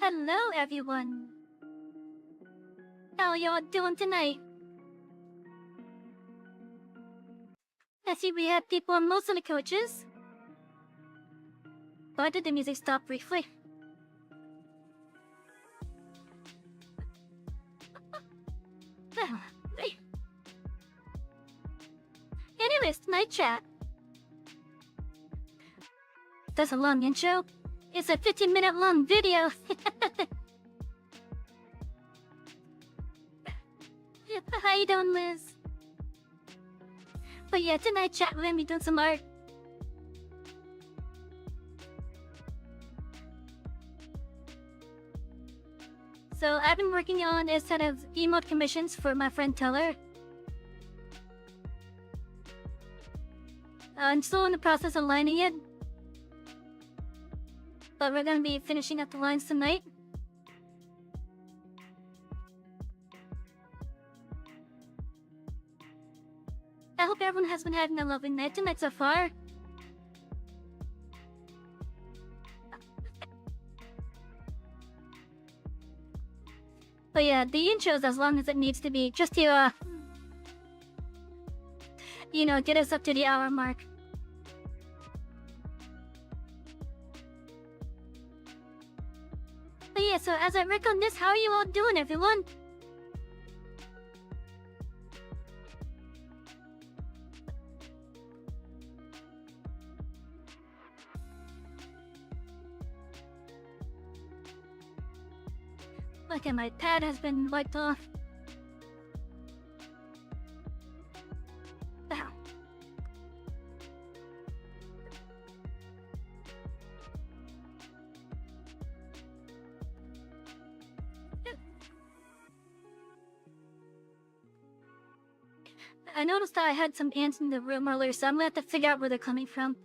Hello, everyone. How y'all doing tonight? I see we have people on most of the coaches. Why did the music stop briefly? Anyways, night chat. That's a long intro. It's a 15-minute long video. How you doing, Liz? But yeah, tonight chat we're gonna be doing some art. So I've been working on a set of emote commissions for my friend Teller. I'm still in the process of lining it, but we're gonna be finishing up the lines tonight. I hope everyone has been having a lovely night tonight so far. But yeah, the intro's as long as it needs to be, just to, get us up to the hour mark. But yeah, so as I work on this, how are you all doing, everyone? Okay, my pad has been wiped off. Ow. I noticed that I had some ants in the room earlier, so I'm gonna have to figure out where they're coming from.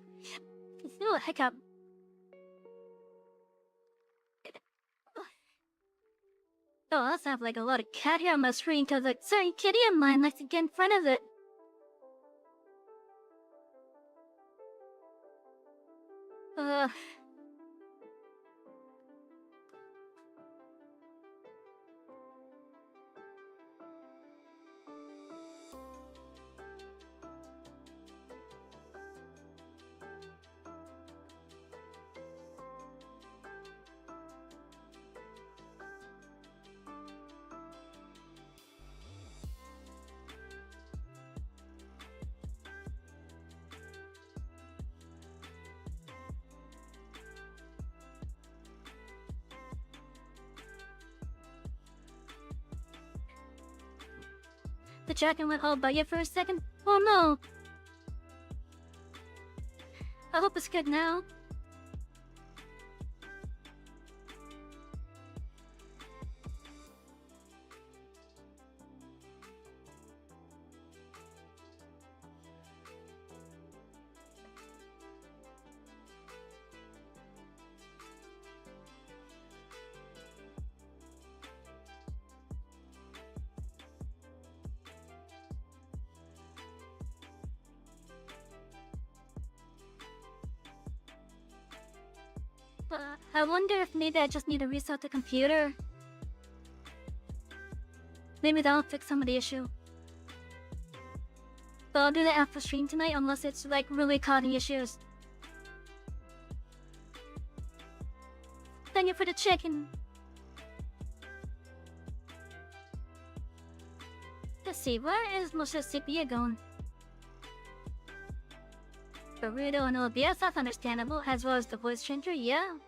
Ooh, hiccup. Oh, I also have like a lot of cat hair on my screen because like certain kitty of mine likes to get in front of it. The dragon went all by you for a second. Oh no! I hope it's good now. I wonder if maybe I just need to restart the computer. Maybe that'll fix some of the issue. But I'll do that after stream tonight unless it's like really causing issues. Thank you for the chicken. Let's see, where is most of the CPU going? Burrito and OBS, that's understandable, as well as the voice changer, yeah.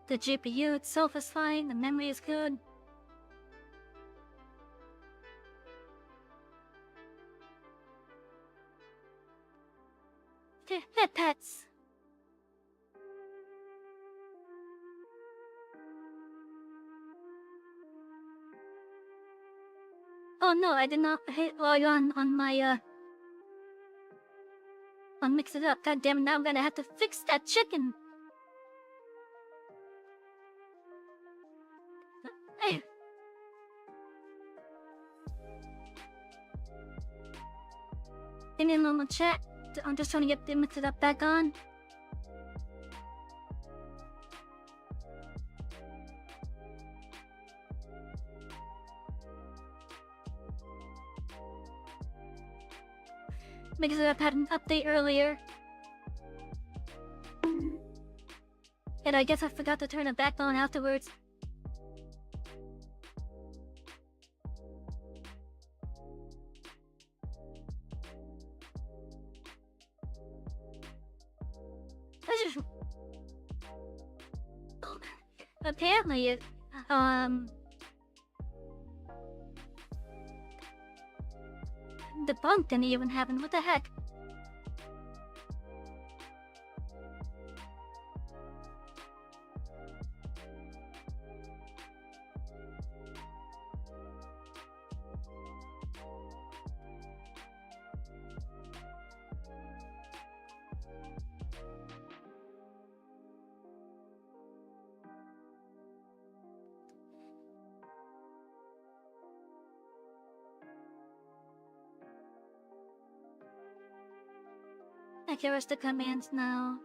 The GPU itself is fine, the memory is good. Pets. Oh no, I did not hit log on my on Mix It Up. God damn it, now I'm gonna have to fix that chicken. Hey. Give me a moment, chat. I'm just trying to get the Mix It Up back on. because I've had an update earlier. And I guess I forgot to turn it back on afterwards. Apparently it, the bunk didn't even happen. What the heck? I can rest the commands now.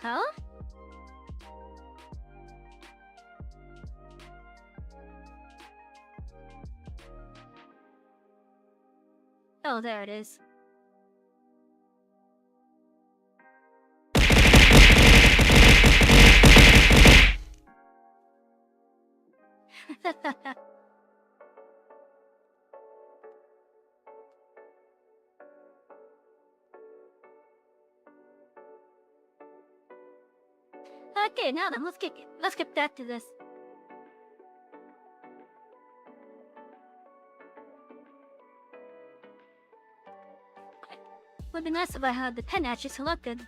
Huh? Oh, there it is. Okay, now then, let's get back to this. Would be nice if I had the pen actually selected.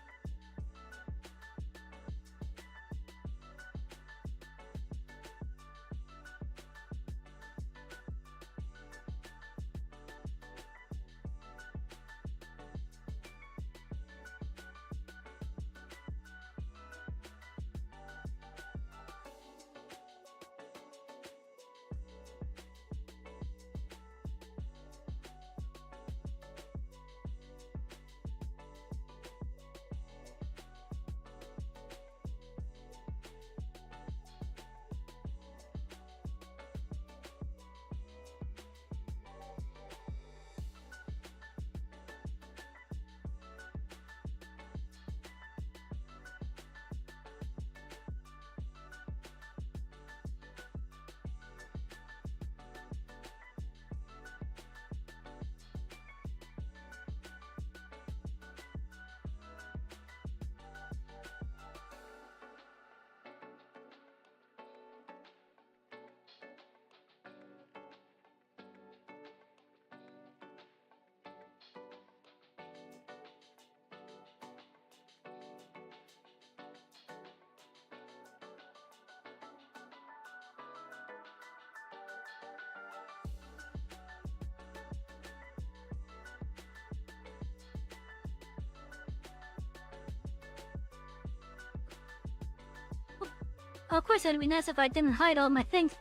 Of course, it'd be nice if I didn't hide all my things.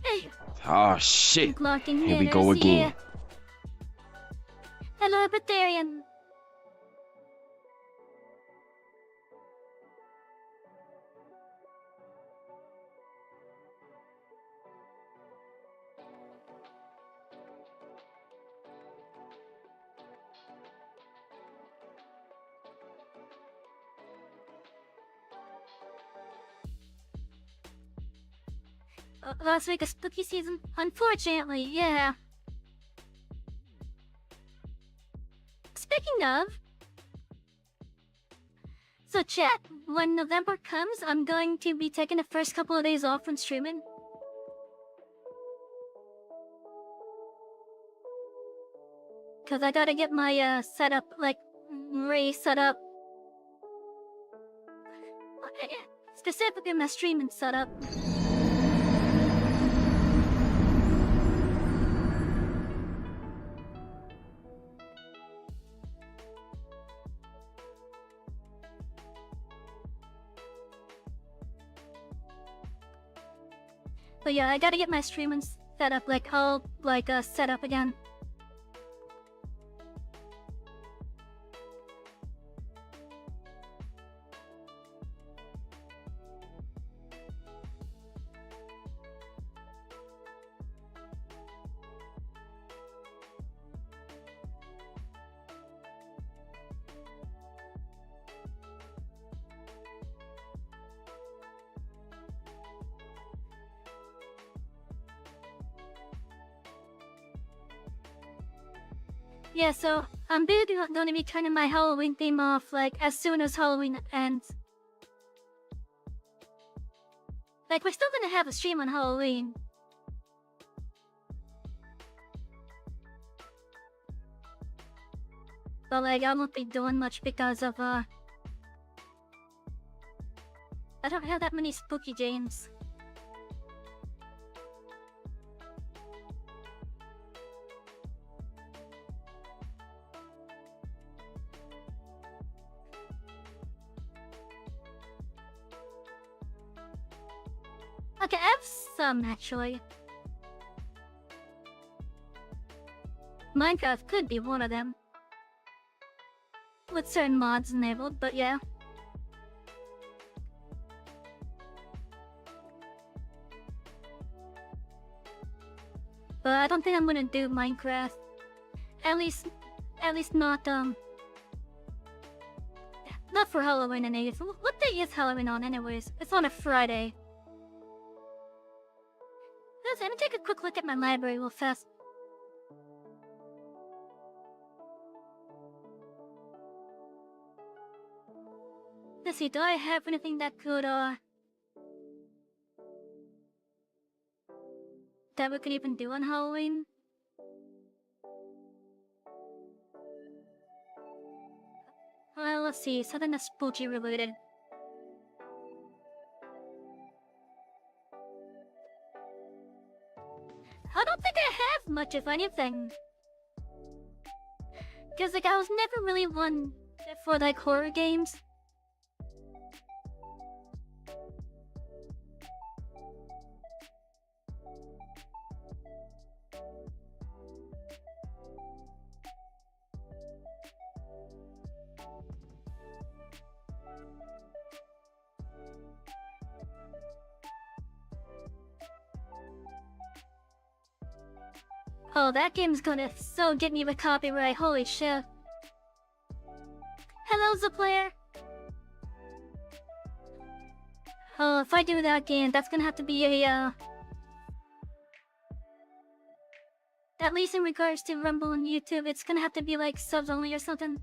Hey. Oh shit! Here we go letters, again. yeah. Hello, Libertarian. Last week of spooky season, unfortunately, yeah. Speaking of, so chat, when November comes, I'm going to be taking the first couple of days off from streaming. Cause I gotta get my setup, like, set up. Specifically my streaming setup. But yeah, I gotta get my streaming set up, like, all, like, set up again. Yeah, so I'm gonna be turning my Halloween theme off, like, as soon as Halloween ends. Like, we're still gonna have a stream on Halloween. But, like, I won't be doing much because of, I don't have that many spooky games. Okay, I have some, actually. Minecraft could be one of them. With certain mods enabled, but yeah. But I don't think I'm gonna do Minecraft. At least not, not for Halloween anyways. What day is Halloween on anyways? It's on a Friday. Let me take a quick look at my library real fast. Let's see, do I have anything that could, that we could even do on Halloween? Well, let's see, something that's spooky related. I don't think I have much of anything. Cause like I was never really one for like horror games. Oh, that game's gonna so get me with copyright, holy shit. Hello, the player. Oh, if I do that game, that's gonna have to be a, at least in regards to Rumble and YouTube, it's gonna have to be like subs only or something.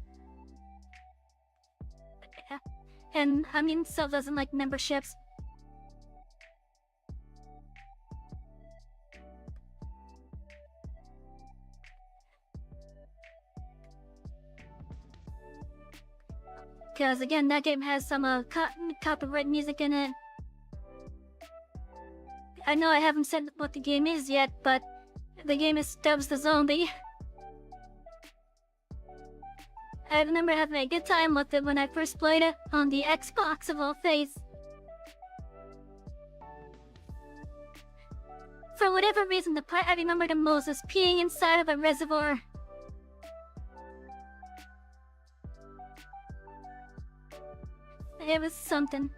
And I mean subs as in like memberships. Because again, that game has some copyright music in it. I know I haven't said what the game is yet, but the game is Stubbs the Zombie. I remember having a good time with it when I first played it on the Xbox of all things. For whatever reason, the part I remember the most was peeing inside of a reservoir. It was something.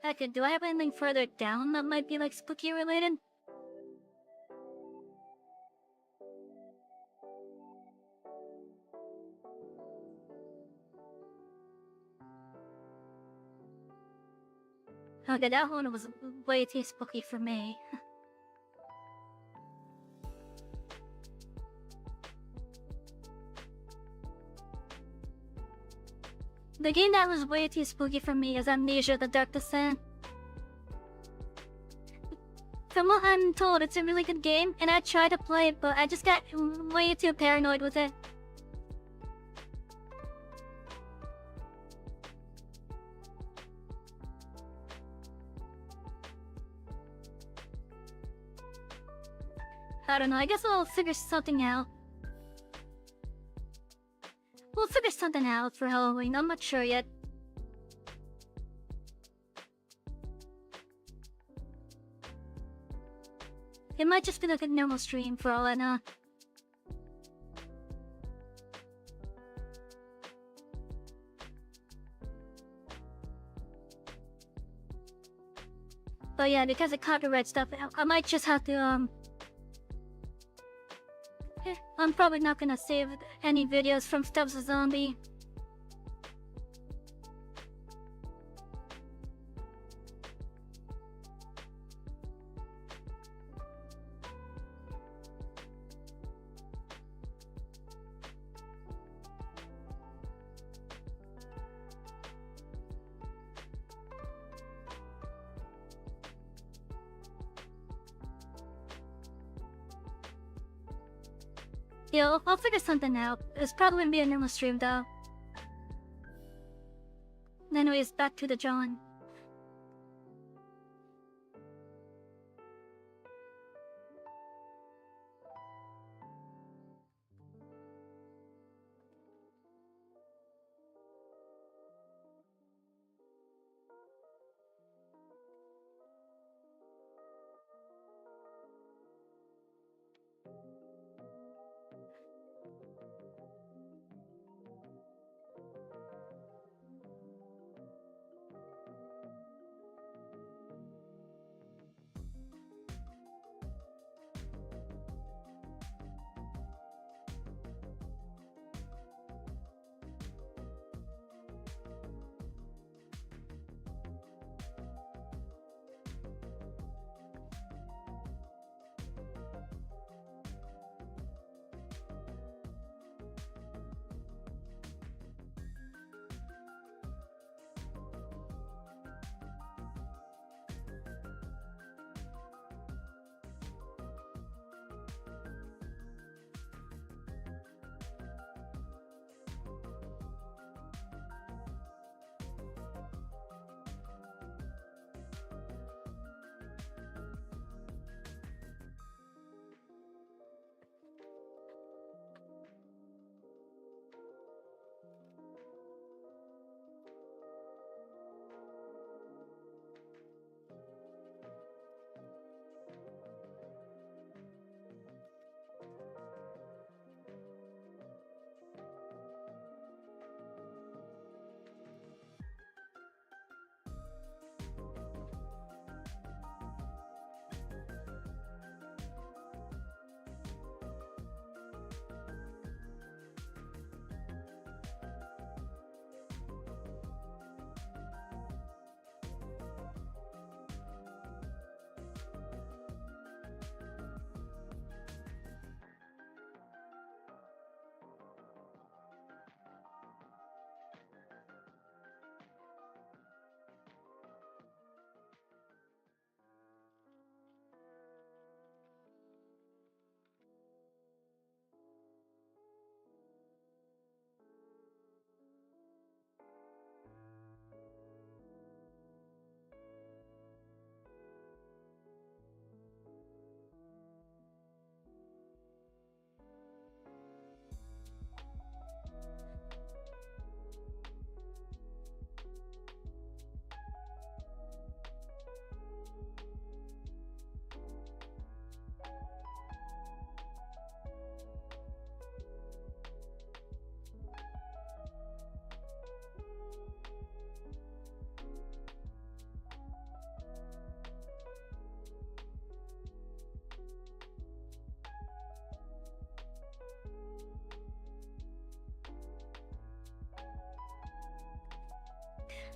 Okay, do I have anything further down that might be like spooky related? Okay, that one was way too spooky for me. The game that was way too spooky for me is Amnesia: The Dark Descent. From what I'm told, it's a really good game, and I tried to play it, but I just got way too paranoid with it. I don't know, I guess I'll figure something out. We'll figure something out for Halloween. I'm not sure yet. It might just be like a normal stream for all I know. But yeah, because of copyright stuff, I might just have to, I'm probably not gonna save any videos from Stubbs the Zombie. Yeah, I'll figure something out. It's probably gonna be a normal stream though. Anyways, back to the John.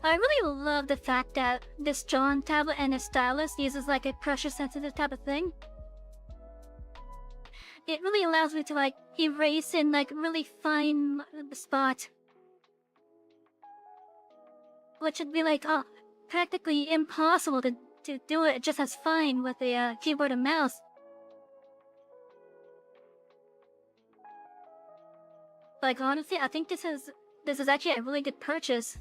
I really love the fact that this John tablet and his stylus uses like a pressure sensitive type of thing. It really allows me to like erase in like really fine spot. Which would be like practically impossible to do it just as fine with a keyboard and mouse. Like honestly, I think this is actually a really good purchase.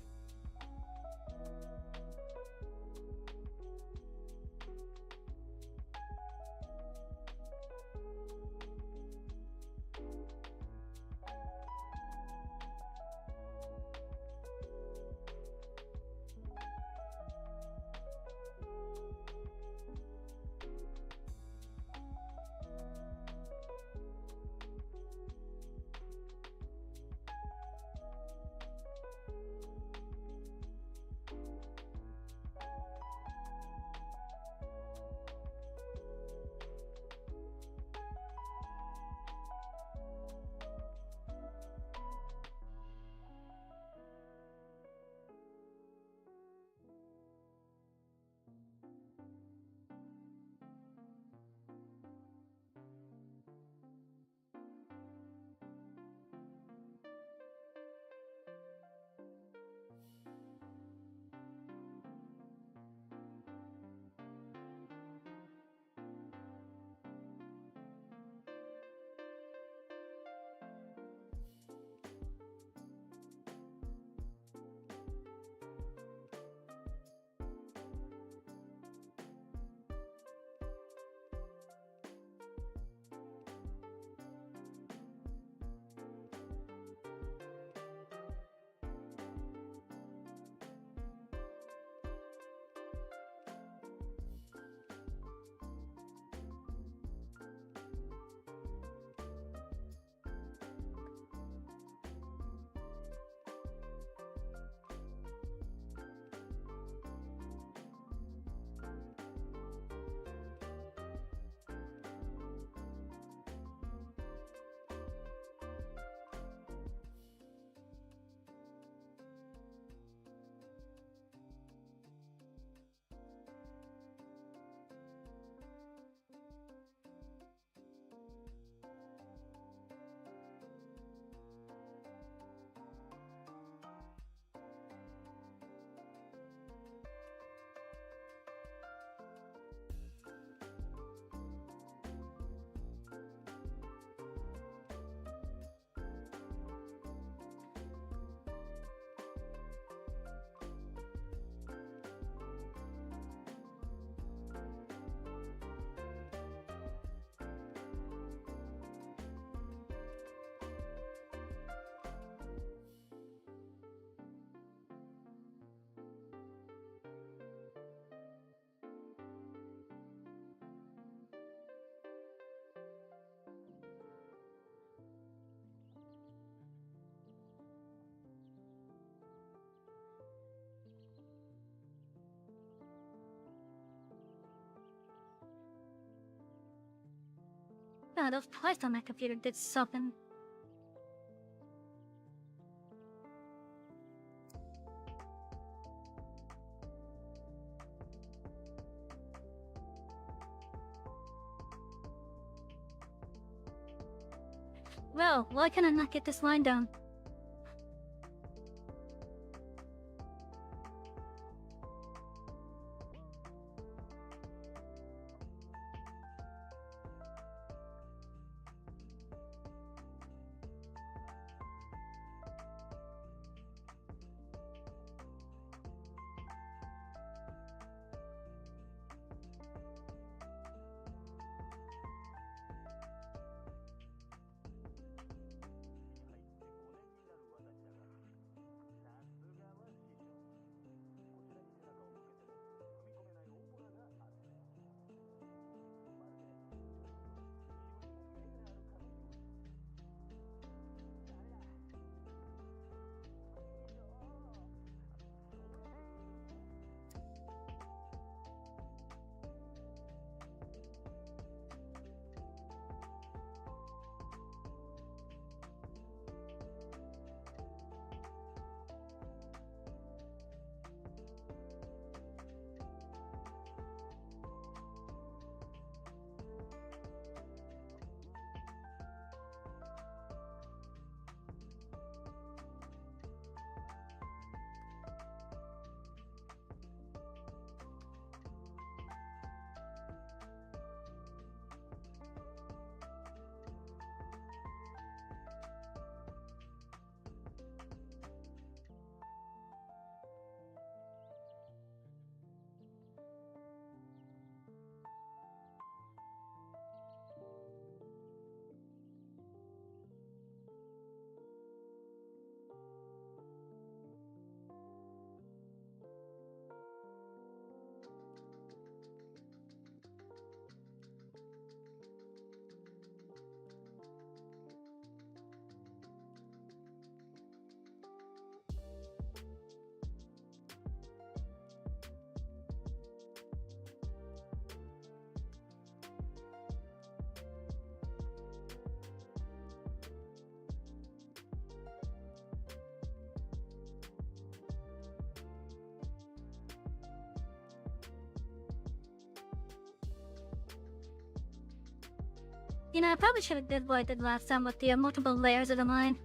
God, those twice on my computer did something. Well, why can I not get this line down? You know, I probably should have did what I did last time with the multiple layers of the line.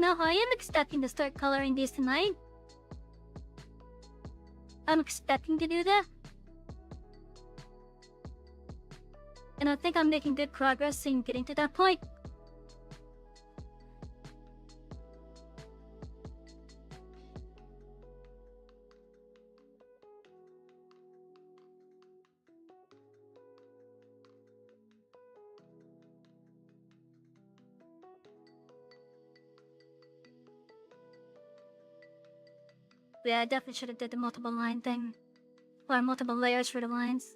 Now, I am expecting to start coloring these tonight. I'm expecting to do that. And I think I'm making good progress in getting to that point. Yeah, I definitely should have did the multiple line thing. Or multiple layers for the lines.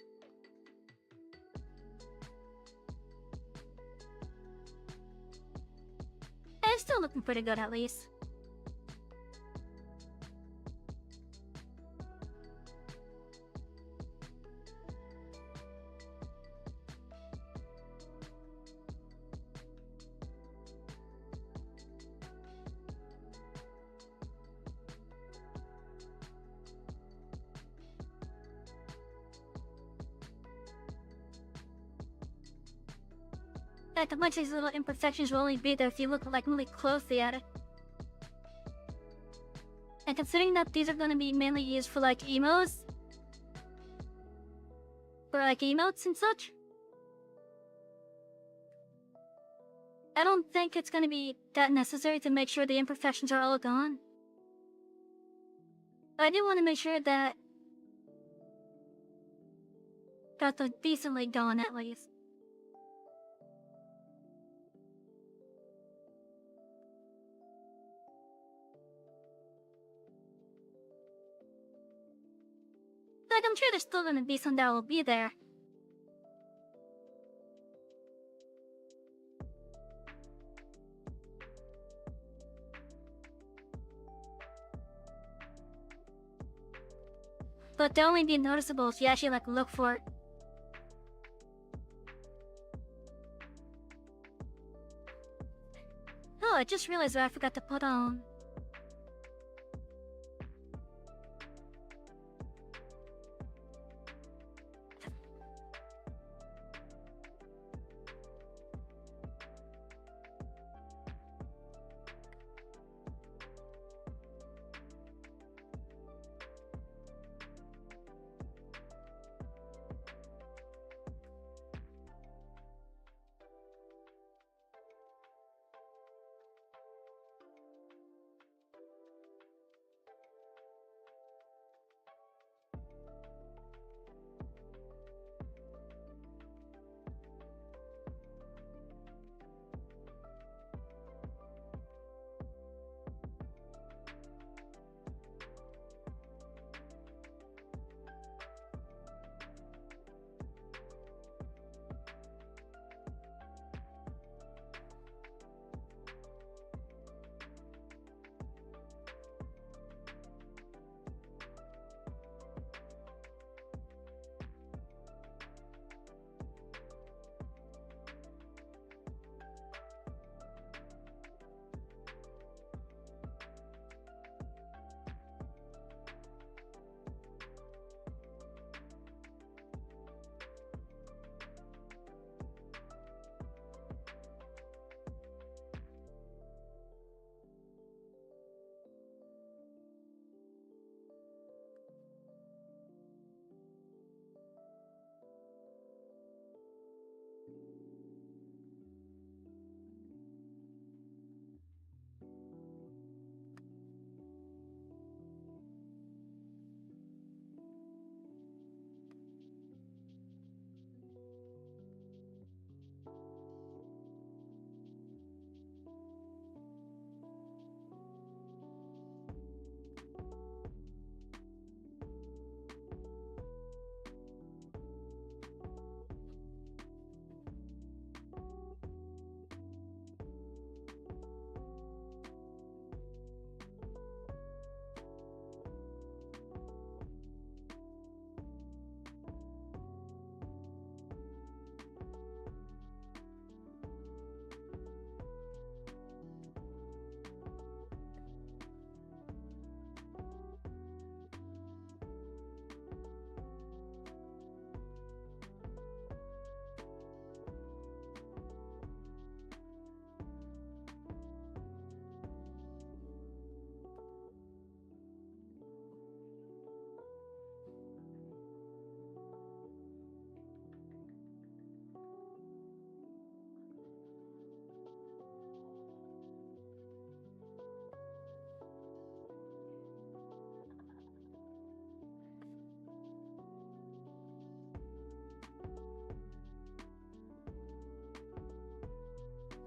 It's still looking pretty good at least. Like, a bunch of these little imperfections will only be there if you look like really closely at it. And considering that these are gonna be mainly used for like emos, for like emotes and such, I don't think it's gonna be that necessary to make sure the imperfections are all gone. I do want to make sure that they're decently gone at least. Like, I'm sure there's still gonna be some that will be there. But they'll only be noticeable if you actually like look for it. Oh, I just realized that I forgot to put on.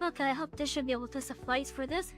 Okay, I hope this should be able to suffice for this.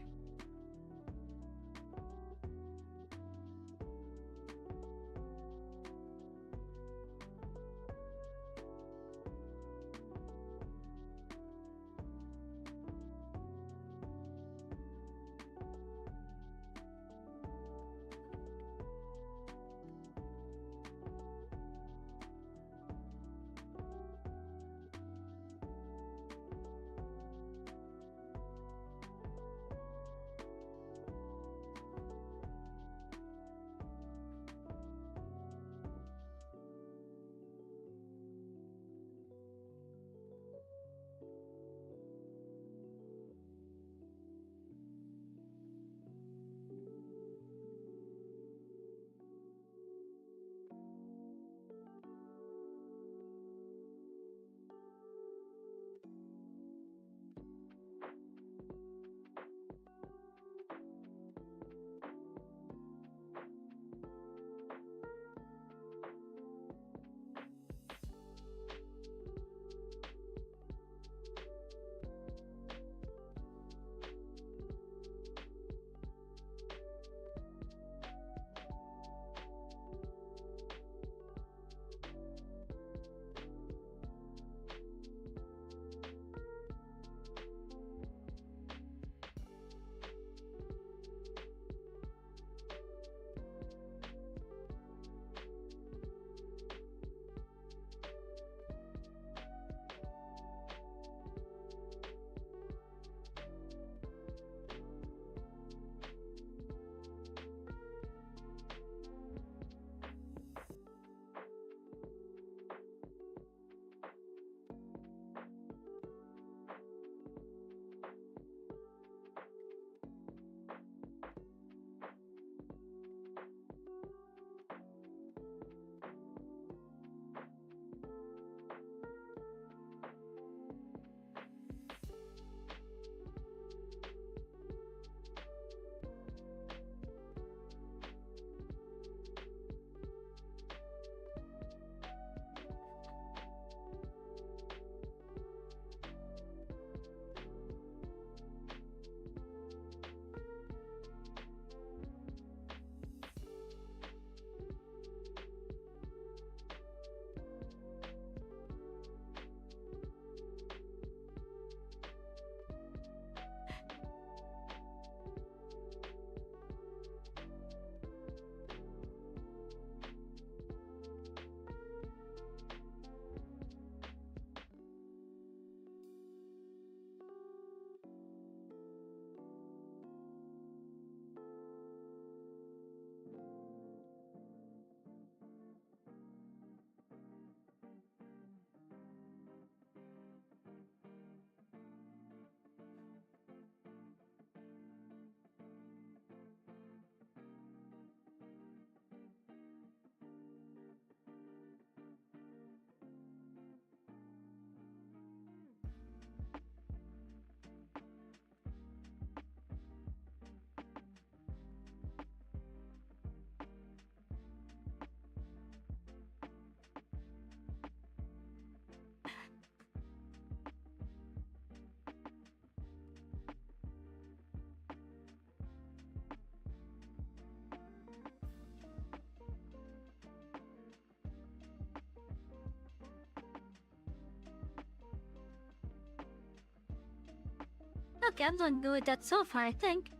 Okay, I'm doing good with that so far, I think.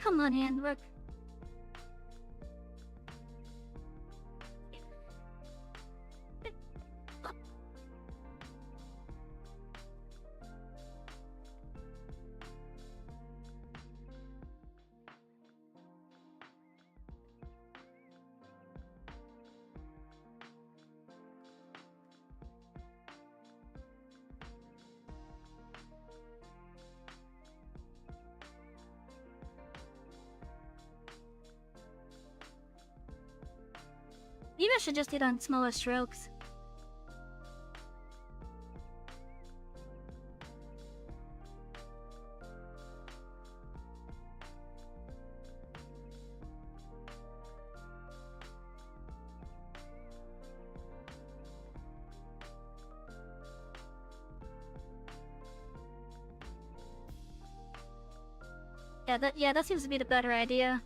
Come on, handwork. Maybe I should just hit on smaller strokes. Yeah, that seems to be the better idea.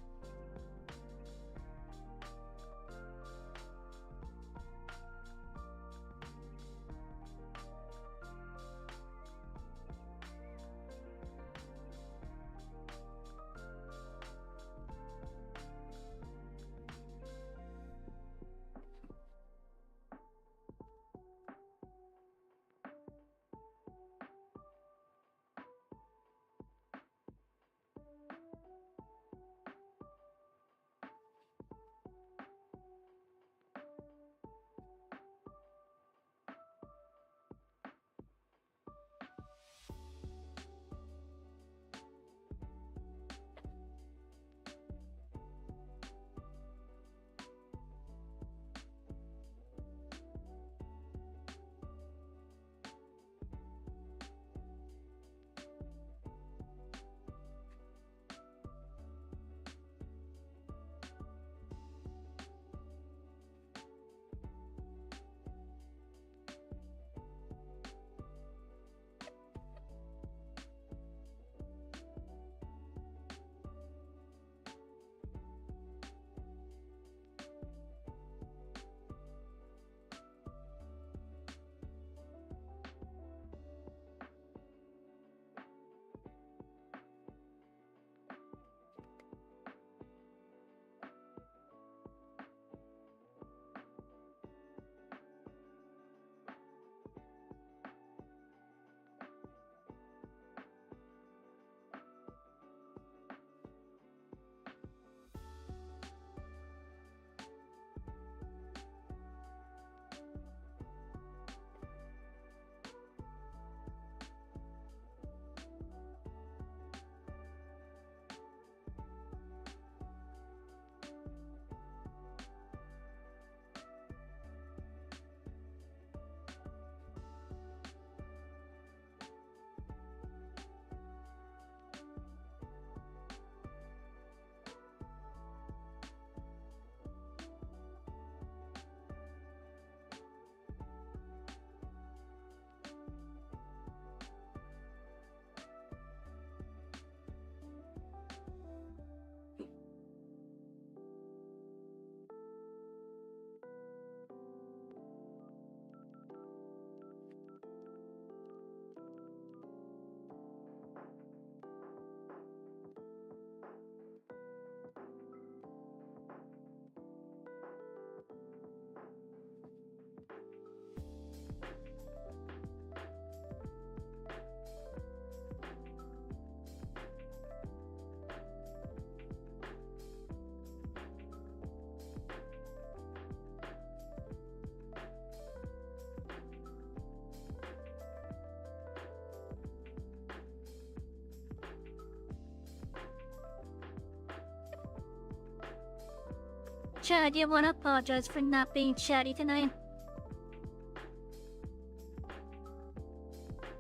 Chad, you wanna apologize for not being chatty tonight?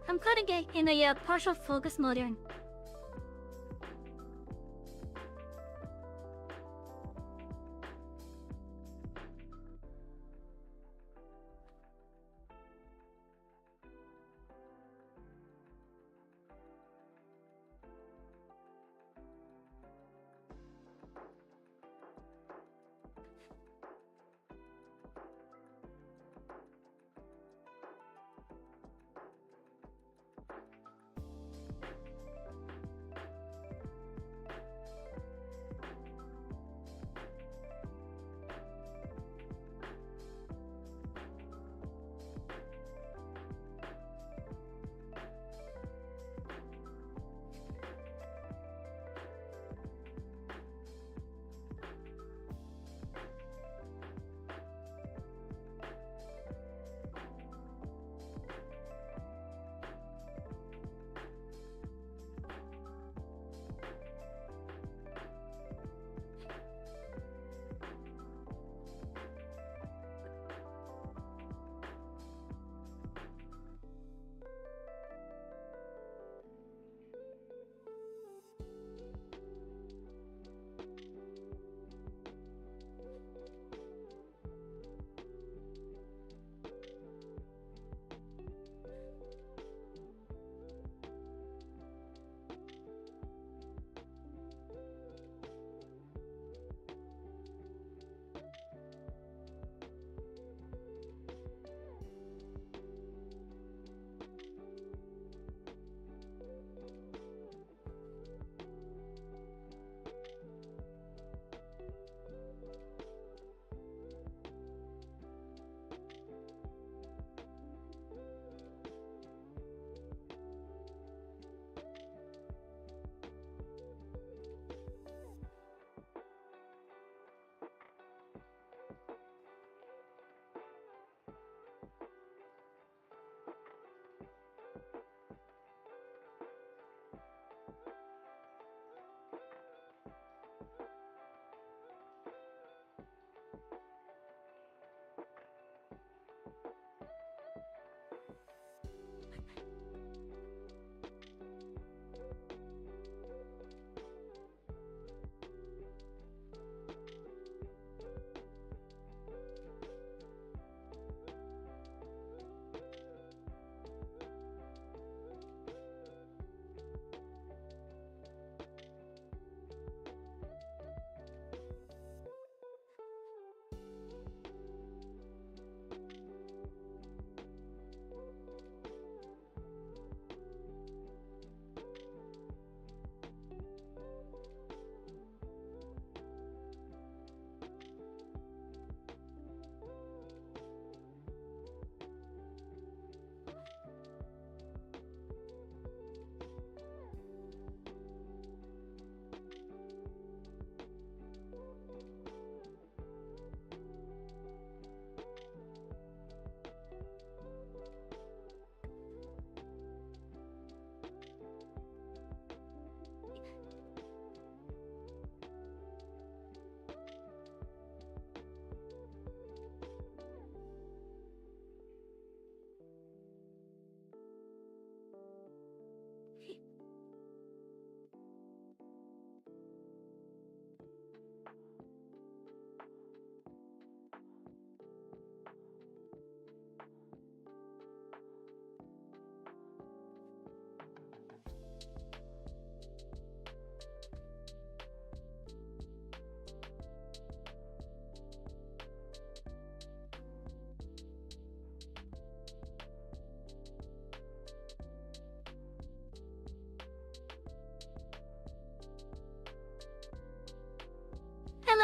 I'm cutting it in a partial focus modern.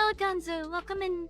Hello, Ganzu. Welcome in.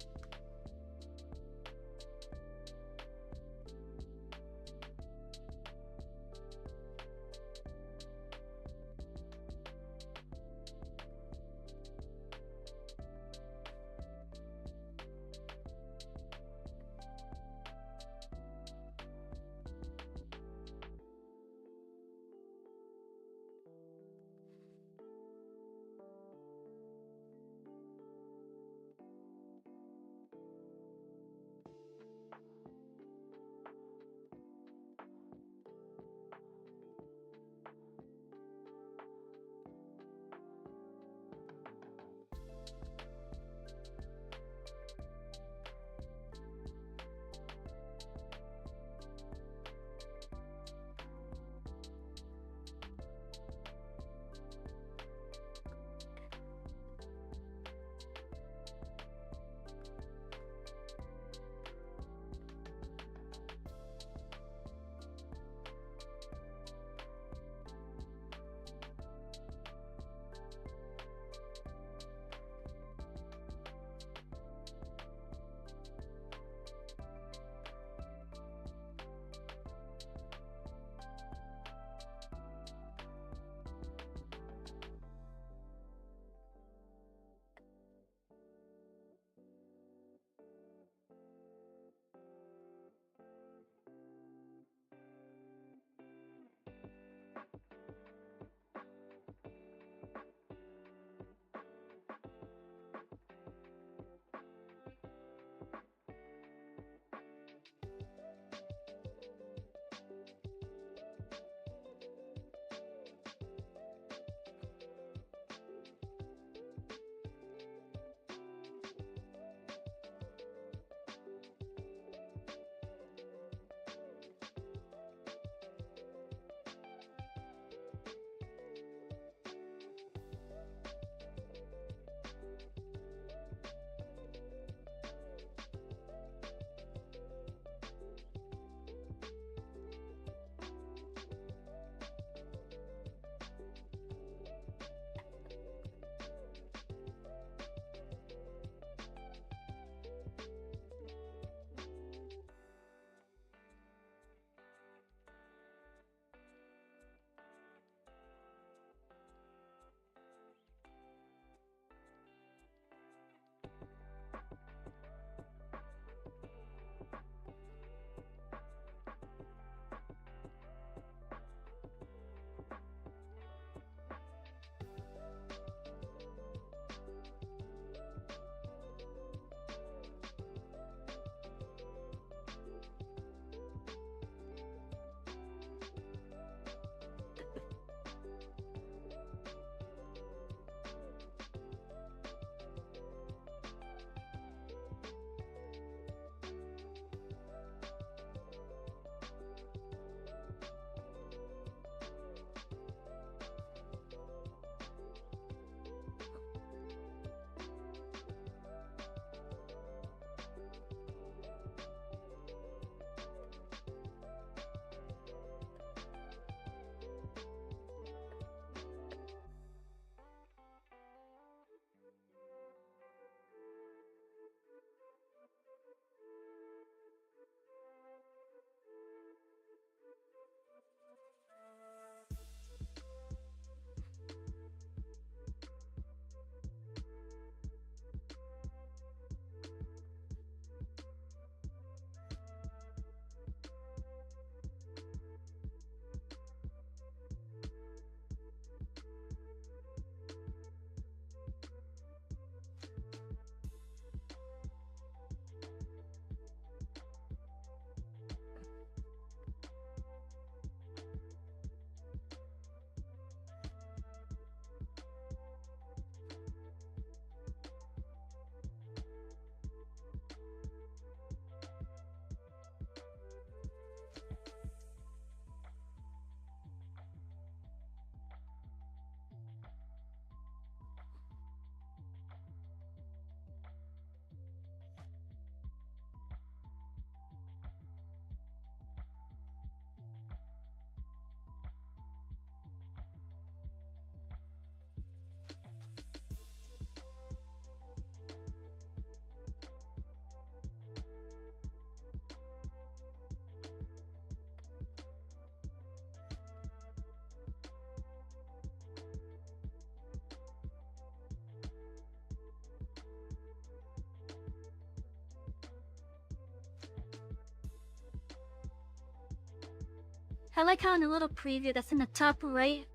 I like how in the little preview that's in the top right,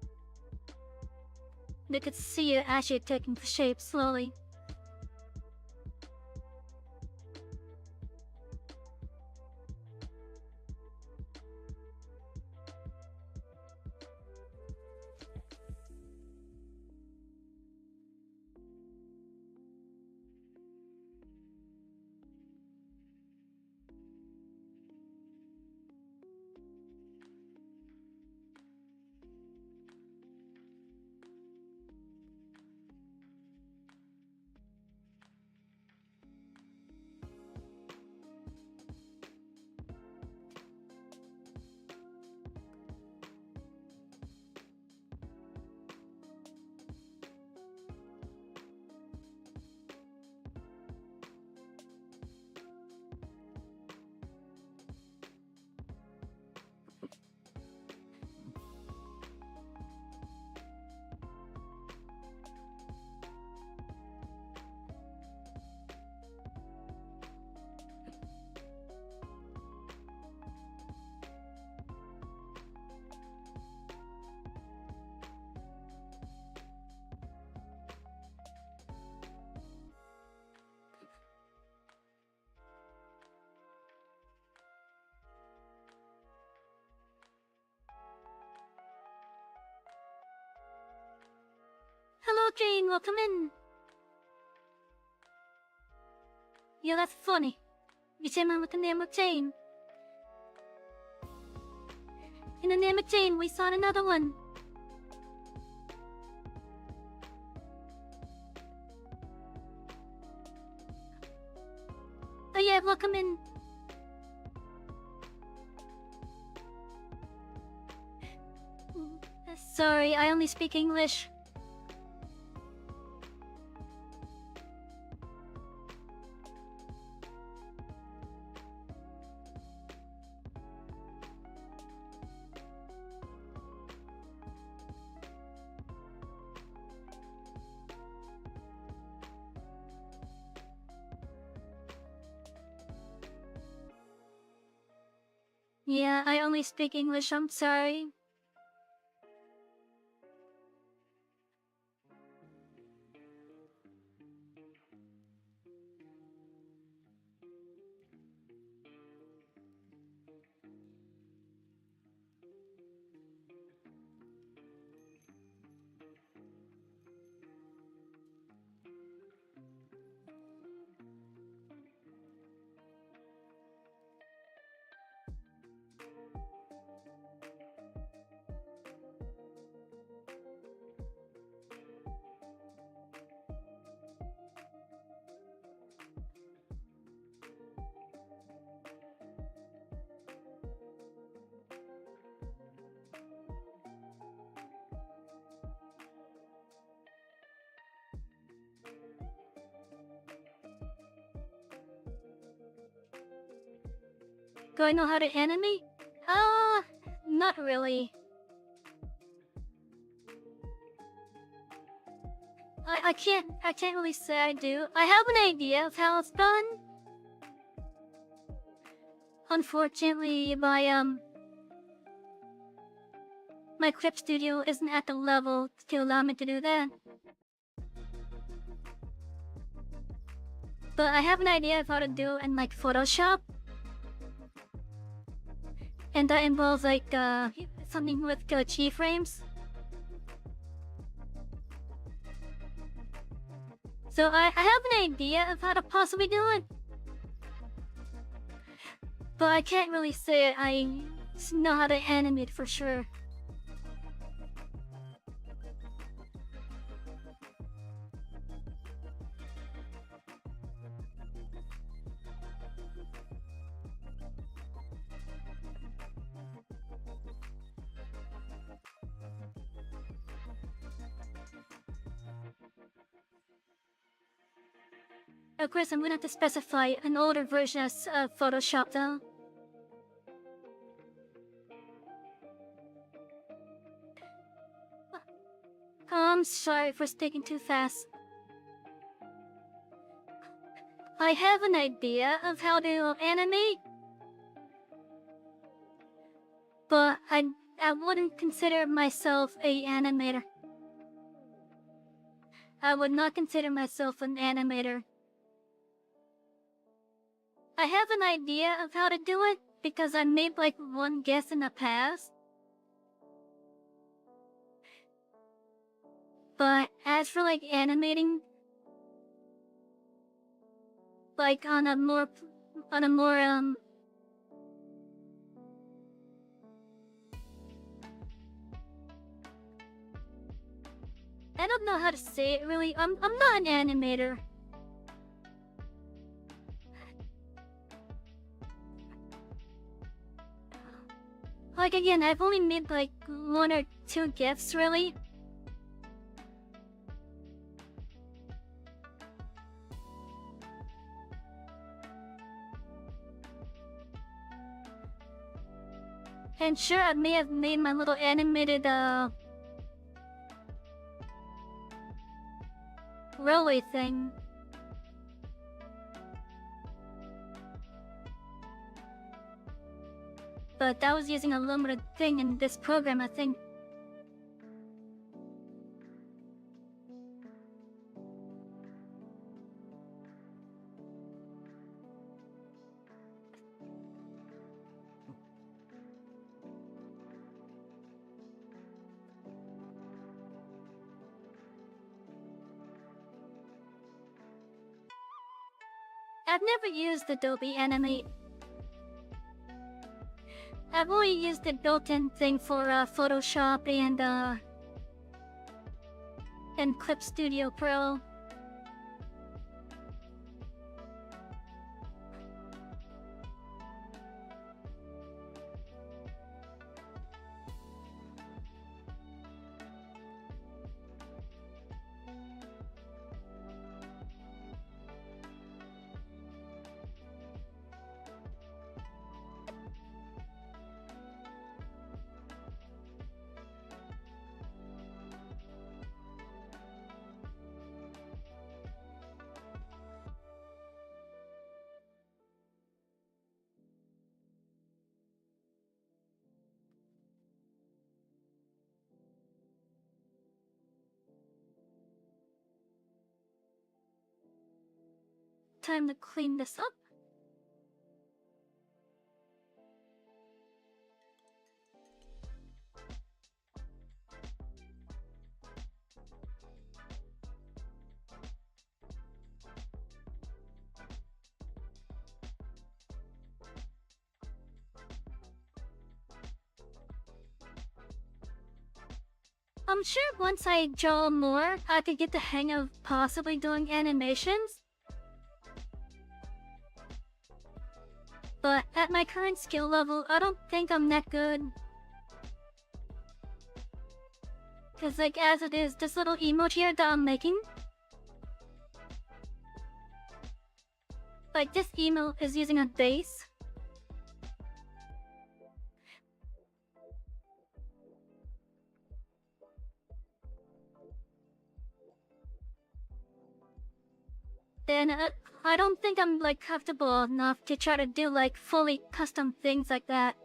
they could see it actually taking shape slowly. Hello, Jane, welcome in. Yeah, that's funny. You say man with the name of Jane. In the name of Jane, we saw another one. Oh yeah, welcome in. Sorry, I only speak English. Yeah, I only speak English, I'm sorry. Do I know how to animate? Not really. I can't really say I do. I have an idea of how it's done. Unfortunately, my clip studio isn't at the level to allow me to do that. But I have an idea of how to do it in like Photoshop. And that involves like something with keyframes. So I have an idea of how to possibly do it. But I can't really say I know how to animate for sure. Of course, I'm gonna have to specify an older version of Photoshop though. I'm sorry for speaking too fast. I have an idea of how to animate. but I wouldn't consider myself a animator. I would not consider myself an animator. I have an idea of how to do it because I made like one guess in the past. But as for like animating, like on a more I don't know how to say it really. I'm not an animator. Like again, I've only made like 1 or 2 GIFs really. And sure, I may have made my little animated railway thing. But that was using a limited thing in this program, I think. I've never used Adobe Animate. I've only used the built-in thing for Photoshop and Clip Studio Pro. Time to clean this up. I'm sure once I draw more, I could get the hang of possibly doing animations. But at my current skill level, I don't think I'm that good. Cause like as it is, this little emoji here that I'm making, like this emo is using a base. Then I don't think I'm like comfortable enough to try to do like fully custom things like that.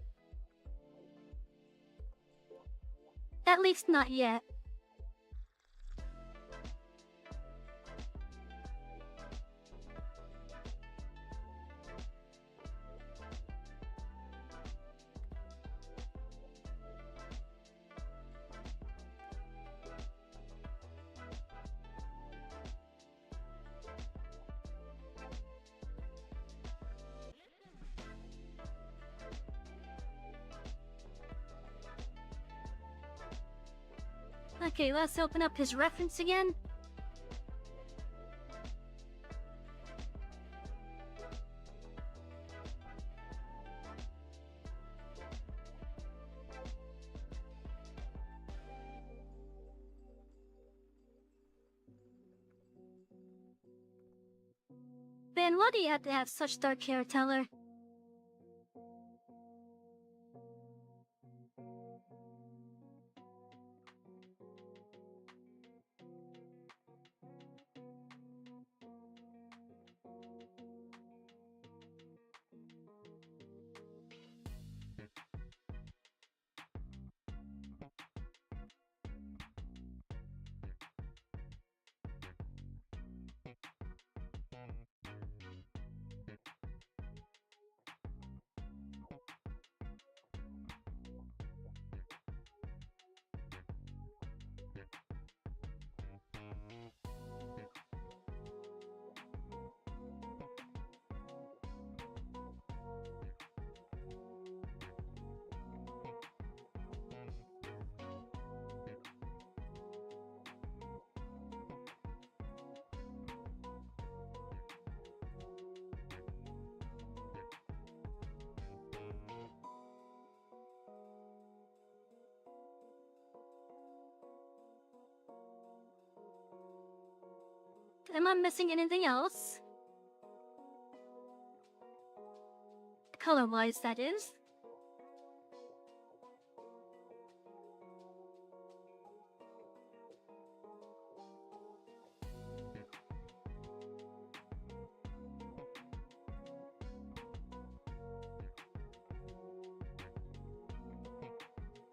At least not yet. Okay, let's open up his reference again. Ben, why do you have to have such dark hair, Teller? Am I missing anything else? Color-wise, that is.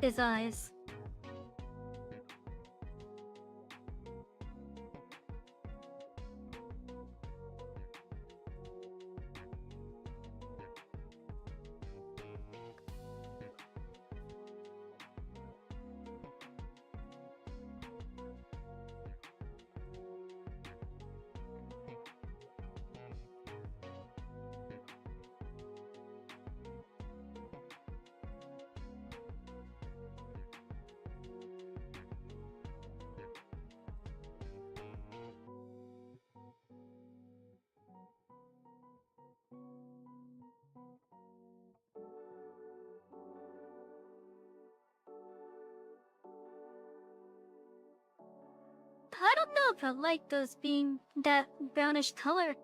His eyes. I don't know if I like those being that brownish color.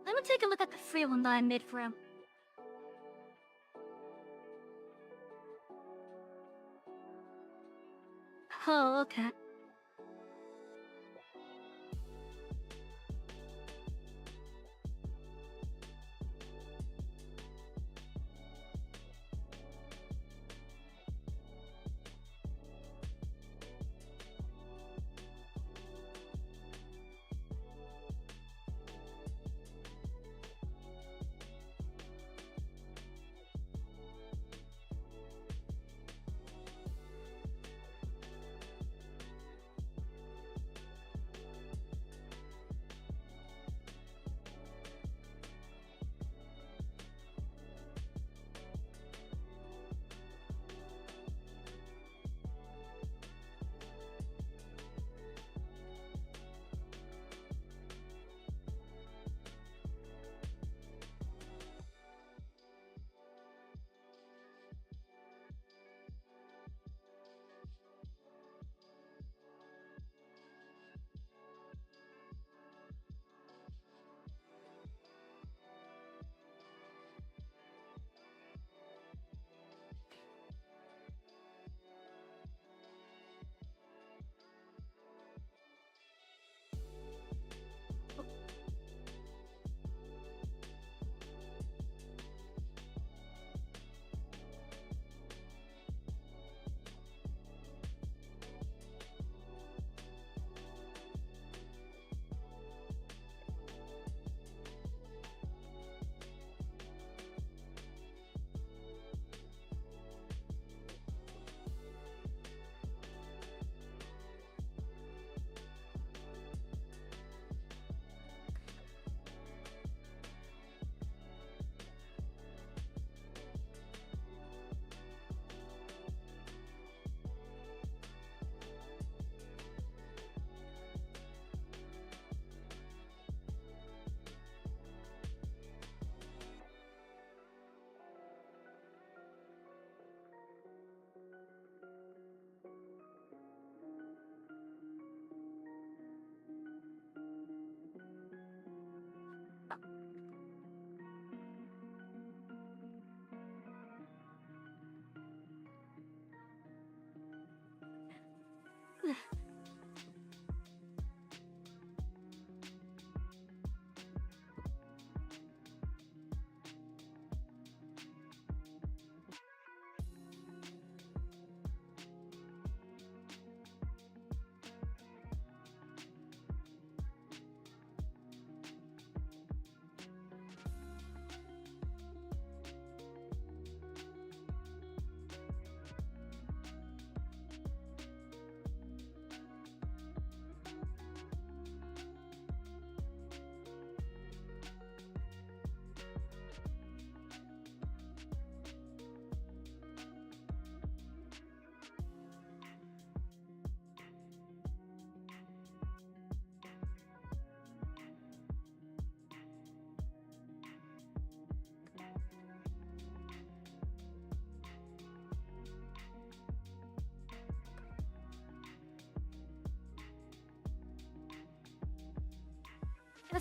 Let me take a look at the free one that I made for him. Oh, okay.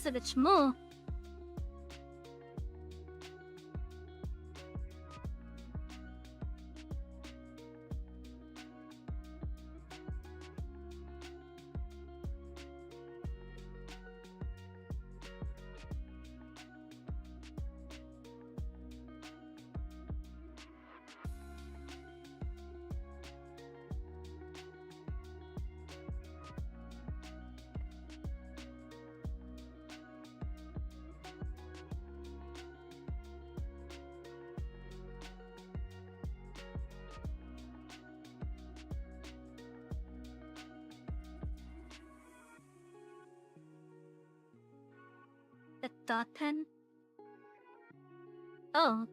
показывать му. The dot pen? Oh.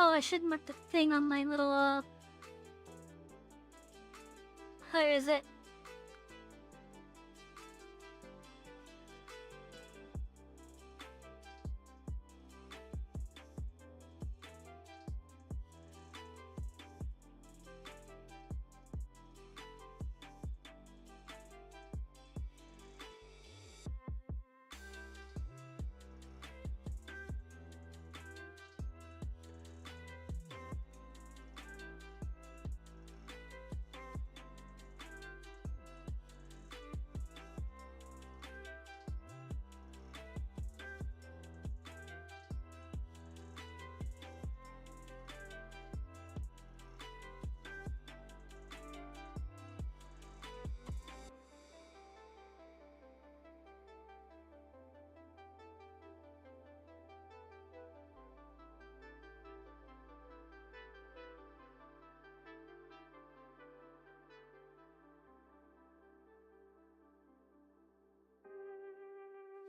Oh, I should mark the thing on my little, where is it?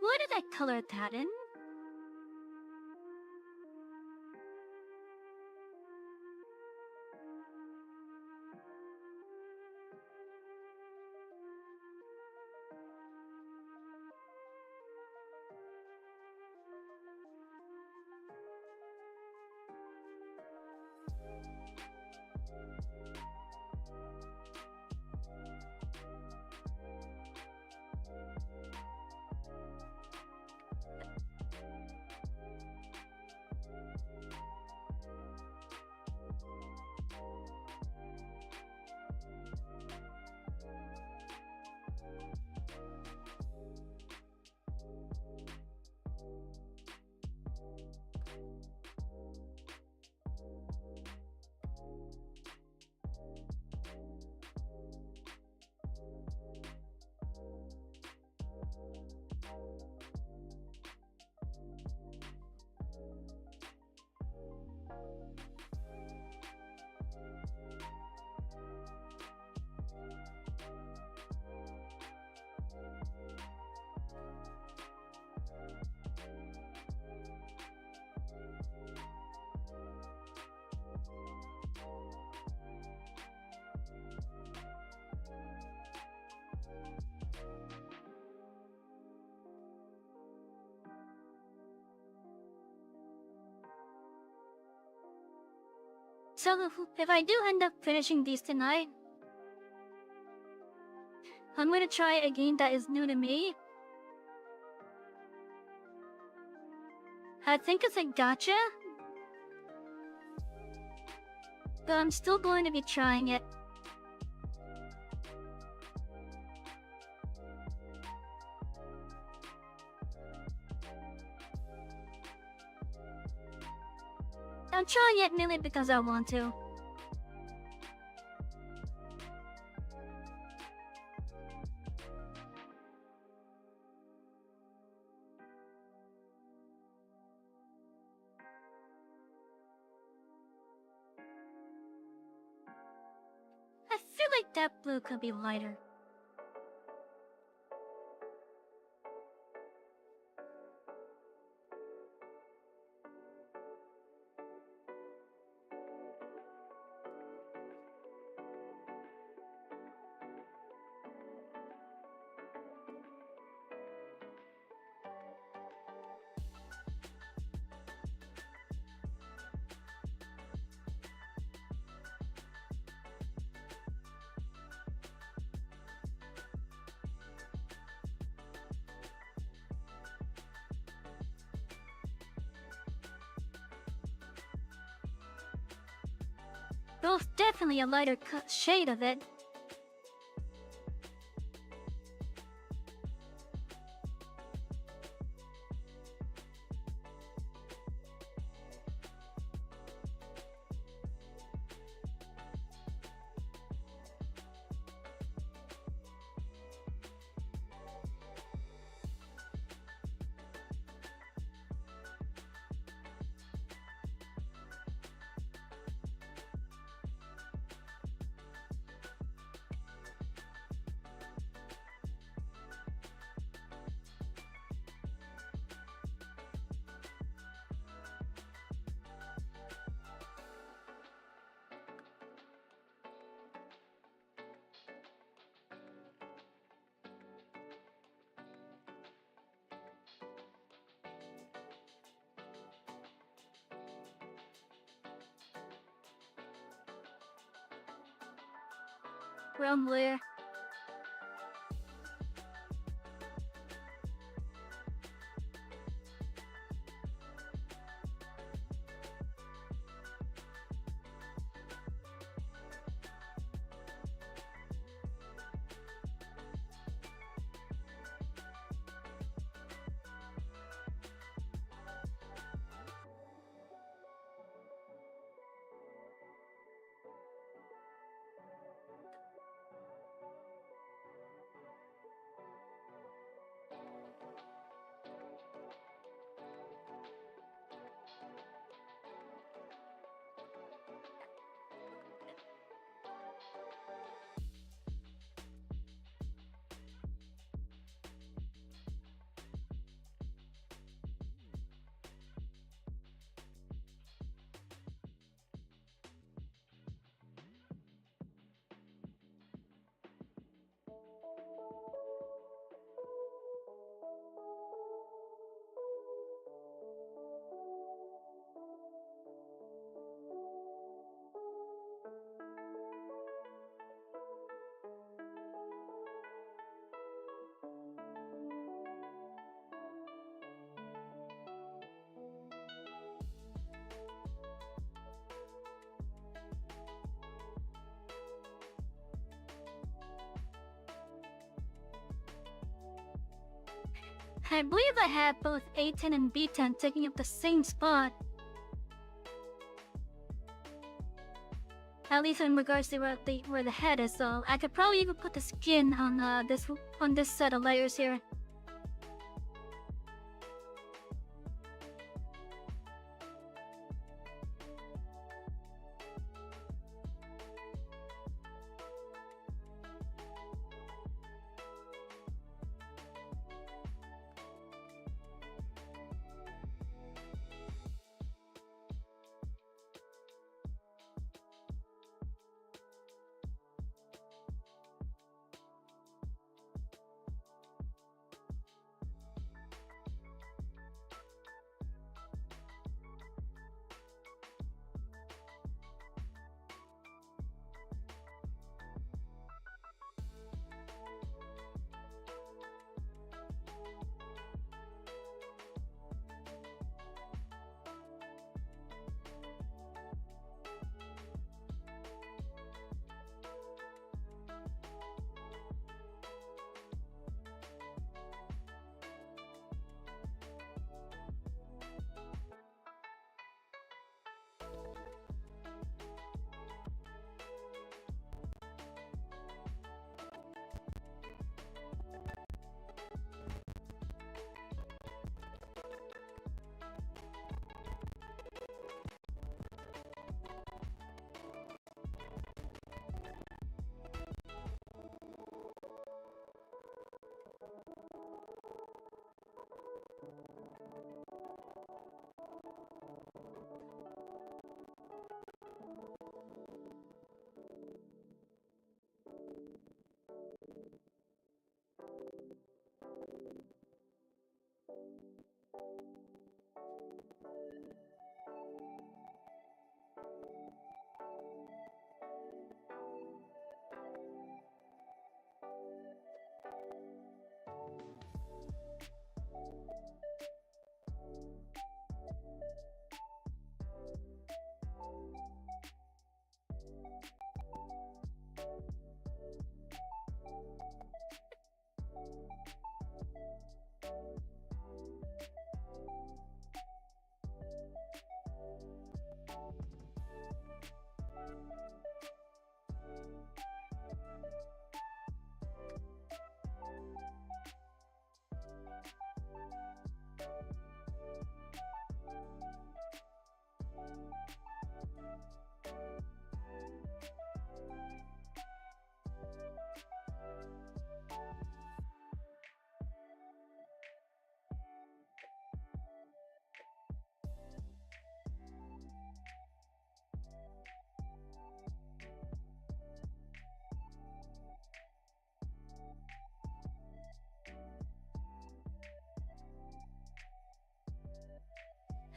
What did I color that in? So, if I do end up finishing these tonight, I'm gonna try a game that is new to me. I think it's a gacha. but I'm still going to be trying it. I'm trying it merely because I want to. I feel like that blue could be lighter. Both definitely a lighter shade of it. Rumbler. I believe I have both A10 and B10 taking up the same spot. At least in regards to where the head is, so I could probably even put the skin on this set of layers here.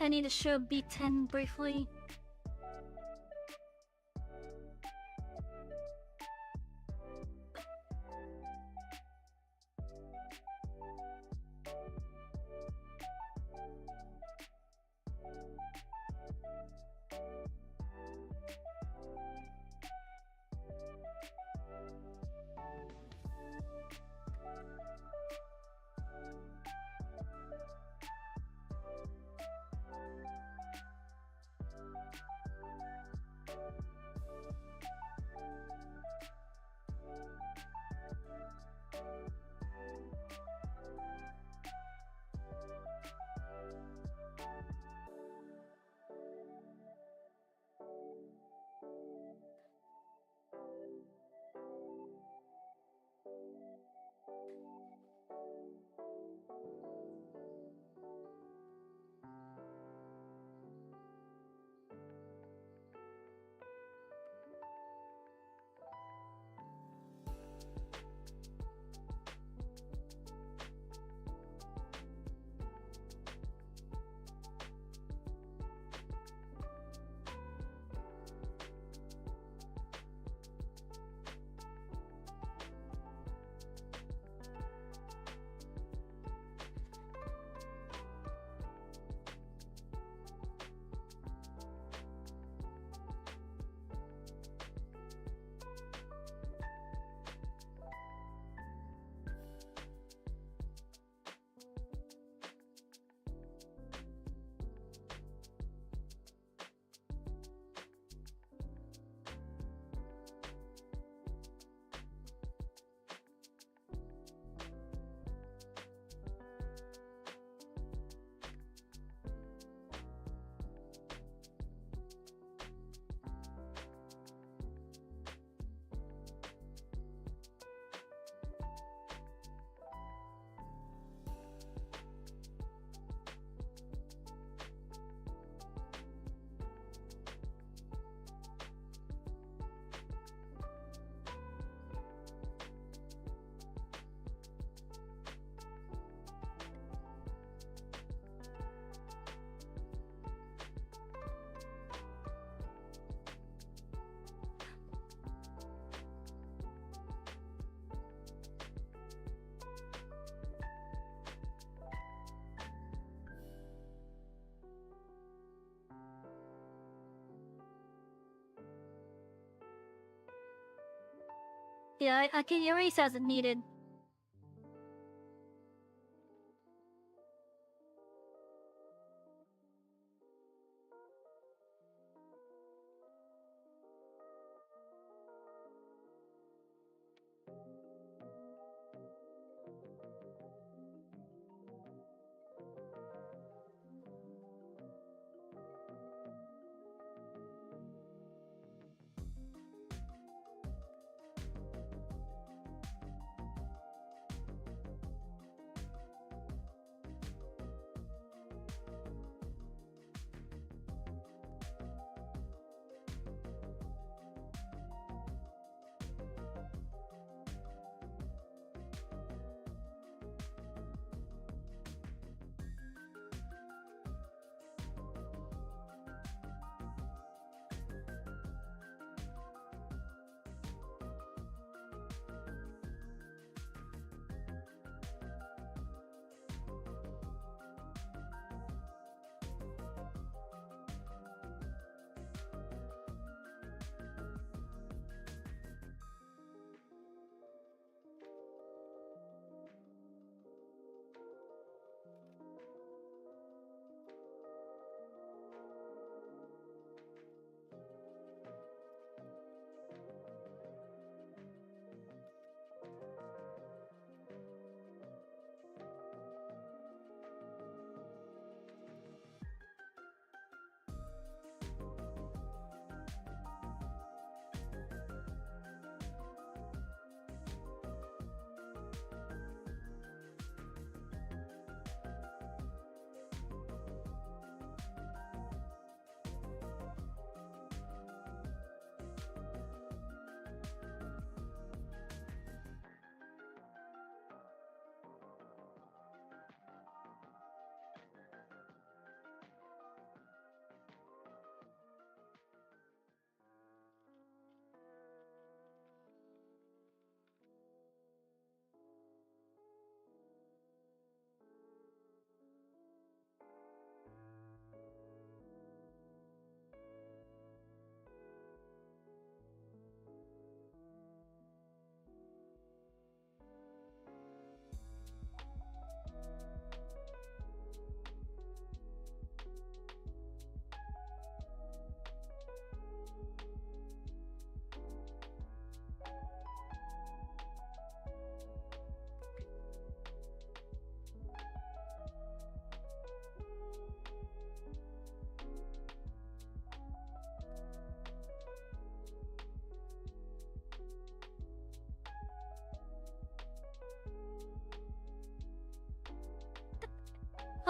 I need to show B10 briefly. Yeah, I can erase as needed.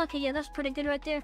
Okay, yeah, that's pretty good right there.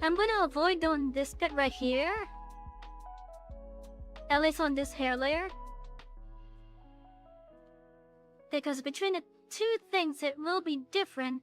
I'm gonna avoid doing this bit right here. At least on this hair layer. Because between the two things it will be different.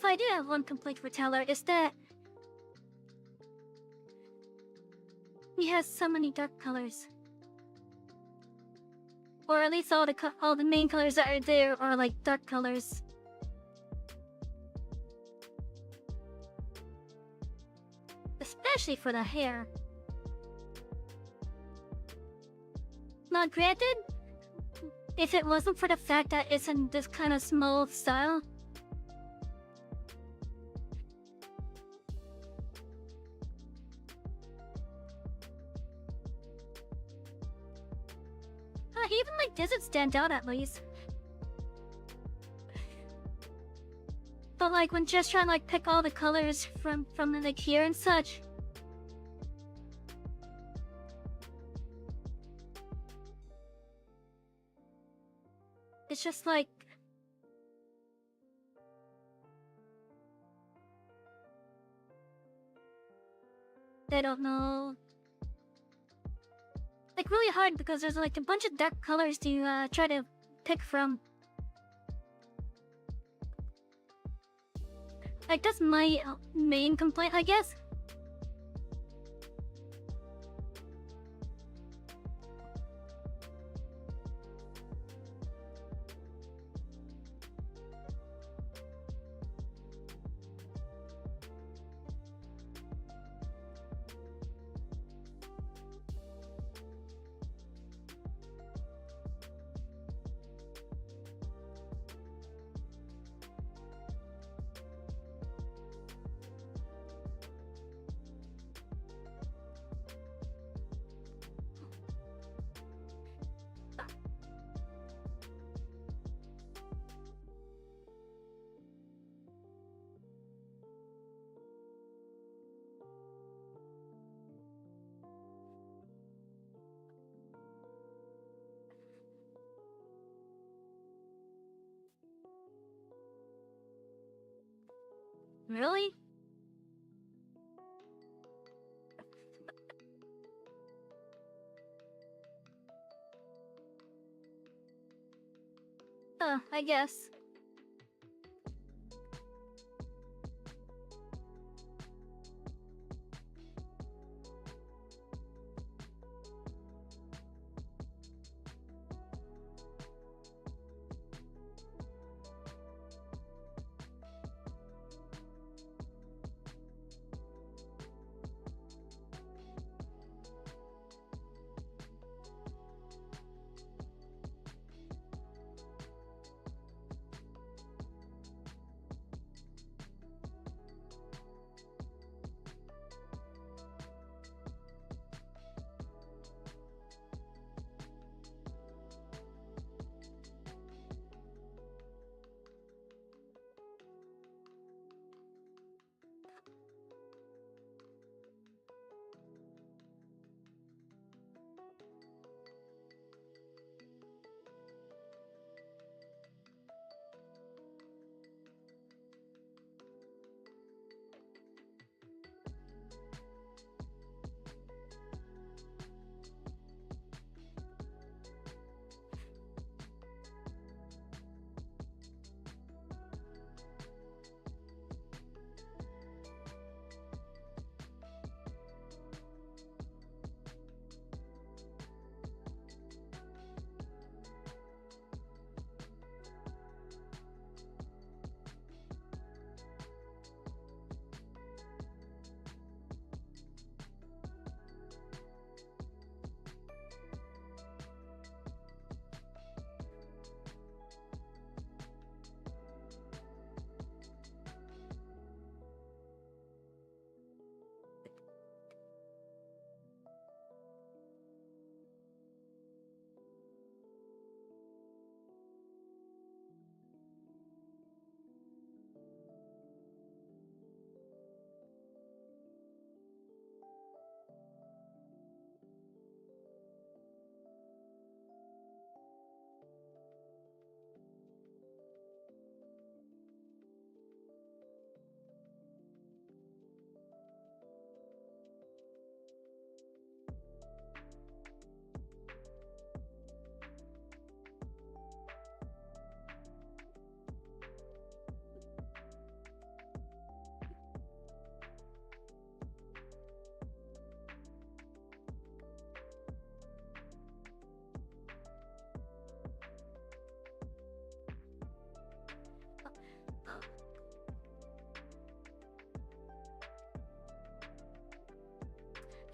if I do have one complaint for Taylor, is that he has so many dark colors. Or at least all the main colors that are there are like dark colors. Especially for the hair. Now granted, if it wasn't for the fact that it's in this kind of smooth style, even like doesn't stand out at least. But like when just trying to like pick all the colors from like here and such, it's just like they don't know. Like really hard because there's like a bunch of dark colors to try to pick from. Like that's my main complaint, I guess. Really? I guess.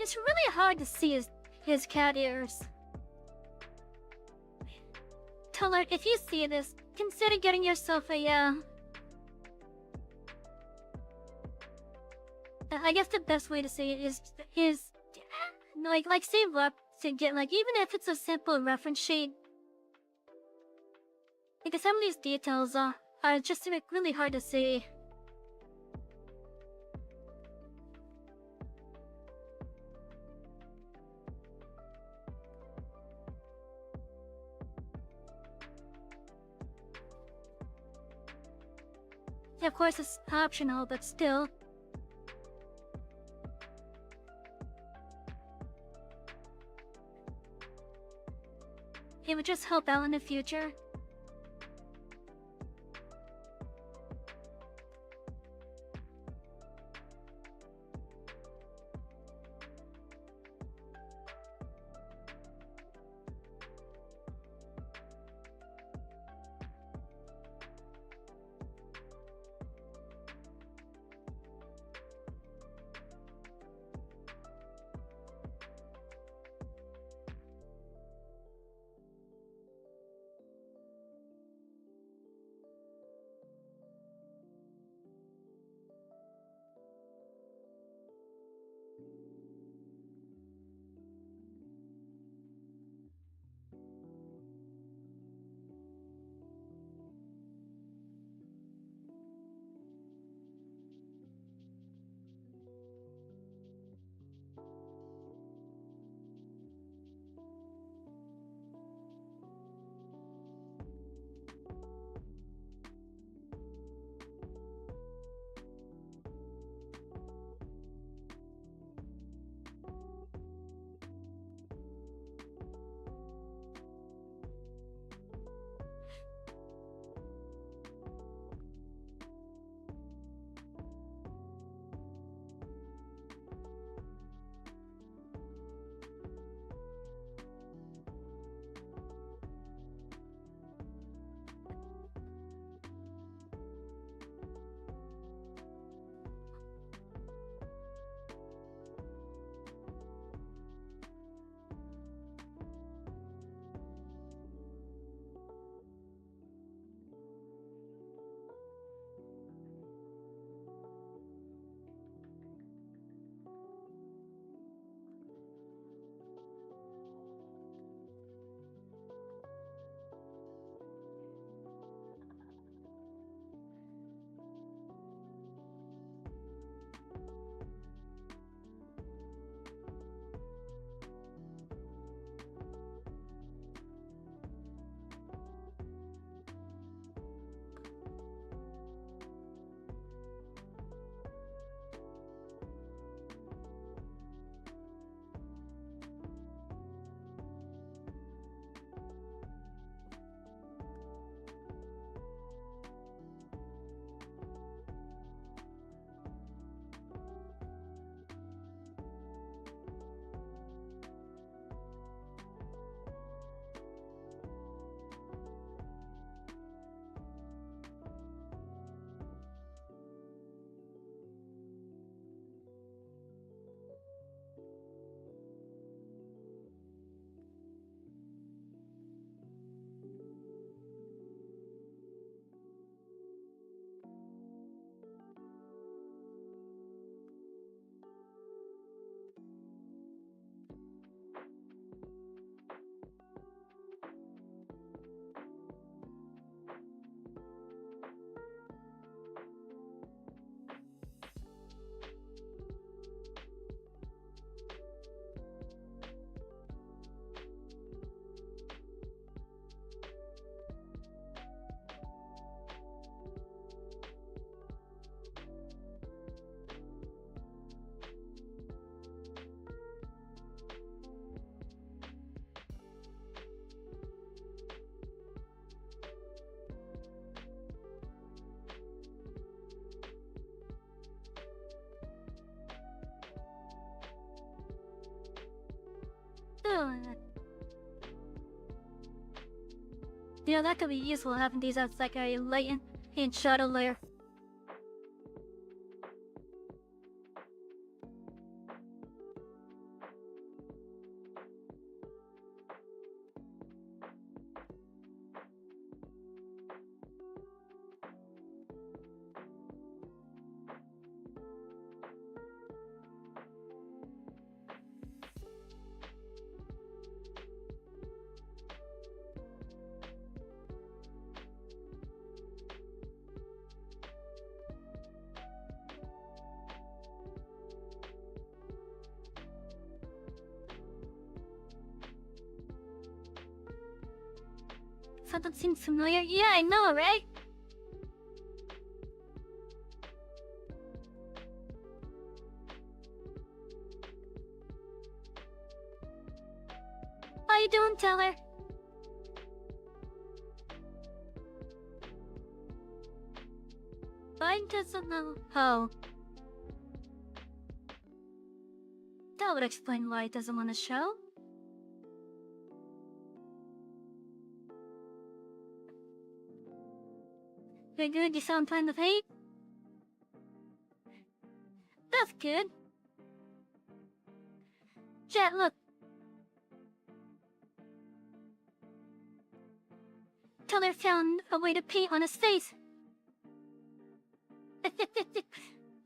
It's really hard to see his cat ears. Tell her, if you see this, consider getting yourself a, I guess the best way to say it is like save up to get, like, even if it's a simple reference sheet. Because some of these details are just like really hard to see. Of course, it's optional, but still. It would just help out in the future. You know, that could be useful, having these as like a latent and shadow layer. Something seems familiar. Yeah, I know, right? How you doing, Teller? Mine doesn't know how. That would explain why it doesn't want to show. Very good, you sound fine with hate? That's good. Jet, look. Teller found a way to paint on his face.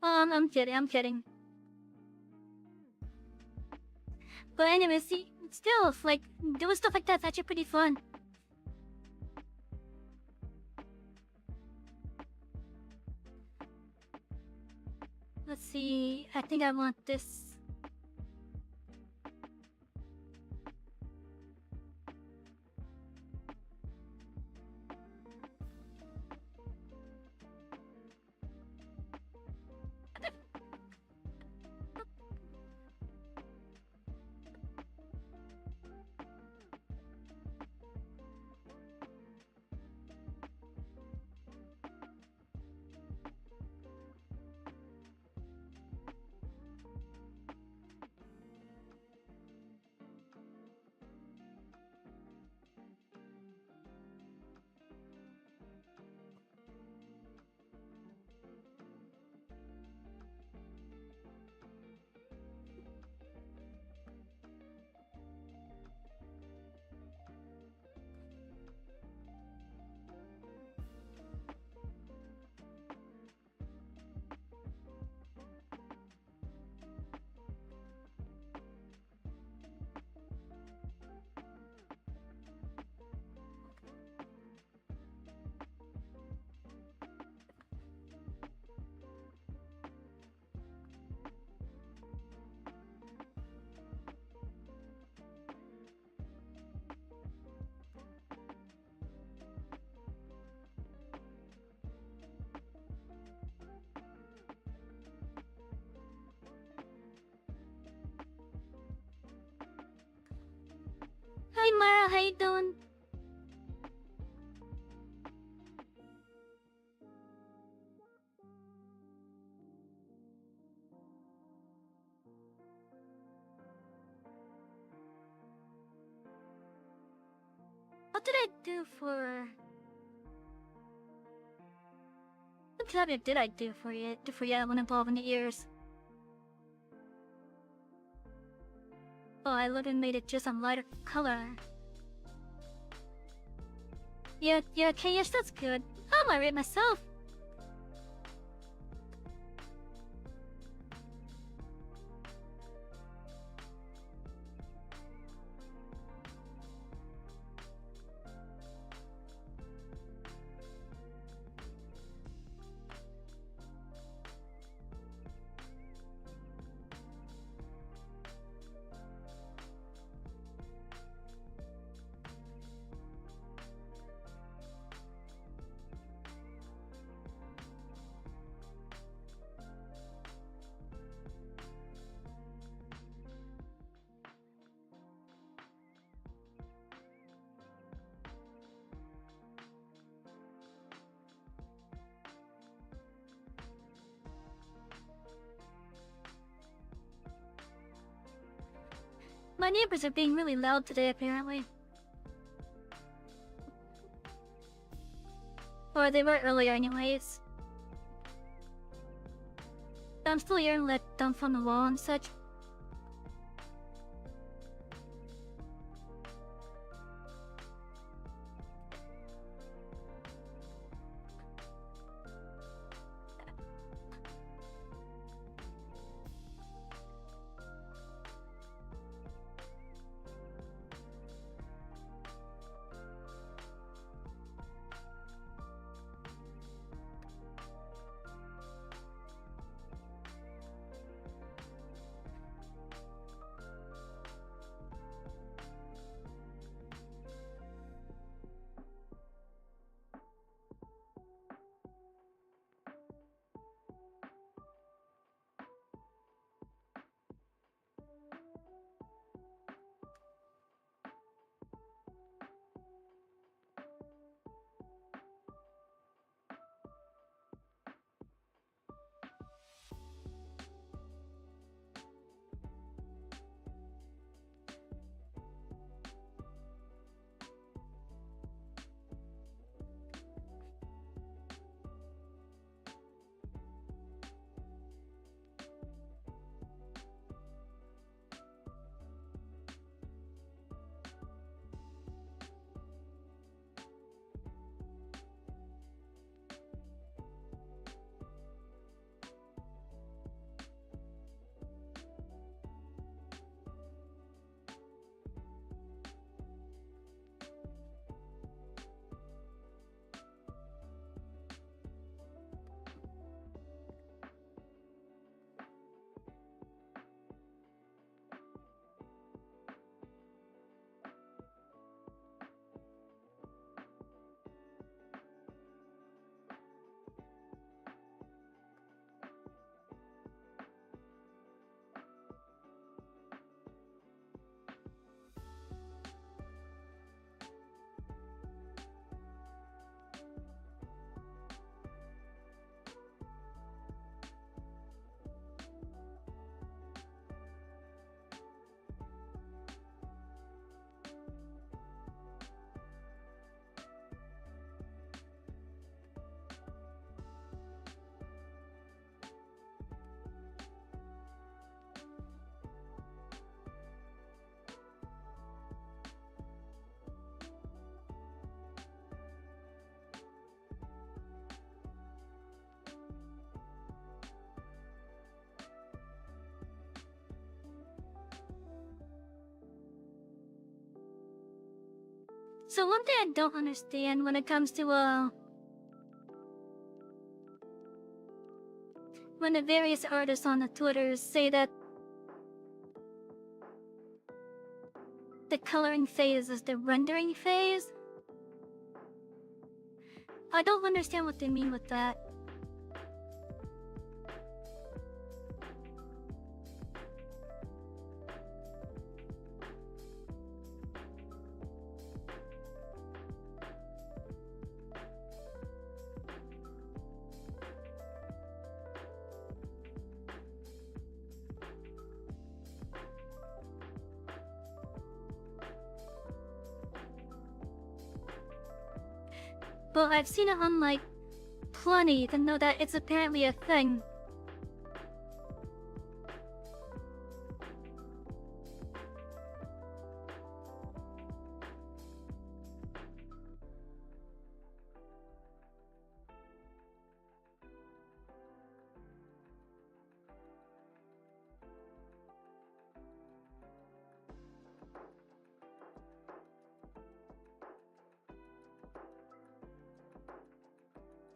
I'm kidding. But anyway, see, still, like, doing stuff like that's actually pretty fun. Let's see, I think I want this. Hi Mara, how you doing? What did I do for... What cabinet did I do for you when involving the ears? Oh, I literally made it just a lighter color. Yeah, okay, yes, that's good. I might rate myself. My neighbors are being really loud today, apparently. Or they were earlier anyways. I'm still hearing let down from the wall and such. So one thing I don't understand when it comes to, when the various artists on the Twitter say that the coloring phase is the rendering phase, I don't understand what they mean with that. But I've seen it on, like, plenty to know that it's apparently a thing.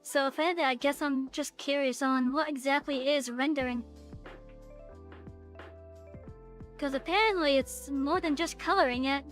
So if anything, I guess I'm just curious on what exactly is rendering. Because apparently it's more than just coloring it.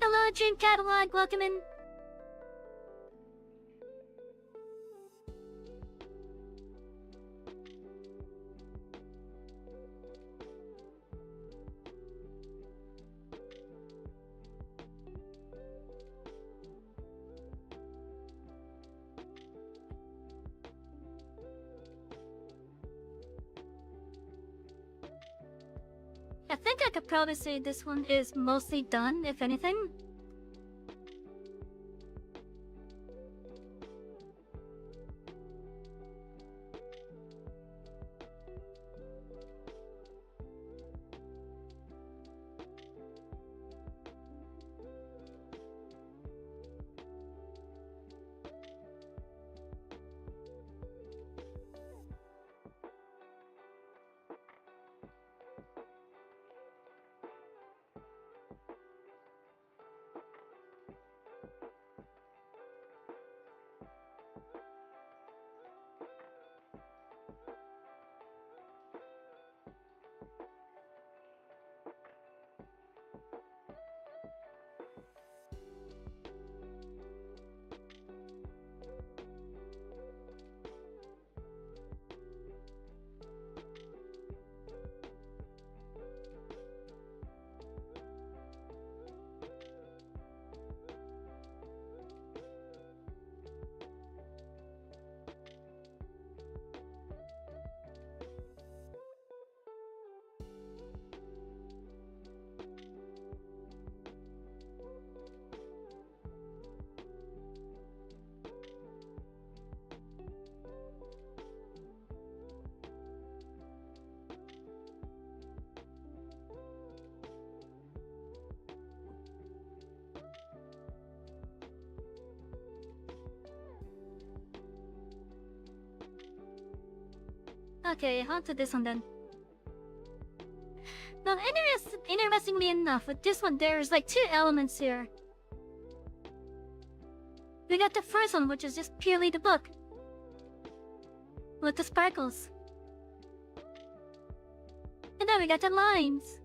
Hello, Dream Catalog, welcome in. I think I could probably say this one is mostly done, if anything. Okay, on to this one then. Now, interestingly enough, with this one, there's like two elements here. We got the first one, which is just purely the book, with the sparkles. And then we got the lines.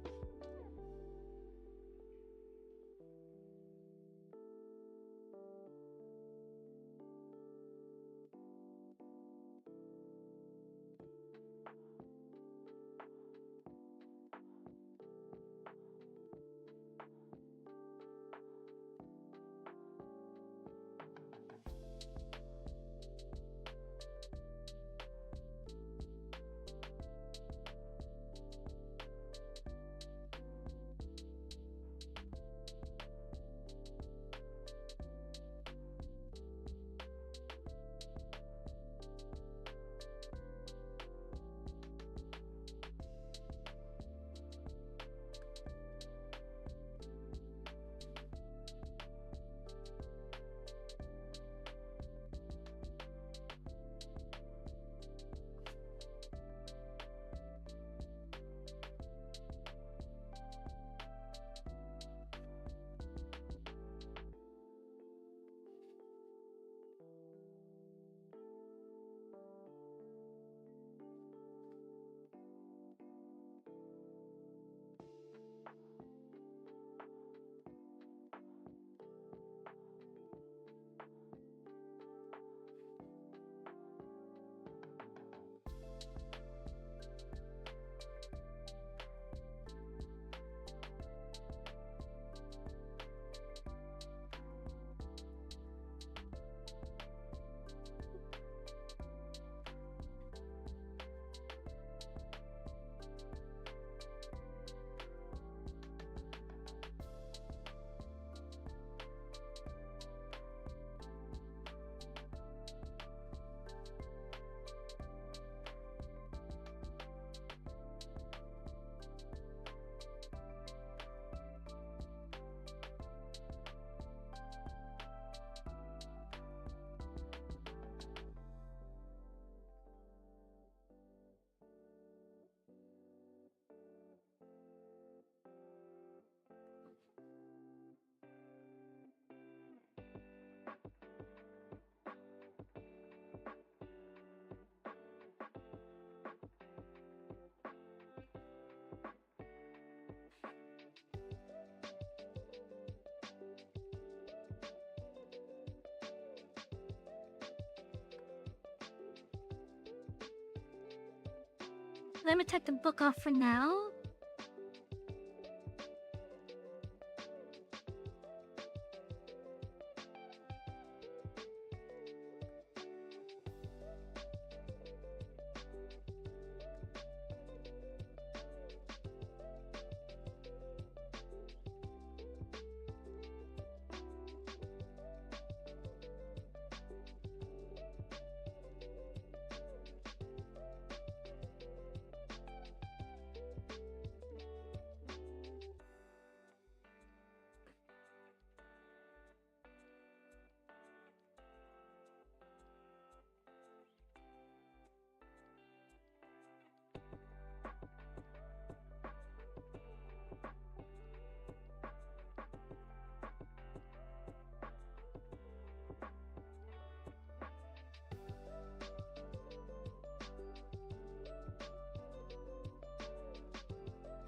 let me take the book off for now.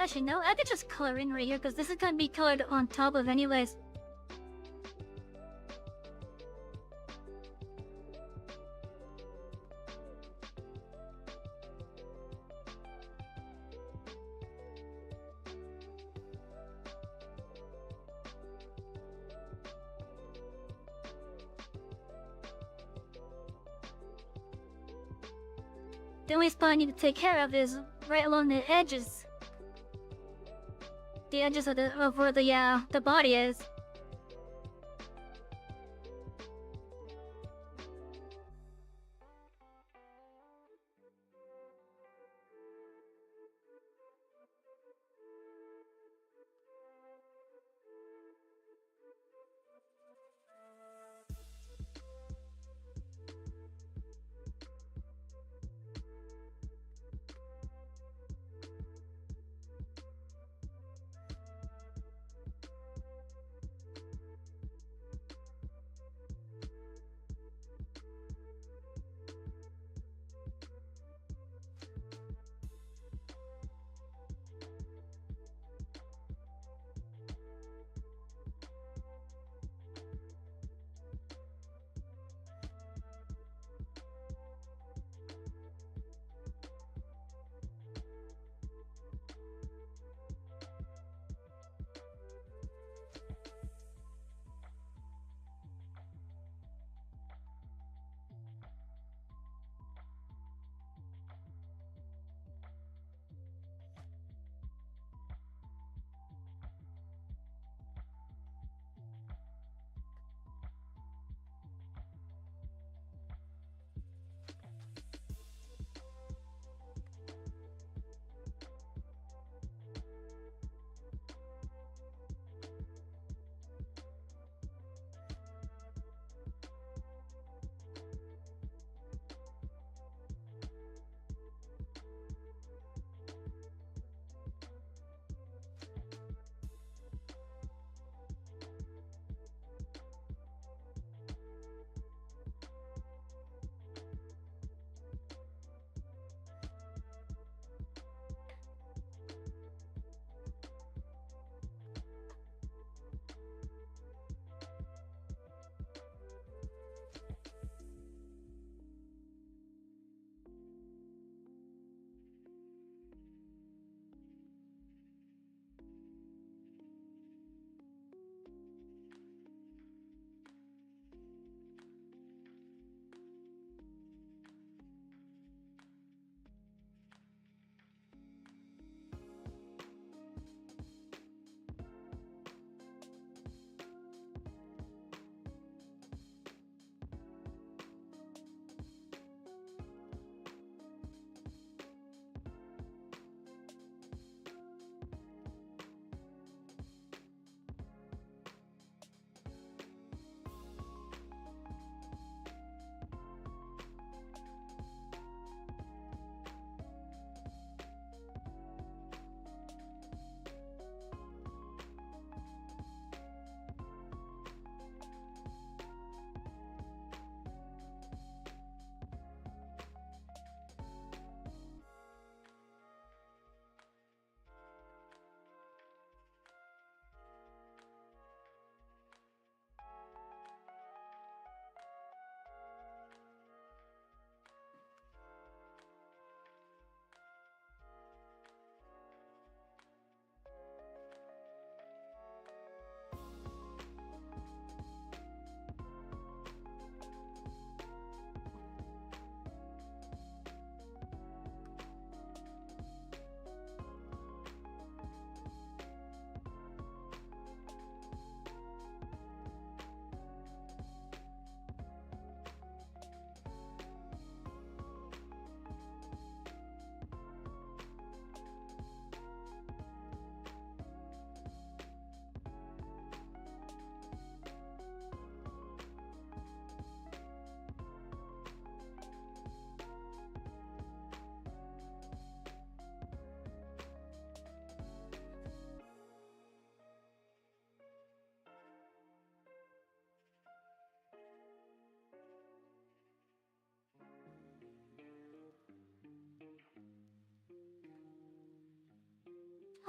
Actually, no, I could just color in right here because this is gonna be colored on top of anyways. The only spot I need to take care of is right along the edges. The edges of where the body is.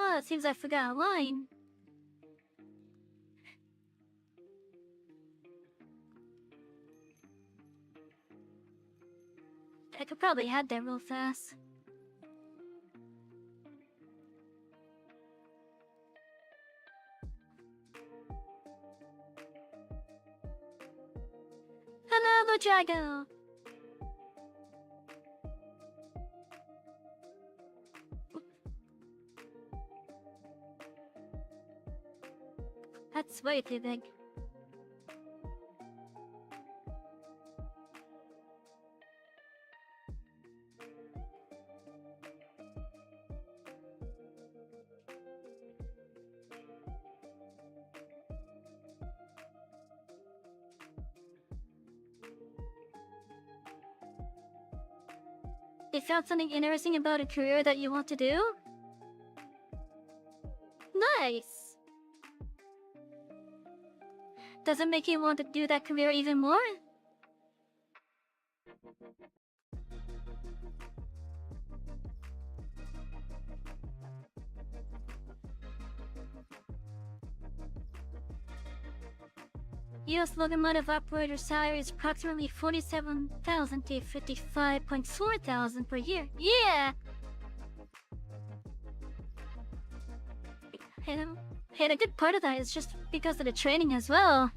Oh, it seems I forgot a line. I could probably add that real fast. Hello, Lujago! That's way too big. You found something interesting about a career that you want to do? Nice! Does it make you want to do that career even more? U.S. locomotive operator salary is approximately $47,000 to $55,400 per year. Yeah! And a good part of that is just because of the training as well.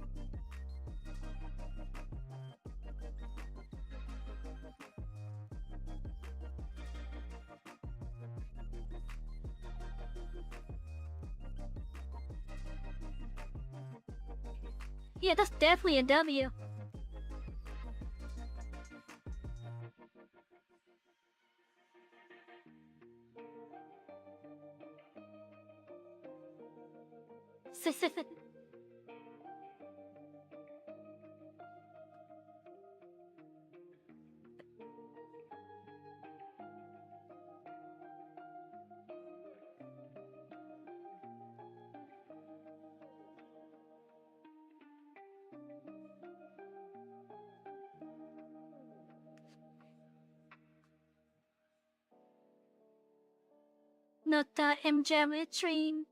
Yeah, that's definitely a W. Not that MJ train.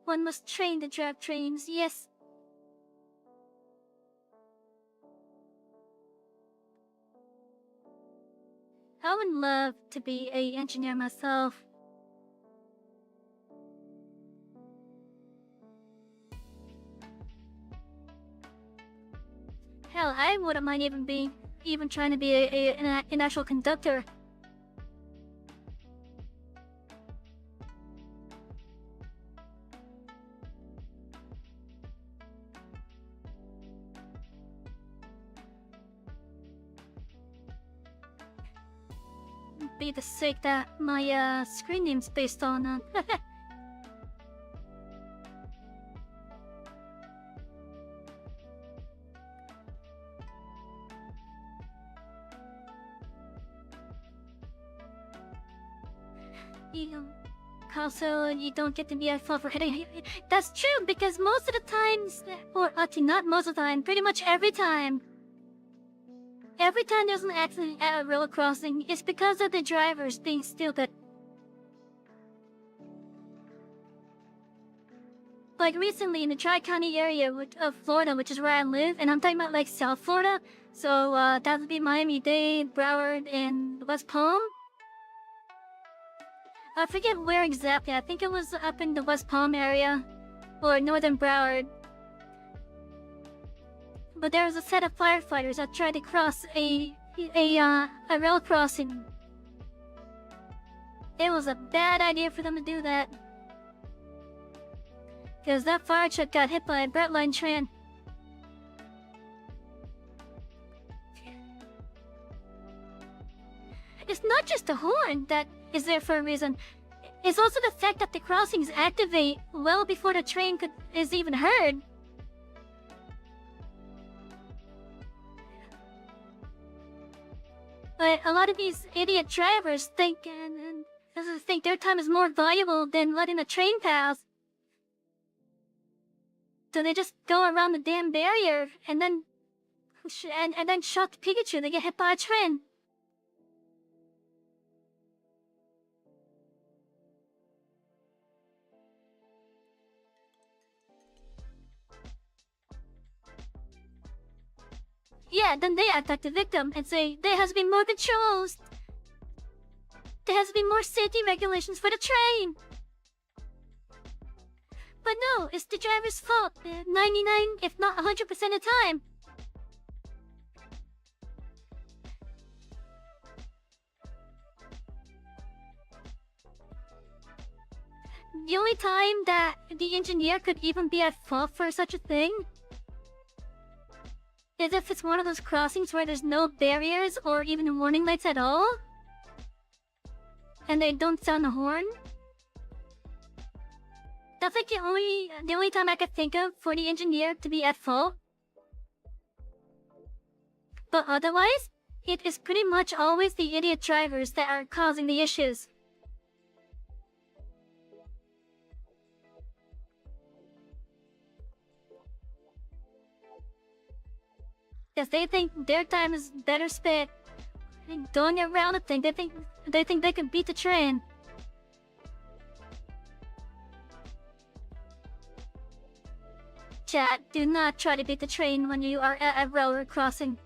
One must train to drive trains, yes. I would love to be an engineer myself. Hell, I wouldn't mind even trying to be an actual conductor. Be the sake that my screen name's based on. Also, you don't get to be at fault for hitting. That's true, because most of the times, or actually not most of the time, pretty much every time there's an accident at a rail crossing, it's because of the drivers being stupid. Like recently in the Tri-County area of Florida, which is where I live, and I'm talking about like South Florida, so that would be Miami-Dade, Broward, and West Palm. I forget where exactly. I think it was up in the West Palm area, or northern Broward. But there was a set of firefighters that tried to cross a rail crossing. It was a bad idea for them to do that, because that fire truck got hit by a Brightline train. It's not just the horn that is there for a reason. It's also the fact that the crossings activate well before the train is even heard. But a lot of these idiot drivers think their time is more valuable than letting a train pass. So they just go around the damn barrier and then shot the Pikachu. They get hit by a train. yeah, then they act like the victim and say there has been more controls. There has been more safety regulations for the train. But no, it's the driver's fault 99, if not 100% of the time. The only time that the engineer could even be at fault for such a thing is if it's one of those crossings where there's no barriers or even warning lights at all, and they don't sound a horn. That's like the only time I could think of for the engineer to be at fault. But otherwise, it is pretty much always the idiot drivers that are causing the issues. Because they think their time is better spent going around a thing. They think they can beat the train. Chat, do not try to beat the train when you are at a railroad crossing.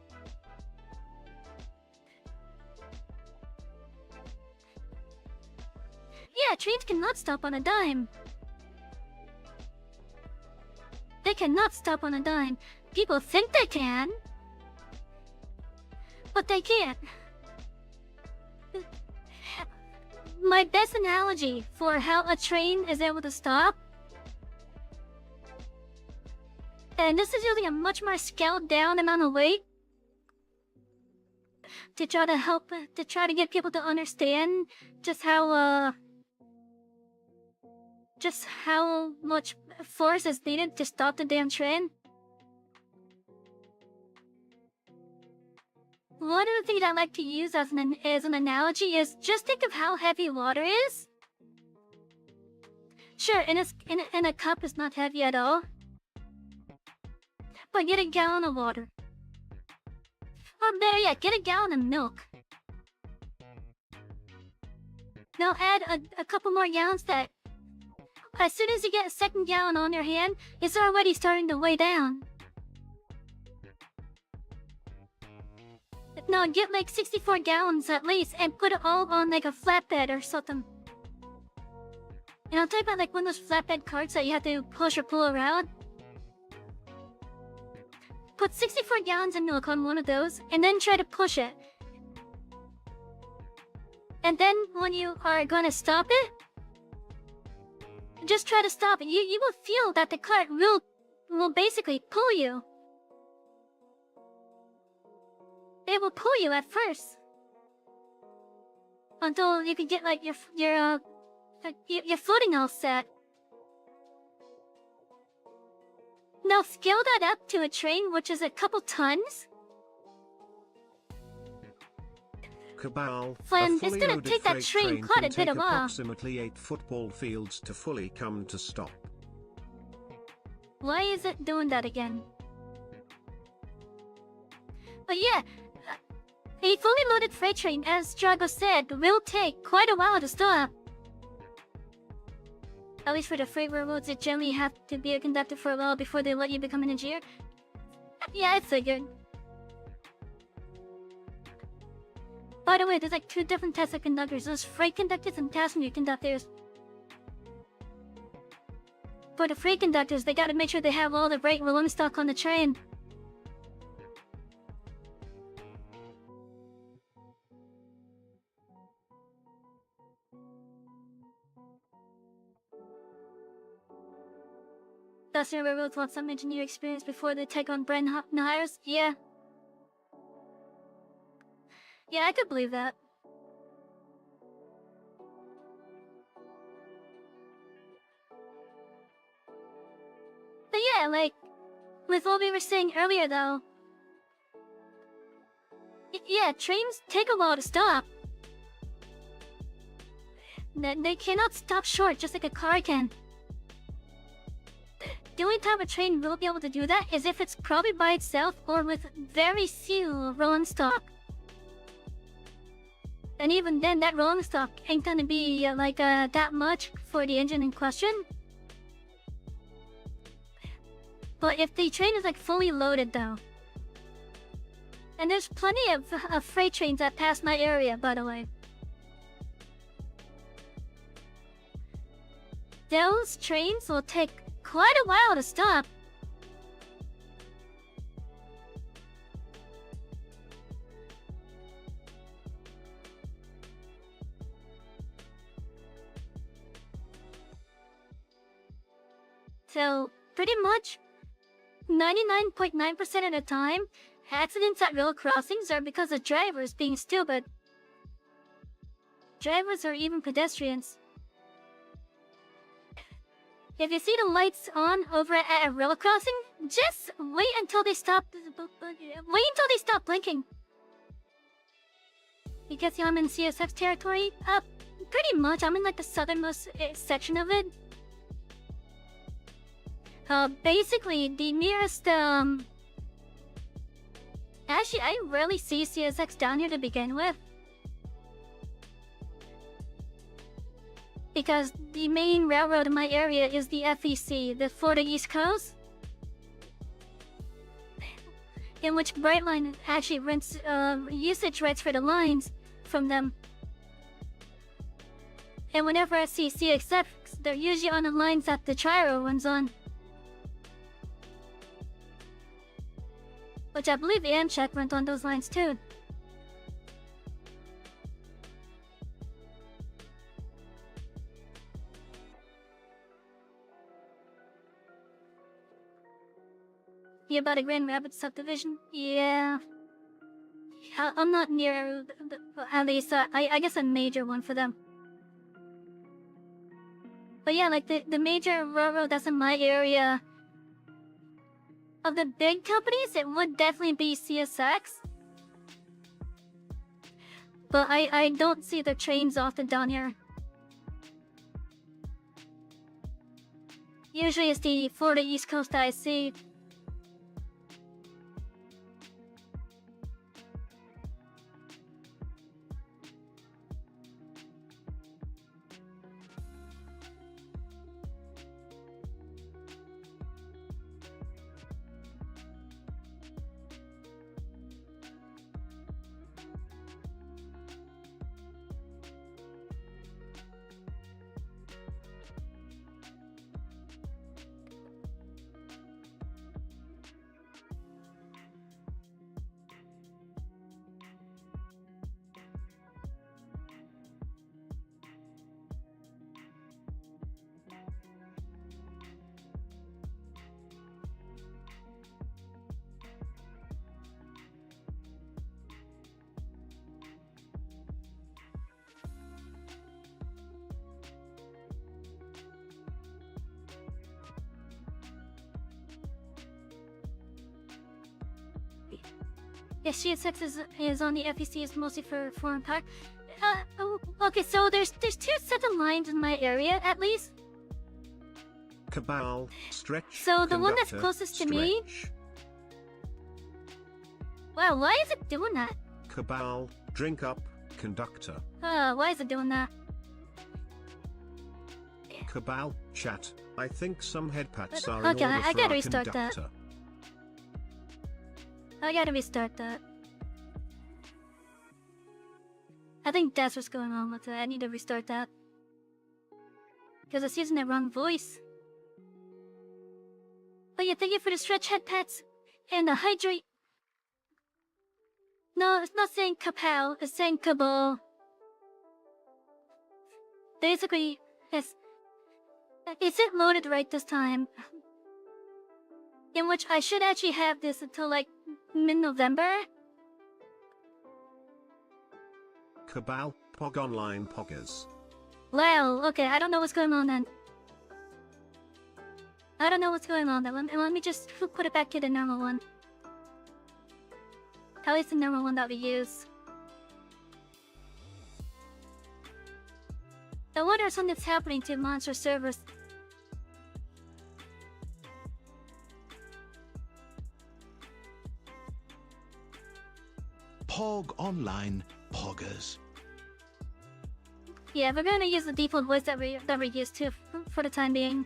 Yeah, trains cannot stop on a dime. They cannot stop on a dime. People think they can, but they can't. My best analogy for how a train is able to stop, and this is using a much more scaled down amount of weight to try to get people to understand just how much force is needed to stop the damn train. One of the things I like to use as an analogy is just think of how heavy water is. Sure, in a cup is not heavy at all. But get a gallon of water. Or better yet, get a gallon of milk. Now add a couple more gallons that, as soon as you get a second gallon on your hand, it's already starting to weigh down. Now get like 64 gallons at least and put it all on like a flatbed or something. And I'm talking about like one of those flatbed carts that you have to push or pull around. Put 64 gallons of milk on one of those and then try to push it. And then when you are gonna stop it, just try to stop it. You will feel that the cart will basically pull you. It will pull you at first. Until you can get like your footing all set. Now scale that up to a train which is a couple tons. Cabal, Friend, it's gonna take that train quite a bit of while. Approximately 8 football fields to fully come to stop. Why is it doing that again? But yeah, a fully loaded freight train, as Drago said, will take quite a while to stop. At least for the freight railroads, it generally have to be a conductor for a while before they let you become an engineer. Yeah, I figured. By the way, there's like 2 different types of conductors. There's freight conductors and passenger conductors. For the freight conductors, they gotta make sure they have all the right rolling stock on the train. Passenger railroads want some engineer experience before they take on brand new hires? Yeah. Yeah, I could believe that. But yeah, like, with what we were saying earlier though, yeah, trains take a while to stop. They cannot stop short just like a car can. The only time a train will be able to do that is if it's probably by itself or with very few rolling stock. And even then, that rolling stock ain't gonna be that much for the engine in question. But if the train is like fully loaded though, And there's plenty of freight trains that pass my area, by the way. Those trains will take quite a while to stop. So, pretty much 99.9% of the time, accidents at rail crossings are because of drivers being stupid. Drivers or even pedestrians. If you see the lights on over at a rail crossing, just wait until they stop. Wait until they stop blinking. Because I'm in CSX territory. Pretty much. I'm in like the southernmost section of it. Basically, the nearest, actually, I rarely see CSX down here to begin with. Because the main railroad in my area is the FEC, the Florida East Coast. In which Brightline actually rents, usage rights for the lines from them. And whenever I see CSX, they're usually on the lines that the Tri-Rail runs on. Which I believe Amtrak runs on those lines too. You about a Grand Rapids subdivision? Yeah. I'm not near, at least, I guess a major one for them. But yeah, like the major railroad that's in my area, of the big companies, it would definitely be CSX. But I don't see the trains often down here. Usually it's the Florida East Coast that I see. Yes, CSX is on the FEC is mostly for foreign power. Okay, so there's two sets of lines in my area, at least. Cabal, stretch. So the one that's Conductor, closest to me. stretch. Wow, why is it doing that? Cabal, drink up, Conductor. Why is it doing that? Cabal, chat. I think some headpats are Okay, in order I for gotta our restart that. Conductor. I gotta restart that. I think that's what's going on with it. I need to restart that. Because it's using the wrong voice. But yeah, thank you for the stretch head pets and the hydrate. No, it's not saying kapow, it's saying kabal. Basically, yes. Is it loaded right this time? In which I should actually have this until like mid-November. Cabal, Pog Online Poggers. Wow, okay, I don't know what's going on then. I don't know what's going on then. Let me just put it back to the normal one. At least the normal one that we use. I wonder if something's happening to monster servers. Pog Online Poggers. Yeah, we're gonna use the default voice that we used to for the time being.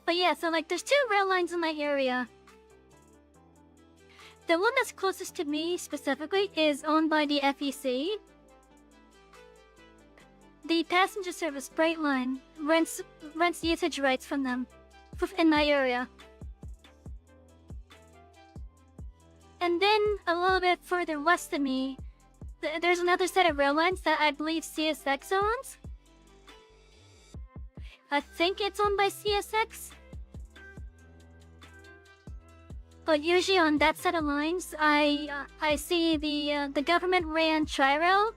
But yeah, so like there's 2 rail lines in my area. The one that's closest to me specifically is owned by the FEC. The passenger service Brightline rents usage rights from them in my area. And then a little bit further west of me, there's another set of rail lines that I believe CSX owns. I think it's owned by CSX. But usually on that set of lines, I see the government-ran Tri-Rail.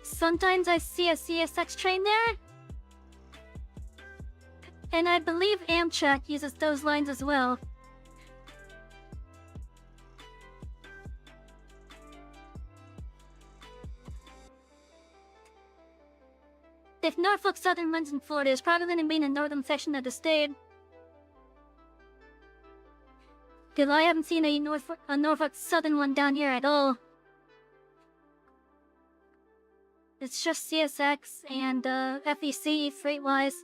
Sometimes I see a CSX train there. And I believe Amtrak uses those lines as well. If Norfolk Southern runs in Florida, it's probably going to be in the northern section of the state. Because I haven't seen a Norfolk Southern one down here at all. It's just CSX and FEC freight-wise.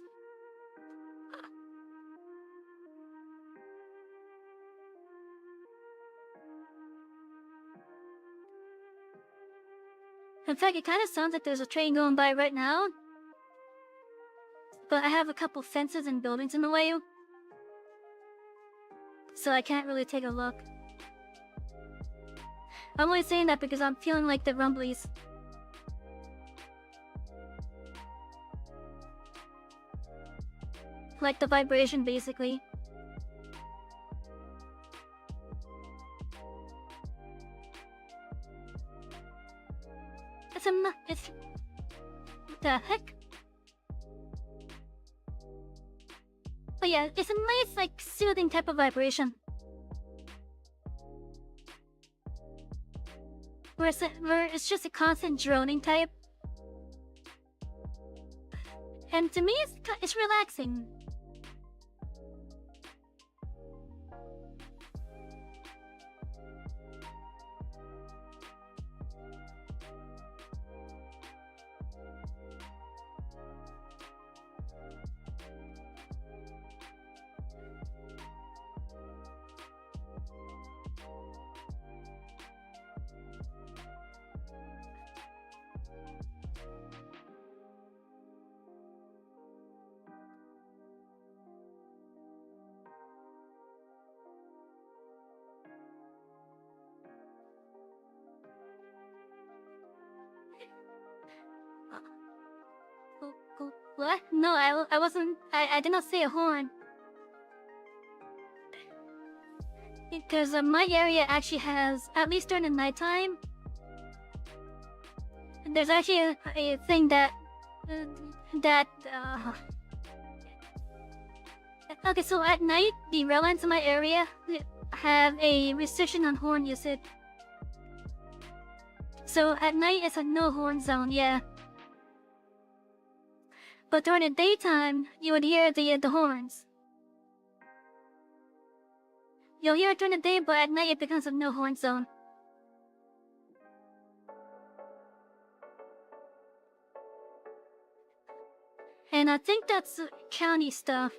In fact, it kind of sounds like there's a train going by right now. But I have a couple fences and buildings in the way, so I can't really take a look. I'm only saying that because I'm feeling like the rumblies. Like the vibration, basically. It's what the heck? But yeah, it's a nice, like, soothing type of vibration. Where it's just a constant droning type. And to me, it's relaxing. What? No, I wasn't. I did not say a horn. Because my area actually has, at least during the nighttime, there's actually a thing that okay, so at night, the rail lines in my area have a restriction on horn usage. So at night, it's a no horn zone, yeah. But during the daytime, you would hear the horns. You'll hear it during the day, but at night it becomes a no horn zone. And I think that's county stuff.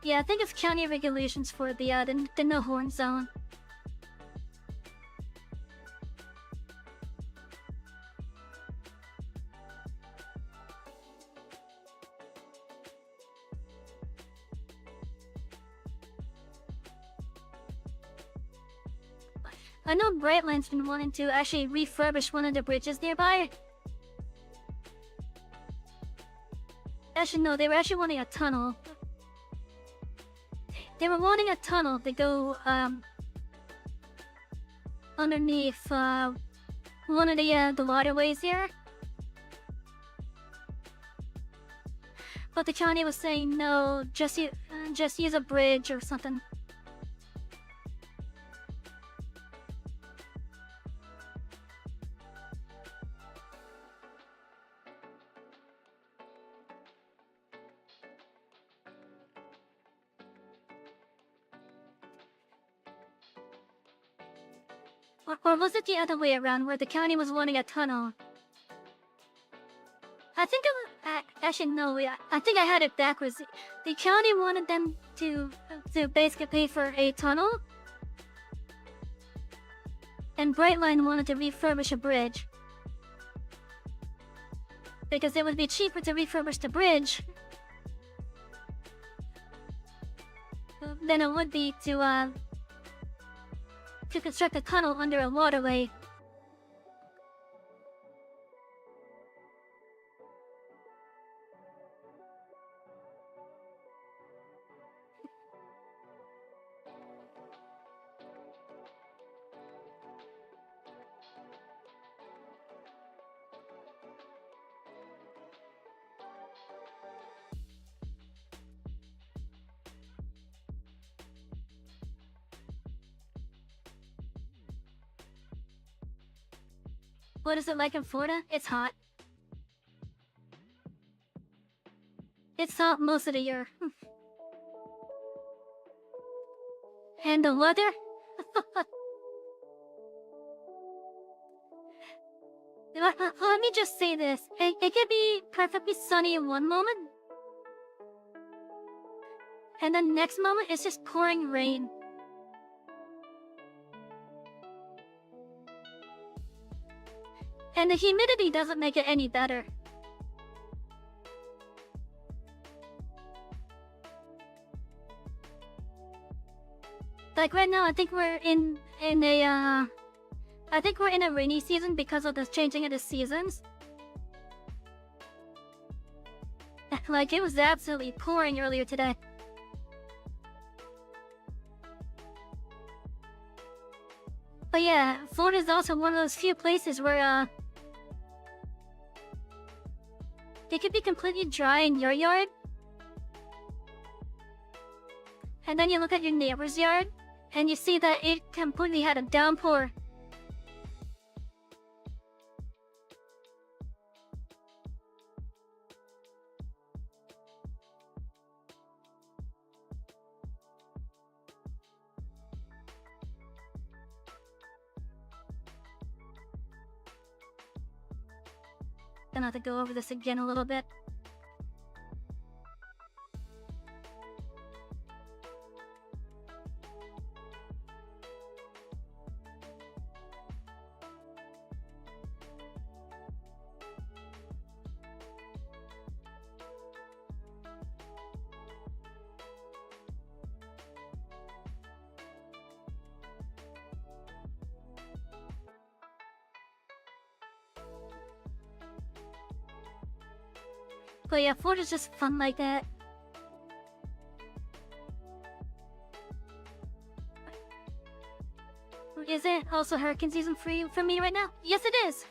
Yeah, I think it's county regulations for the no horn zone. I know Brightline's been wanting to actually refurbish one of the bridges nearby. Actually, no, they were actually wanting a tunnel. They were wanting a tunnel to go underneath one of the waterways here. But the county was saying no, just use a bridge or something. Or was it the other way around, where the county was wanting a tunnel? I think it was, actually no, yeah, I think I had it backwards. The county wanted them to basically pay for a tunnel, and Brightline wanted to refurbish a bridge. Because it would be cheaper to refurbish the bridge than it would be to construct a tunnel under a waterway. What is it like in Florida? It's hot. It's hot most of the year. And the weather? Let me just say this. It can be perfectly sunny in one moment, and then next moment it's just pouring rain. And the humidity doesn't make it any better. Like right now, I think we're in a rainy season because of the changing of the seasons. Like it was absolutely pouring earlier today. But yeah, Florida is also one of those few places where it could be completely dry in your yard, and then you look at your neighbor's yard, and you see that it completely had a downpour. Gonna have to go over this again a little bit. But yeah, Florida's just fun like that. Is it also hurricane season for me right now? Yes, it is.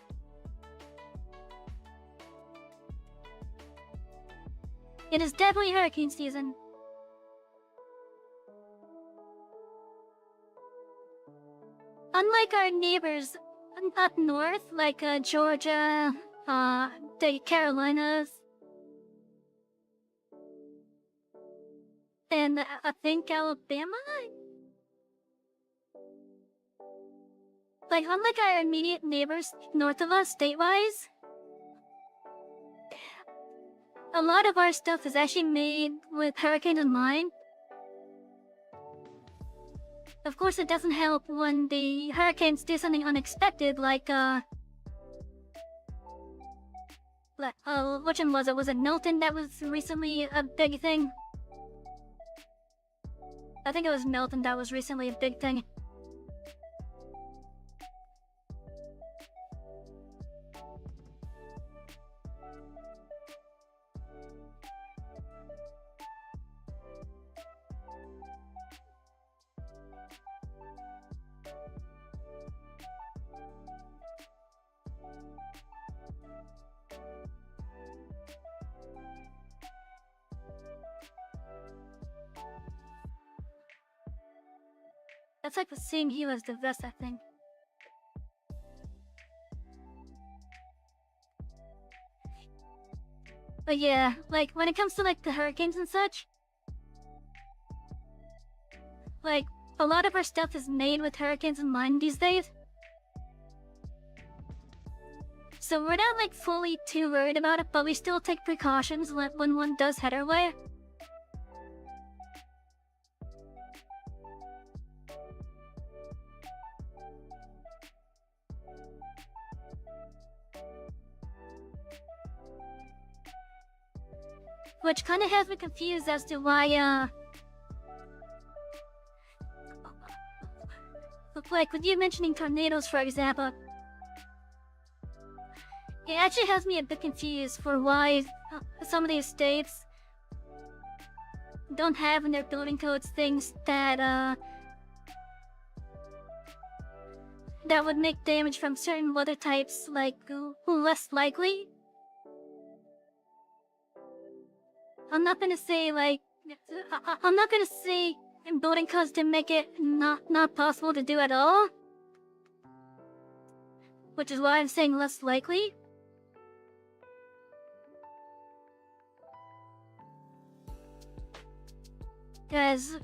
It is definitely hurricane season. Unlike our neighbors up north, like Georgia, the Carolinas, and I think Alabama? Like, unlike our immediate neighbors north of us, state-wise, a lot of our stuff is actually made with hurricanes in mind. Of course, it doesn't help when the hurricanes do something unexpected, like, which one was it? Was it Milton that was recently a big thing? I think it was Milton that was recently a big thing. That's like the same hue as the vest, I think. But yeah, like, when it comes to, like, the hurricanes and such, like, a lot of our stuff is made with hurricanes in mind these days. So we're not like fully too worried about it, but we still take precautions when one does head our way. Which kind of has me confused as to why, like with you mentioning tornadoes, for example, it actually has me a bit confused for why some of these states don't have in their building codes things that that would make damage from certain weather types like less likely. I'm not gonna say like I'm not gonna say in building codes to make it not possible to do at all, which is why I'm saying less likely. Because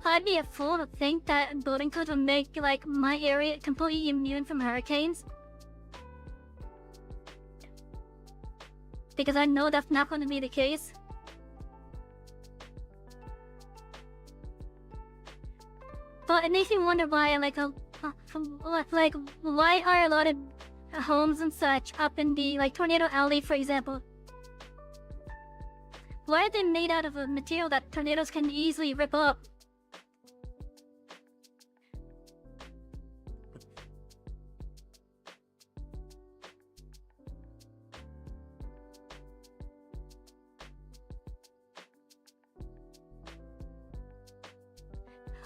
I'd be a fool to think that building codes would make like my area completely immune from hurricanes. Because I know that's not going to be the case. But it makes me wonder why, like why are a lot of homes and such up in the like tornado alley, for example? Why are they made out of a material that tornadoes can easily rip up?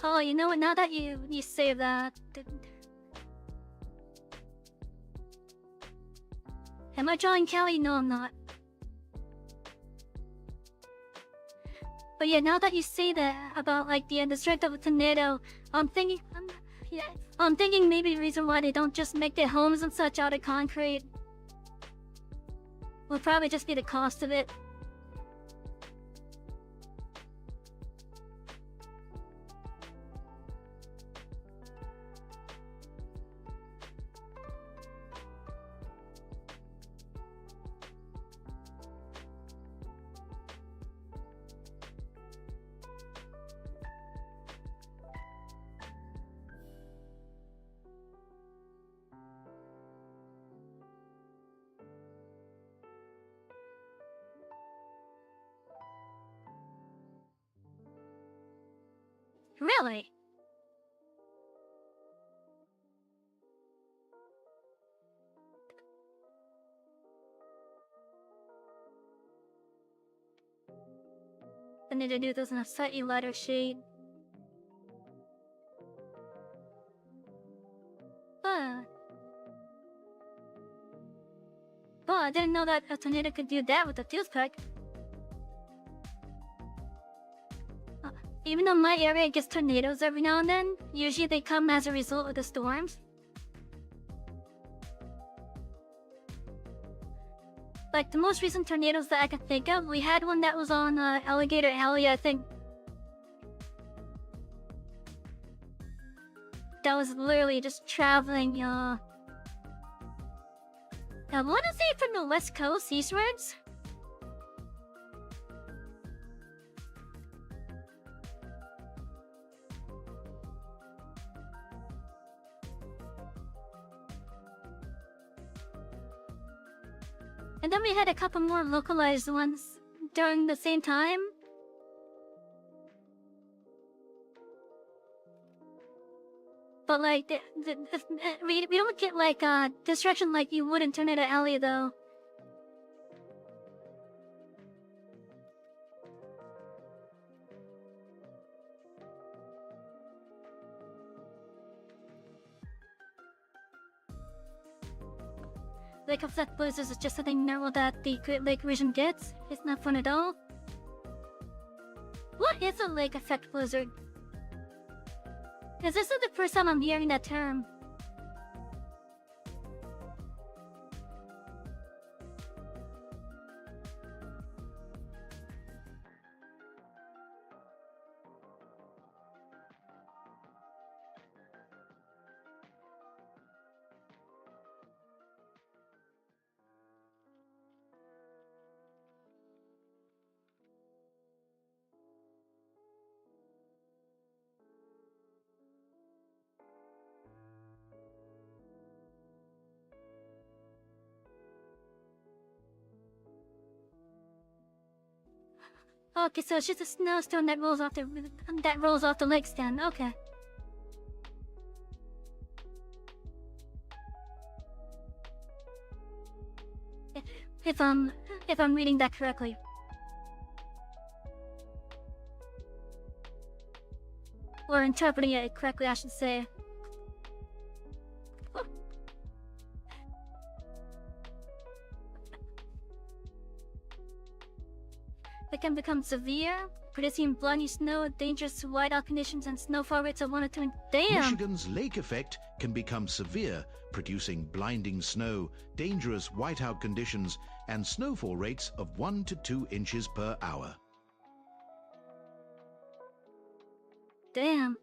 Oh, you know what? Now that you say that, am I drawing Cali? No, I'm not. But yeah, now that you say that about like the strength of a tornado, I'm thinking maybe the reason why they don't just make their homes and such out of concrete will probably just be the cost of it. Really? I need to do this in a slightly lighter shade. But I didn't know that a tornado could do that with a toothpick. Even though my area gets tornadoes every now and then, usually they come as a result of the storms. Like the most recent tornadoes that I can think of, we had one that was on Alligator Alley, I think. That was literally just traveling, I want to say from the west coast eastwards. And then we had a couple more localized ones during the same time. But like, we don't get like destruction like you would in Tornado Alley though. Lake of Flat Blizzards is just something normal that the Great Lake region gets. It's not fun at all. What is a lake effect blizzard? Because this is the first time I'm hearing that term. Okay, so it's just a snowstorm that rolls off the lake stand. Okay. If I'm reading that correctly. Or interpreting it correctly, I should say. It can become severe, producing blinding snow, dangerous whiteout conditions, and snowfall rates of 1 to 2. Damn! Michigan's lake effect can become severe, producing blinding snow, dangerous whiteout conditions, and snowfall rates of 1 to 2 inches per hour. Damn.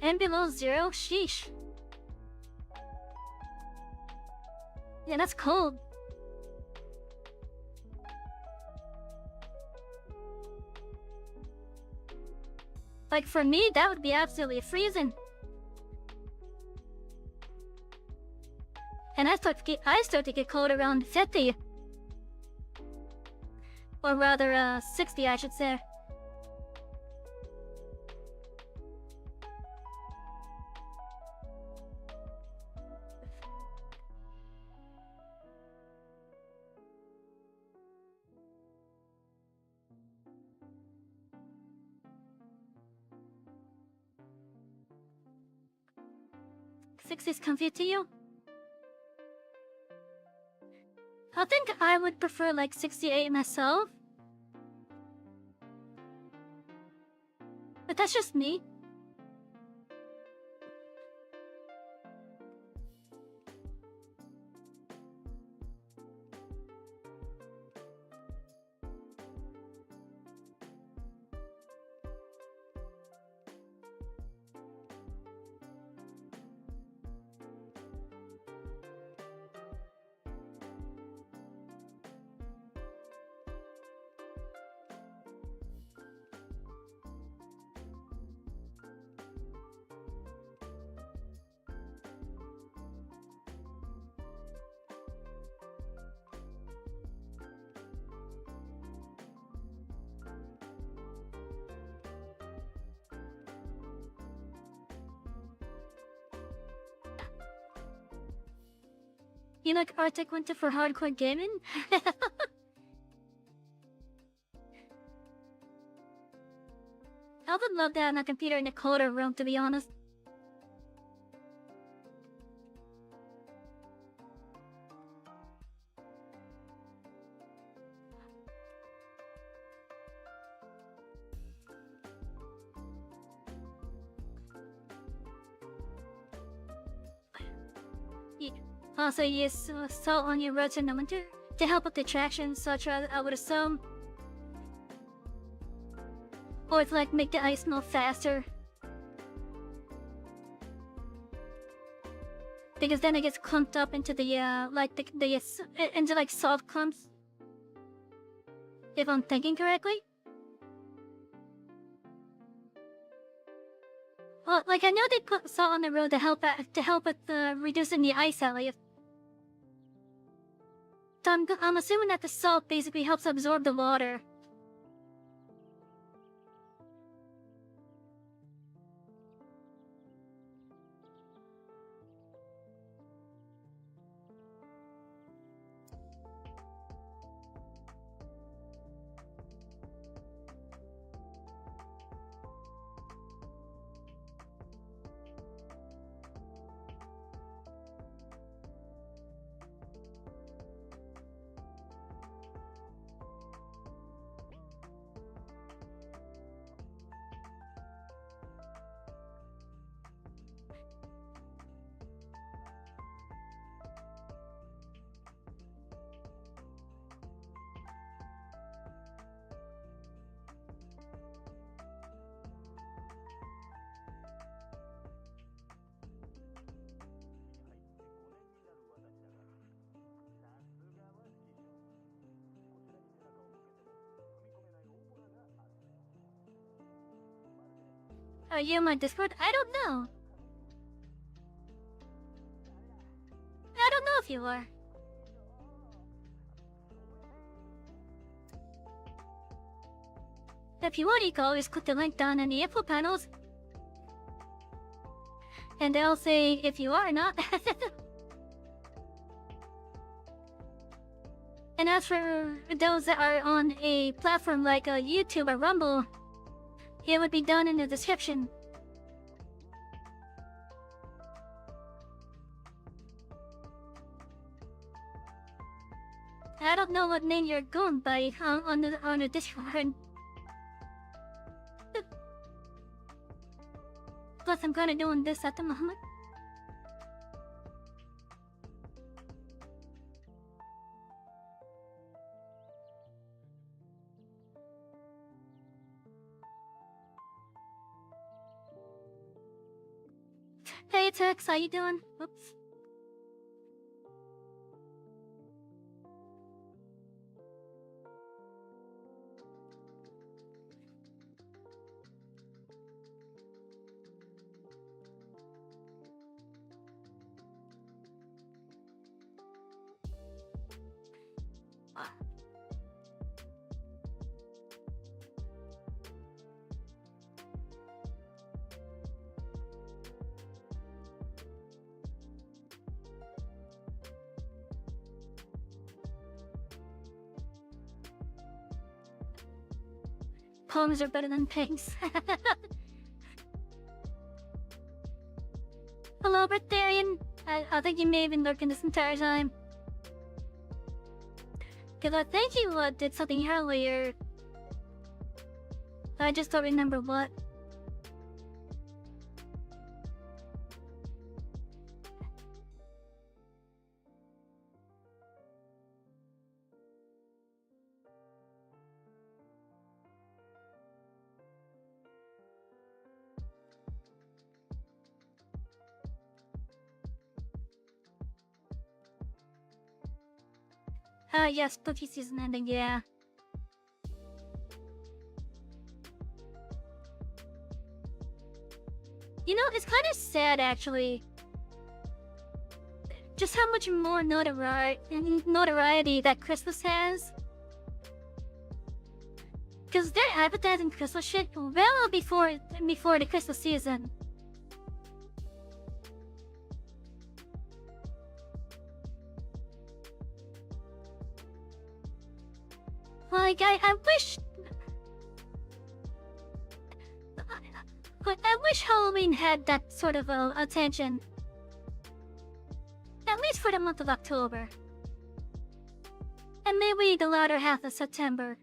And below 0? Sheesh. Yeah, that's cold. Like, for me, that would be absolutely freezing. And I start to get cold around 50. Or rather, 60, I should say. Is comfy to you? I think I would prefer like 68 myself. But that's just me. You like Arctic Winter for hardcore gaming? I would love that on a computer in a colder room, to be honest. Yeah. Also, use salt on your roads in the winter to help with the traction, such as I would assume. Or to like make the ice melt faster. Because then it gets clumped up into the into like soft clumps. If I'm thinking correctly. Well, like I know they put salt on the road to help with reducing the ice at least. So I'm assuming that the salt basically helps absorb the water. Are you in my Discord? I don't know. I don't know if you are. If you want, you can always click the link down in the info panels. And they'll say if you are or not. And as for those that are on a platform like YouTube or Rumble, it would be down in the description. I don't know what name you're going by on the Discord. Plus, I'm kinda doing this at the moment. Hey Tex, how you doing? Oops. Poems are better than pigs. Hello, Breatharian. I think you may have been lurking this entire time. Cause I think you did something earlier. I just don't remember what. Yes, spooky season ending, yeah. You know, it's kind of sad, actually. Just how much more notoriety that Christmas has. Because they're advertising Christmas shit well before the Christmas season. Like, I wish... I wish Halloween had that sort of attention. At least for the month of October. And maybe the latter half of September.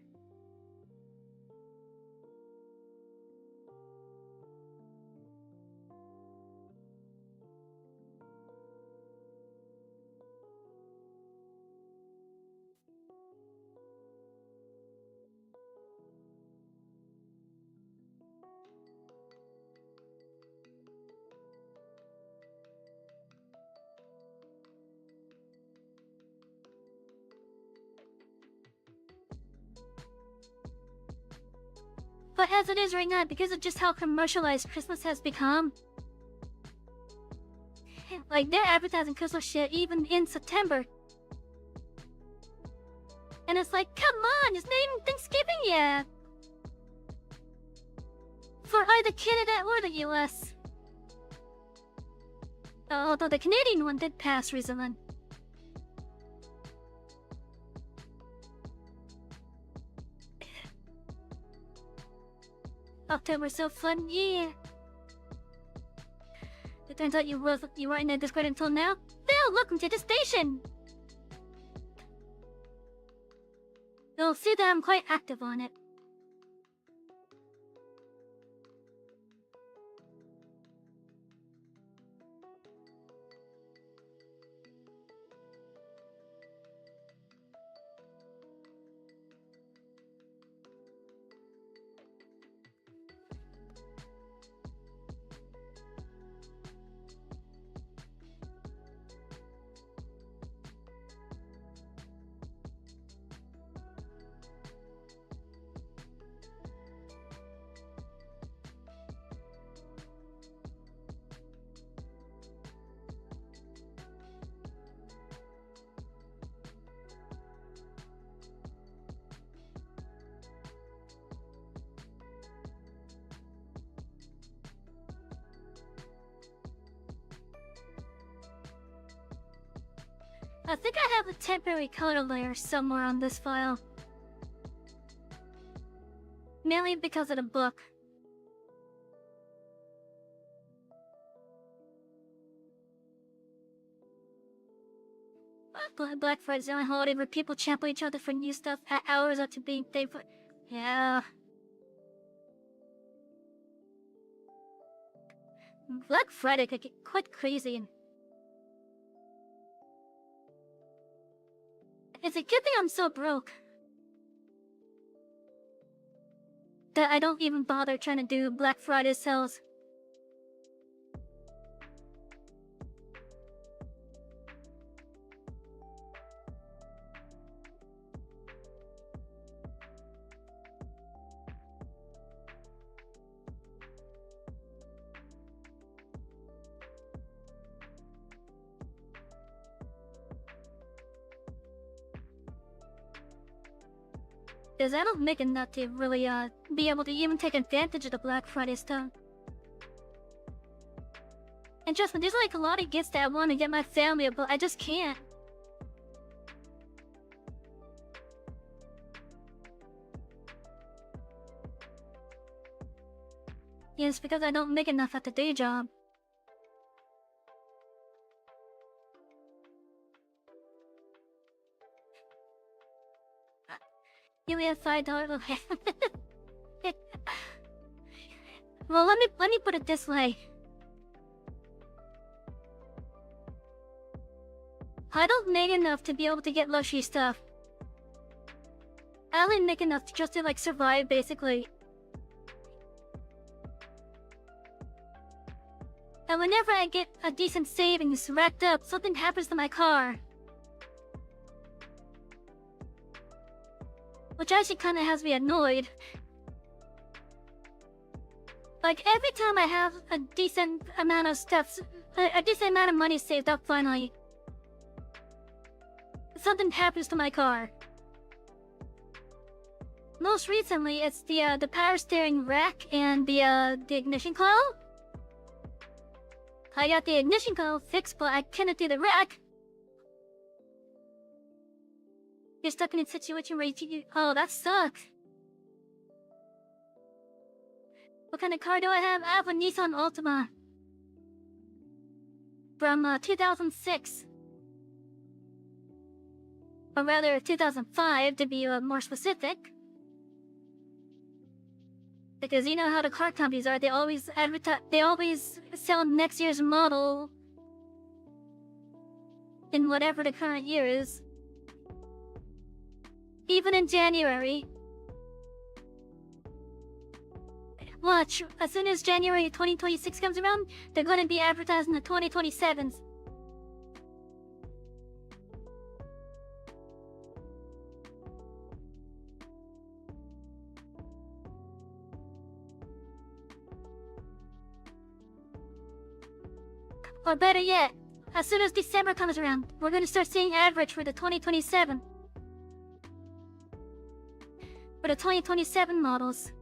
But as it is right now, because of just how commercialized Christmas has become, like, they're advertising Christmas shit even in September. And it's like, come on, it's not even Thanksgiving yet! For either Canada or the US. Although the Canadian one did pass recently. October's so fun, yeah. It turns out you weren't in the Discord until now. Phil, welcome to the station! You'll see that I'm quite active on it. I think I have a temporary color layer somewhere on this file. Mainly because of the book. Black Friday's the only holiday where people champion each other for new stuff at hours up to being thankful. Yeah. Black Friday could get quite crazy. It's a good thing I'm so broke that I don't even bother trying to do Black Friday sales. Because I don't make enough to really, be able to even take advantage of the Black Friday stuff. And trust me, there's like a lot of gifts that I want to get my family, but I just can't. Yes, because I don't make enough at the day job. You only have $5. Okay. Well, let me put it this way. I don't make enough to be able to get luxury stuff. I only make enough just to like survive, basically. And whenever I get a decent savings racked up, something happens to my car. Which actually kinda has me annoyed. Like, every time I have a decent amount of stuff, a decent amount of money saved up finally, something happens to my car. Most recently, it's the power steering rack and the ignition coil. I got the ignition coil fixed, but I cannot do the rack. You're stuck in a situation where oh, that sucks. What kind of car do I have? I have a Nissan Altima. From 2006. Or rather, 2005 to be more specific. Because you know how the car companies are, they always sell next year's model in whatever the current year is. Even in January. Watch, as soon as January 2026 comes around, they're gonna be advertising the 2027s. Or better yet, as soon as December comes around, we're gonna start seeing average for the 2027. For the 2027 models.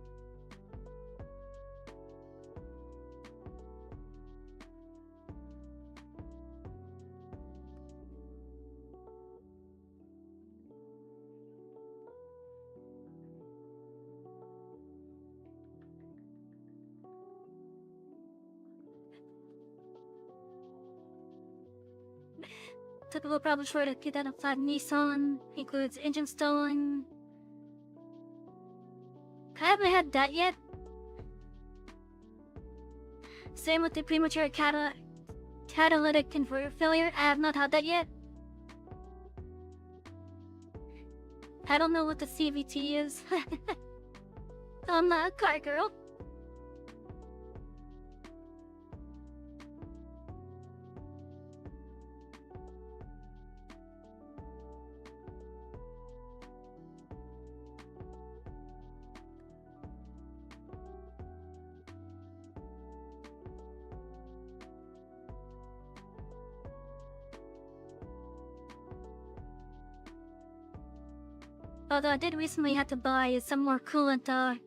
Typical problems for the 2005 Nissan includes engine stalling. I haven't had that yet. Same with the premature catalytic converter failure. I have not had that yet. I don't know what the CVT is. I'm not a car girl. Although I did recently have to buy some more coolant,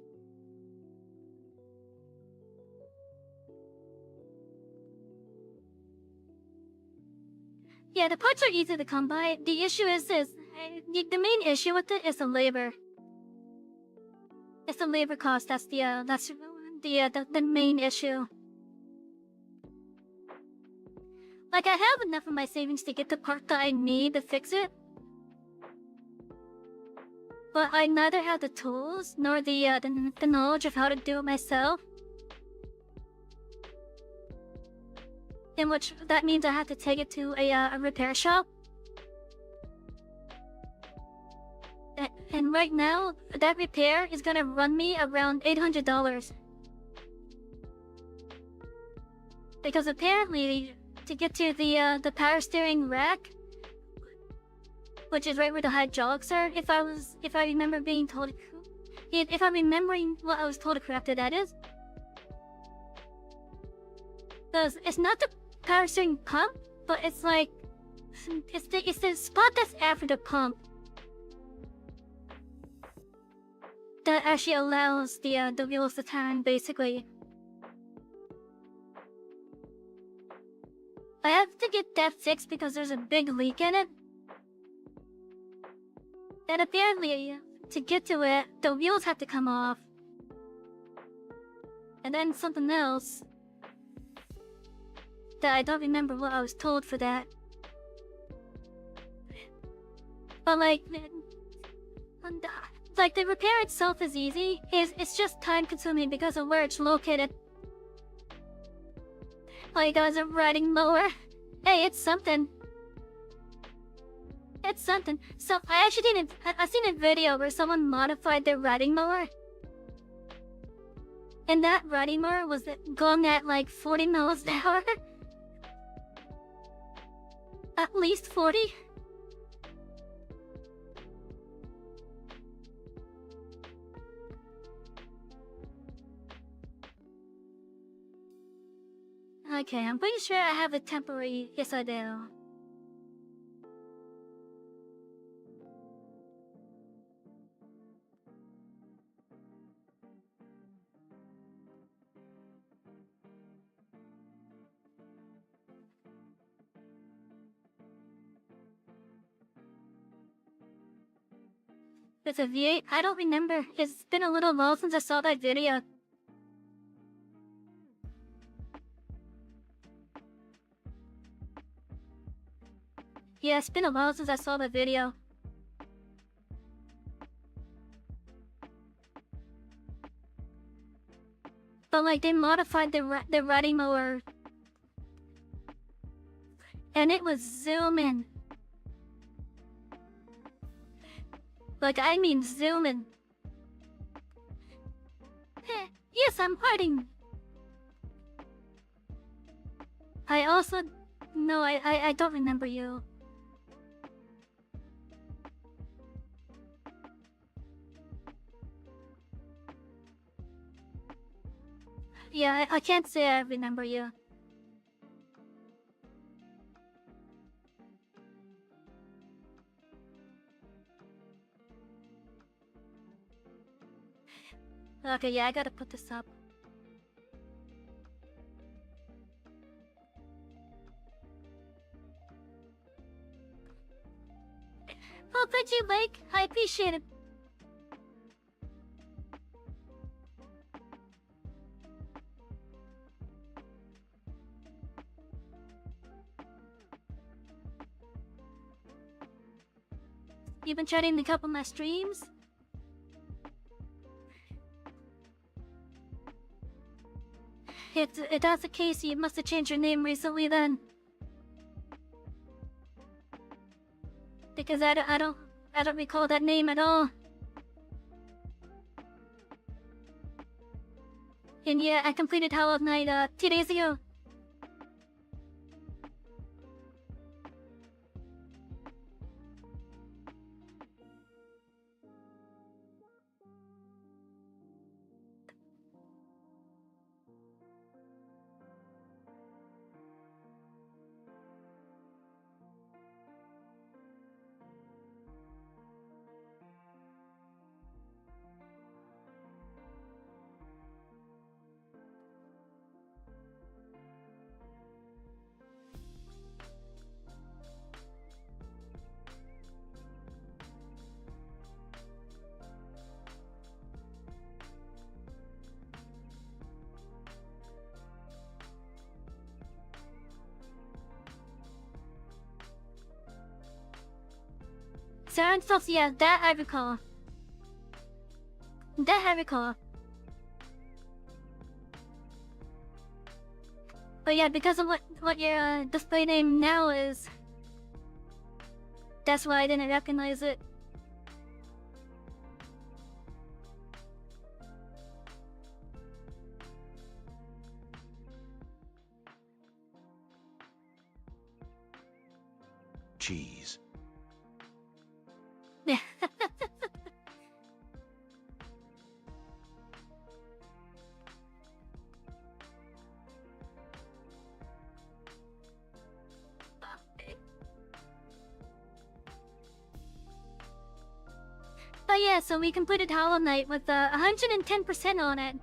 Yeah, Yeah, the parts are easy to come by. The issue is this. The main issue with it is the labor. It's the labor cost. That's the main issue. Like, I have enough of my savings to get the part that I need to fix it. But I neither have the tools nor the knowledge of how to do it myself. In which that means I have to take it to a repair shop. And right now, that repair is gonna run me around $800. Because apparently, to get to the power steering rack, which is right where the hydraulics are, if I remember being told, if I'm remembering what I was told correctly, that is. Because it's not the power steering pump, but it's like, it's the spot that's after the pump that actually allows the wheels to turn, basically. I have to get that fixed because there's a big leak in it. And apparently, to get to it, the wheels have to come off. And then something else that I don't remember what I was told for that. But like the repair itself is easy. It's just time consuming because of where it's located. Oh, you guys are riding lower. Hey, it's something. It's something. So I actually I've seen a video where someone modified their riding mower. And that riding mower was going at like 40 miles an hour. At least 40. Okay, I'm pretty sure I have a temporary. Yes, I do. It's a V8? I don't remember. It's been a little while since I saw that video. Yeah, it's been a while since I saw the video. But like, they modified the riding mower. And it was zooming. Like, I mean zooming. Yes, I'm hiding. I also... No, I don't remember you. Yeah, I can't say I remember you. Okay, yeah, I gotta put this up. Oh, thank you, Lake. I appreciate it. You've been chatting a couple of my streams? If that's the case, you must have changed your name recently then. Because I don't recall that name at all. And yeah, I completed Hollow Knight 2 days ago. Siren stuff, yeah, that I recall. That I recall. But yeah, because of what your display name now is, that's why I didn't recognize it. Cheese. Yeah. But yeah, so we completed Hollow Knight with 110% on it.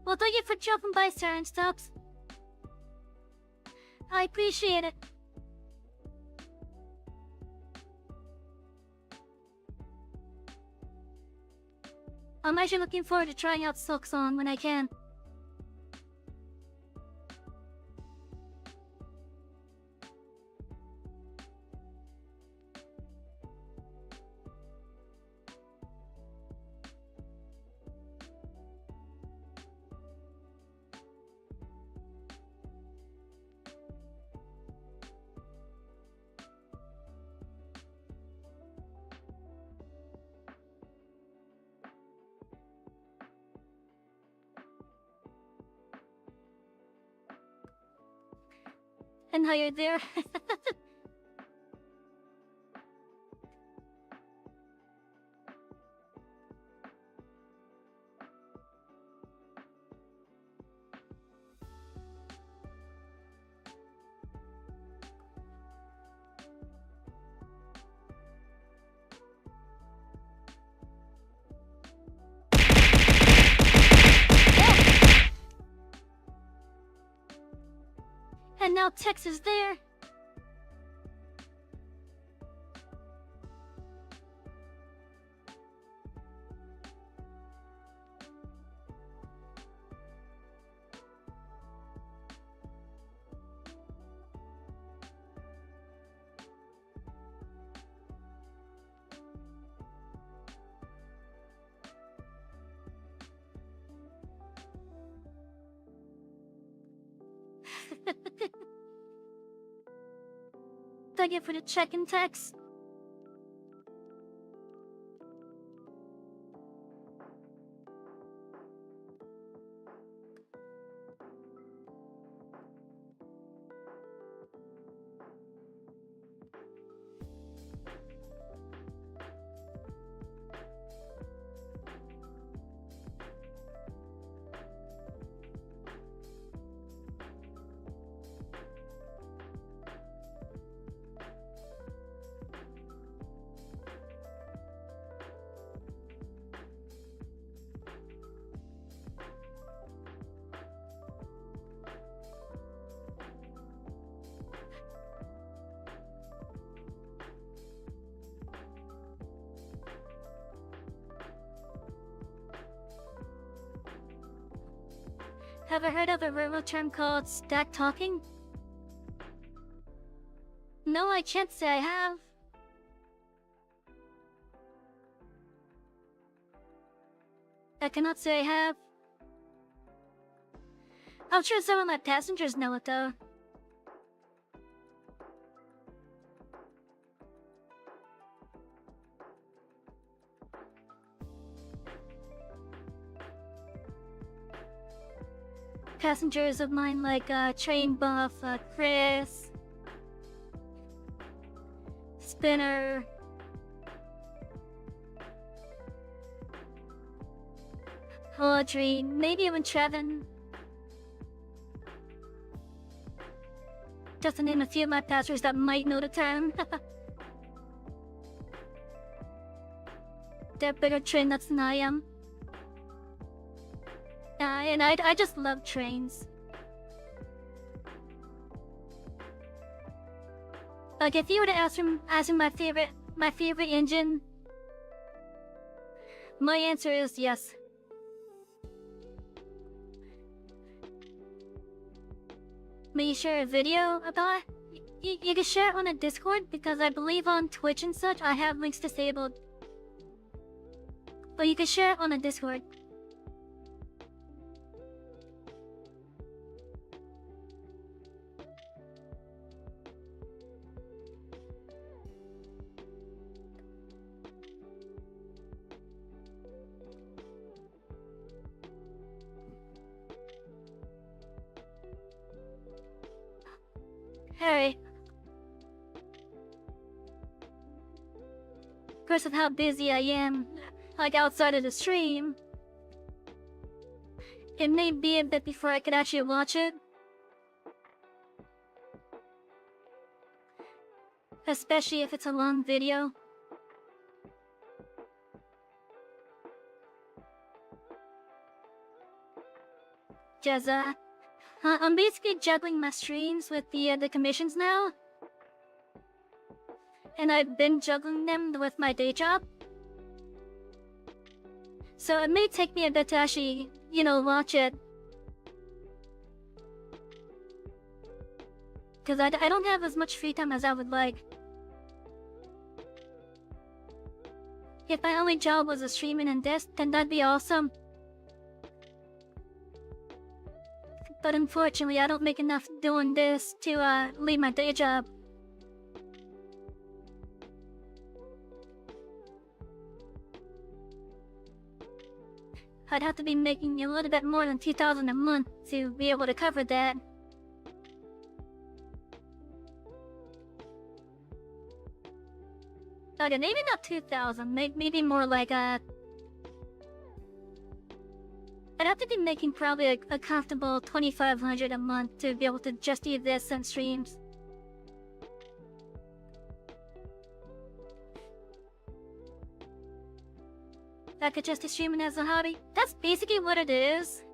Well, thank you for dropping by, Siren Stops. I appreciate it. I'm actually looking forward to trying out Silk Song when I can. And how you're there. And now Tex is there. Thank you for the check-in text. Have I heard of a verbal term called stack talking? No, I can't say I have. I cannot say I have. I'm sure some of my passengers know it though. passengers of mine like Train Buff, Chris, Spinner, Audrey, maybe even Trevin. Just to name a few of my passengers that might know the term. They're bigger train nuts than I am. And I just love trains. Like if you were to ask me my favorite engine, my answer is yes. May you share a video about it? You can share it on a Discord because I believe on Twitch and such I have links disabled. But you can share it on a Discord. Harry. Because of how busy I am, like outside of the stream, it may be a bit before I could actually watch it. Especially if it's a long video. Just, I'm basically juggling my streams with the commissions now. And I've been juggling them with my day job. So it may take me a bit to actually, watch it. Because I don't have as much free time as I would like. If my only job was streaming and this, then that'd be awesome. But unfortunately, I don't make enough doing this to leave my day job. I'd have to be making a little bit more than $2,000 a month to be able to cover that. Okay, maybe not 2,000, maybe more like I'd have to be making probably a comfortable $2,500 a month to be able to just do this and streams. I could just do streaming as a hobby. That's basically what it is.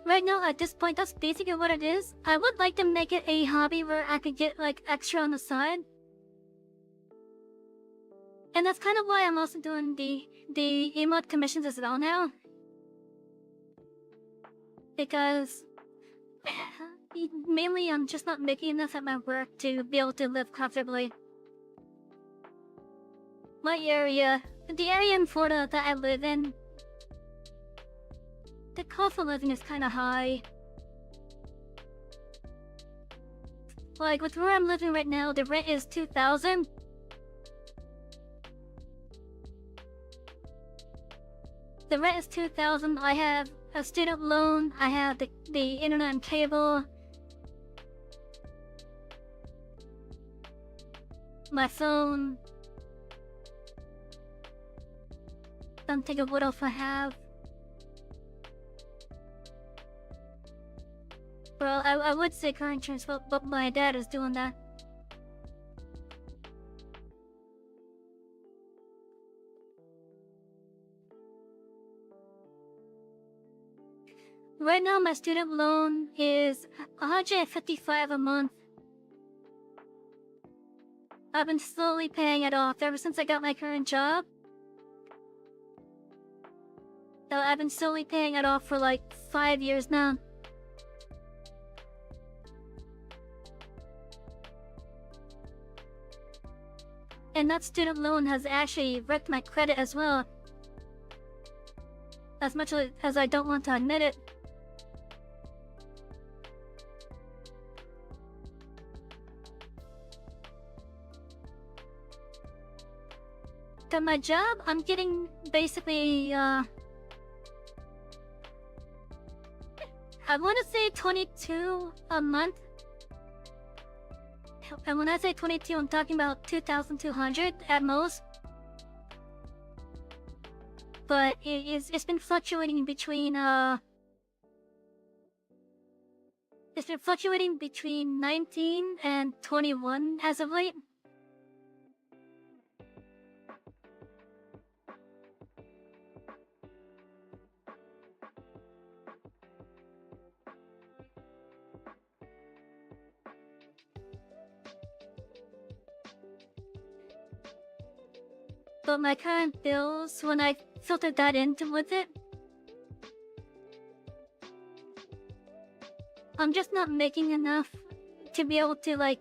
Right now, at this point, that's basically what it is. I would like to make it a hobby where I could get like extra on the side. And that's kind of why I'm also doing the emote commissions as well now. Because mainly I'm just not making enough at my work to be able to live comfortably. My area, the area in Florida that I live in, the cost of living is kind of high. Like with where I'm living right now, the rent is $2,000. The rent is $2,000. I have a student loan. I have the internet and cable. My phone. Don't think of what else I have. Well, I would say car insurance, but my dad is doing that. Right now, my student loan is $155 a month. I've been slowly paying it off ever since I got my current job. So I've been slowly paying it off for like 5 years now. And that student loan has actually wrecked my credit as well. As much as I don't want to admit it. At my job, I'm getting basically, I want to say 22 a month. And when I say 22, I'm talking about 2,200 at most. But it's been fluctuating between it's been fluctuating between 19 and 21 as of late. But my current bills, when I filtered that into with it, I'm just not making enough to be able to, like,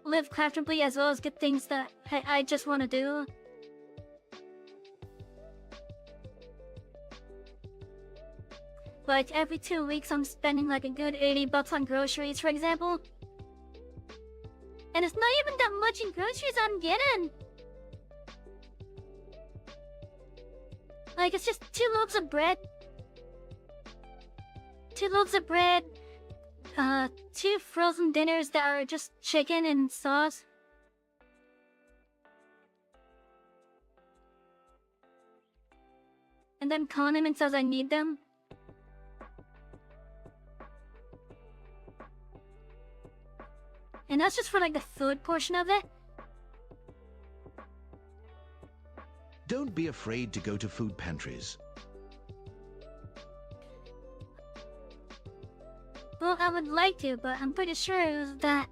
live comfortably as well as get things that I just want to do. Like, every 2 weeks I'm spending like a good $80 on groceries, for example. And it's not even that much in groceries I'm getting. Like, it's just 2 loaves of bread. 2 loaves of bread. 2 frozen dinners that are just chicken and sauce. And then condiments as I need them. And that's just for like the food portion of it. Don't be afraid to go to food pantries. Well, I would like to, but I'm pretty sure that,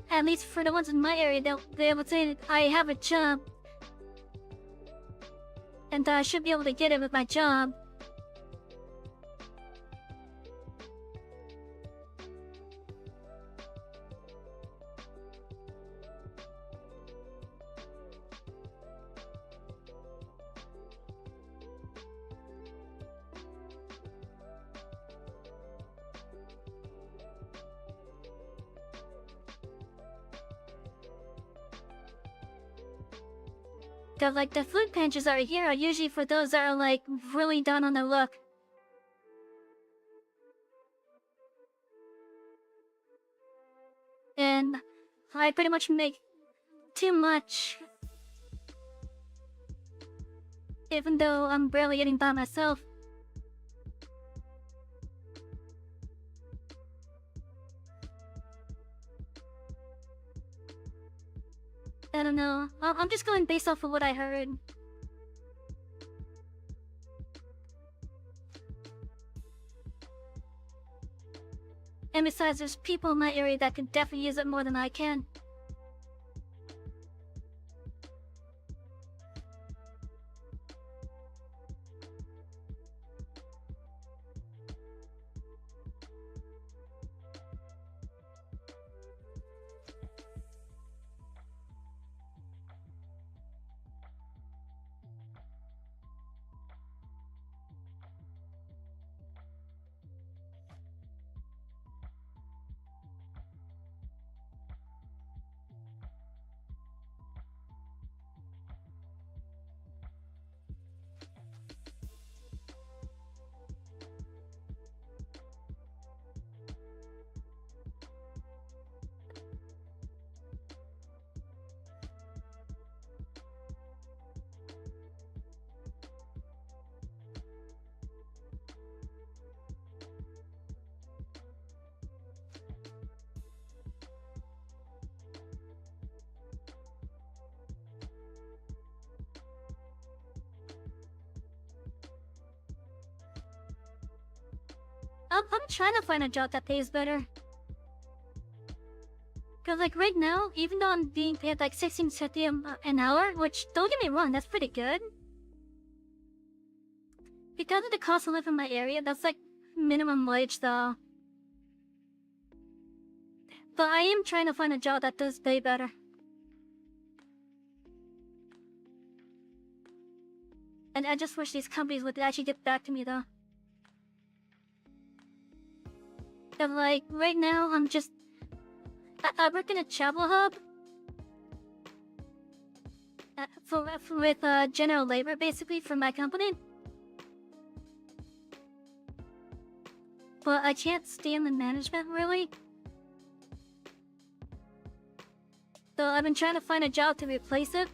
at least for the ones in my area, they would say that I have a job. And that I should be able to get it with my job. Like, the food pantries that are here are usually for those that are, like, really down on their luck. And I pretty much make too much. Even though I'm barely eating by myself. I don't know. I'm just going based off of what I heard. And besides, there's people in my area that can definitely use it more than I can. I'm trying to find a job that pays better. Cause like right now, even though I'm being paid like $16.50 an hour, which don't get me wrong, that's pretty good. Because of the cost of living in my area, that's like minimum wage though. But I am trying to find a job that does pay better. And I just wish these companies would actually get back to me though. Cause like right now, I'm just I work in a travel hub with general labor basically for my company. but I can't stand the management really. So I've been trying to find a job to replace it.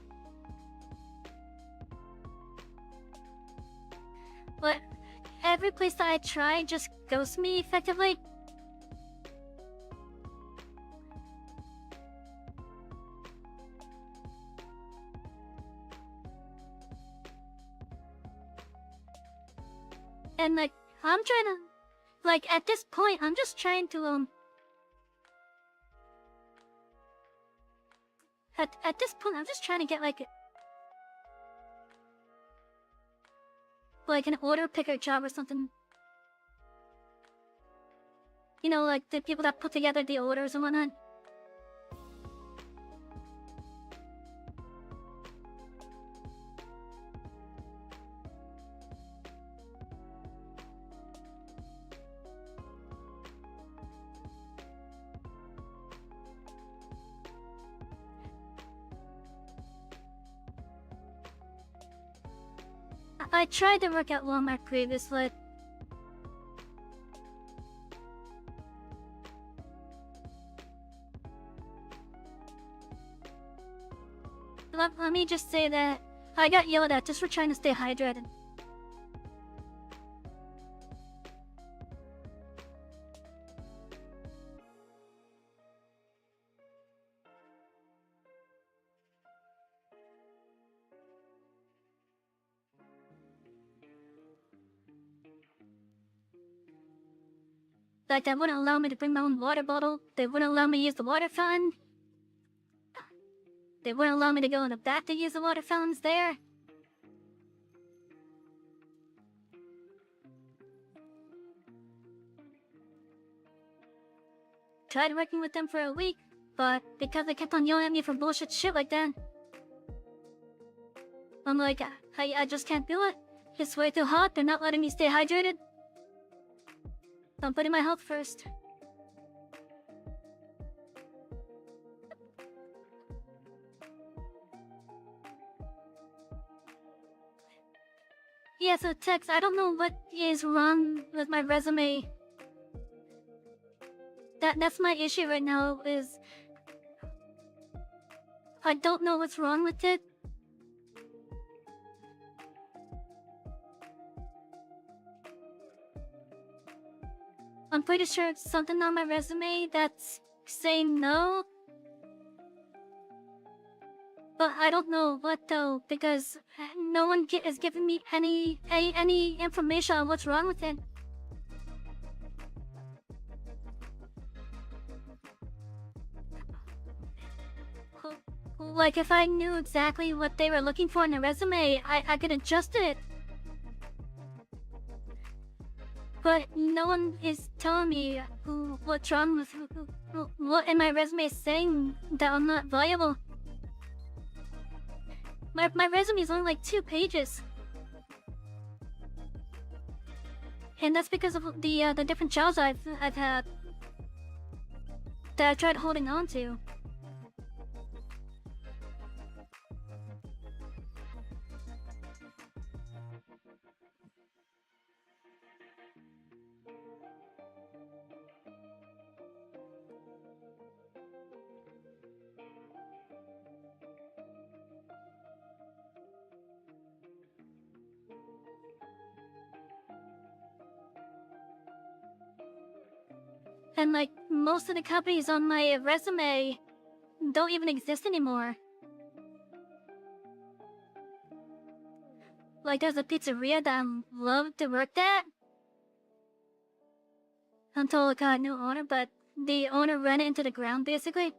But every place that I try just ghosts me effectively. And like, I'm trying to, like, at this point, I'm just trying to, at this point, I'm just trying to get like an order picker job or something. You know, like the people that put together the orders and whatnot. I tried to work at Walmart previously. Let me just say that I got yelled at just for trying to stay hydrated. Like, they wouldn't allow me to bring my own water bottle. They wouldn't allow me to use the water fountain. They wouldn't allow me to go in the back to use the water fountains there. Tried working with them for a week, but because they kept on yelling at me for bullshit shit like that, I'm like, I just can't do it. It's way too hot. They're not letting me stay hydrated. I'm putting my health first. Yeah, so Tex, I don't know what is wrong with my resume. That's my issue right now, is I don't know what's wrong with it. I'm pretty sure it's something on my resume that's saying no. But I don't know what though, because no one is giving me any information on what's wrong with it. Like, if I knew exactly what they were looking for in a resume, I could adjust it. But no one is telling me what's wrong with what in my resume is saying that I'm not viable. My resume is only like 2 pages. And that's because of the different jobs I've had that I tried holding on to. And like, most of the companies on my resume don't even exist anymore. Like, there's a pizzeria that I loved to work at until it got a new owner, but the owner ran it into the ground basically.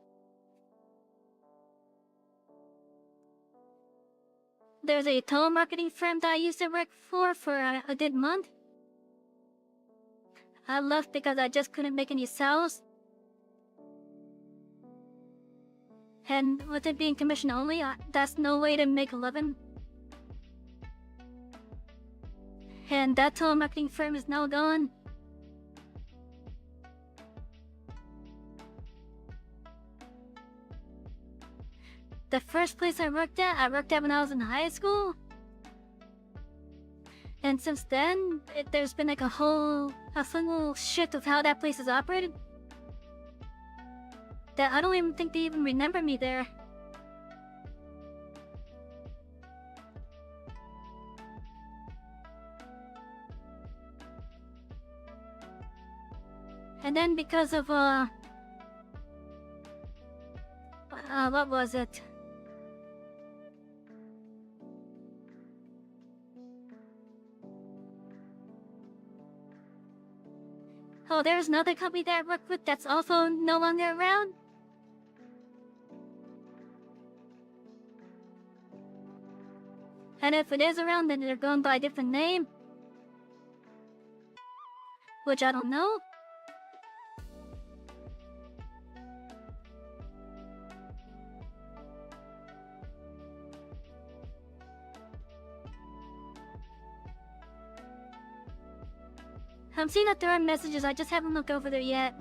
There's a telemarketing firm that I used to work for a good month. I left because I just couldn't make any sales. And with it being commission only, that's no way to make a living. And that telemarketing firm is now gone. The first place I worked at when I was in high school. And since then, there's been like a whole a single shift of how that place is operated, that I don't even think they even remember me there. And then because of, what was it? Oh, there's another company that I work with that's also no longer around. And if it is around, then they're going by a different name. Which I don't know. I'm seeing that there are messages, I just haven't looked over there yet.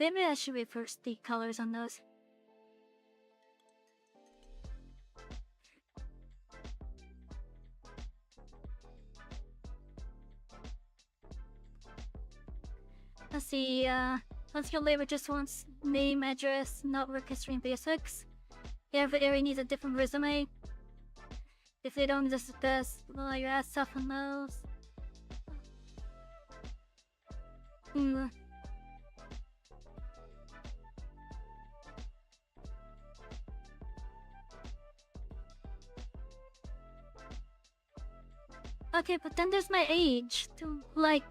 Maybe I should reverse the colors on those. Let's see, unskilled labor just wants name, address, not work history, and basics. Every area needs a different resume. If they don't, just the best. Well, your ass off on those. Okay, but then there's my age. Like...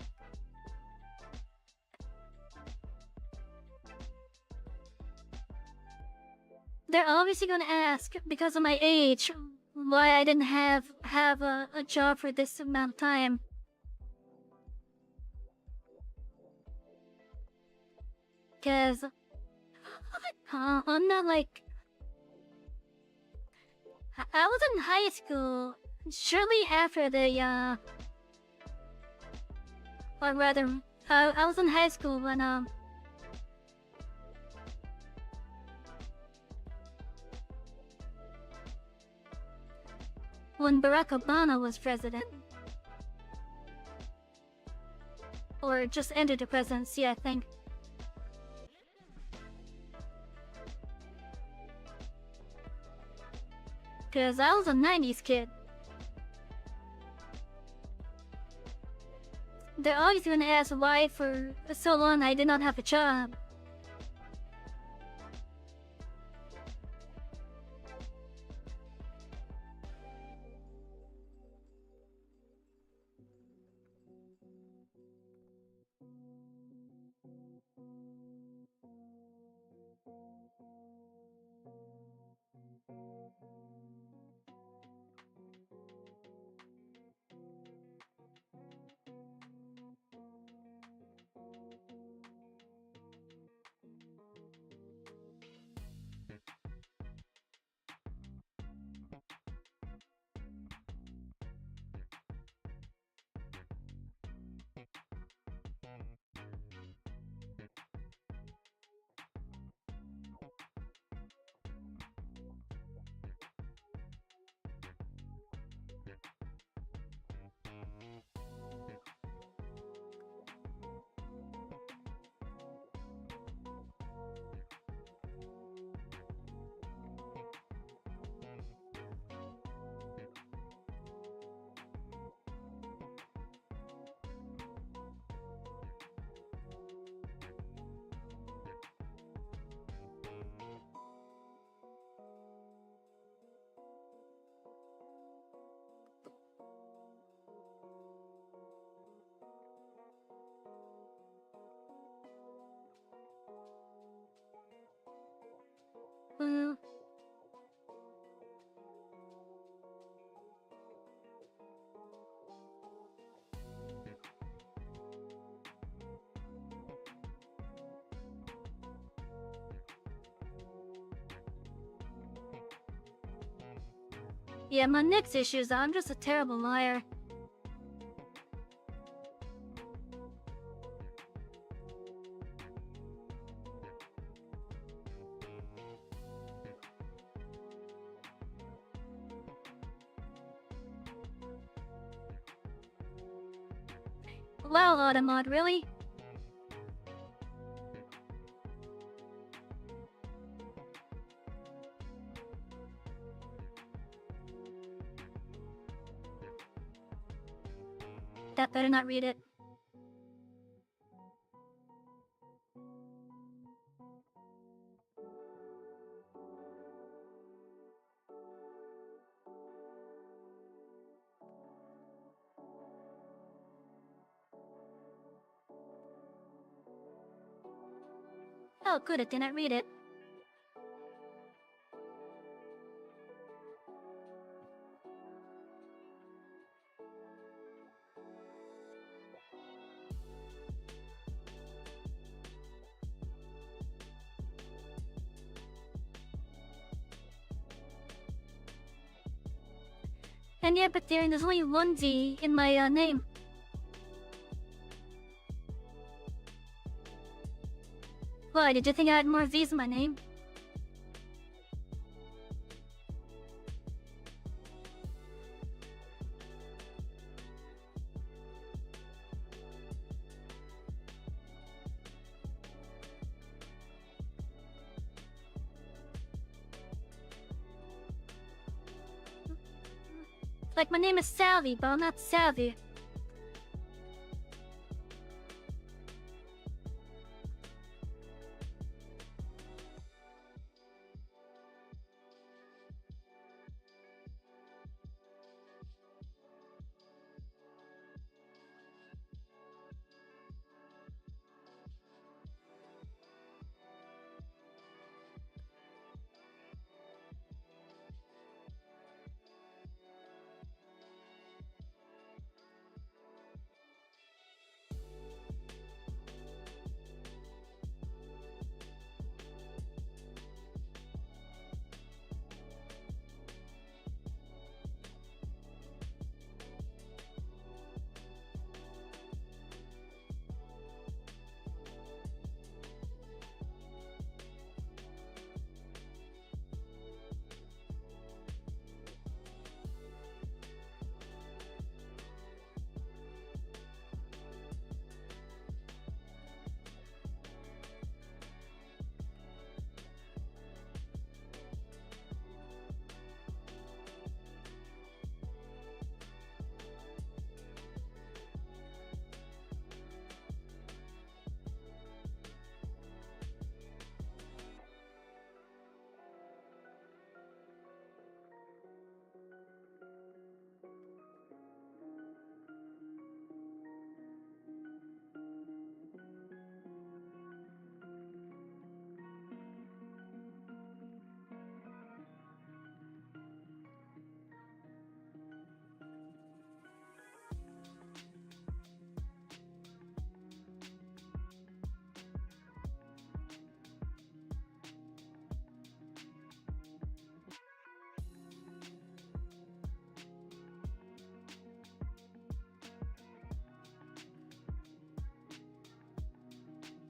They're obviously gonna ask, because of my age, why I didn't have a job for this amount of time. Cause... I'm not like... I was in high school, shortly after the, or rather, I was in high school when, when Barack Obama was president. Or just entered the presidency, I think. Cause I was a 90s kid. They're always gonna ask why for so long I did not have a job. Yeah, my next issue is that I'm just a terrible liar. Wow, Automod, really? That better not read it. Oh, good, it didn't read it. And yeah, but Darren, there's only one V in my name. Why, did you think I had more V's in my name? Like, my name is Savy, but I'm not Savvy.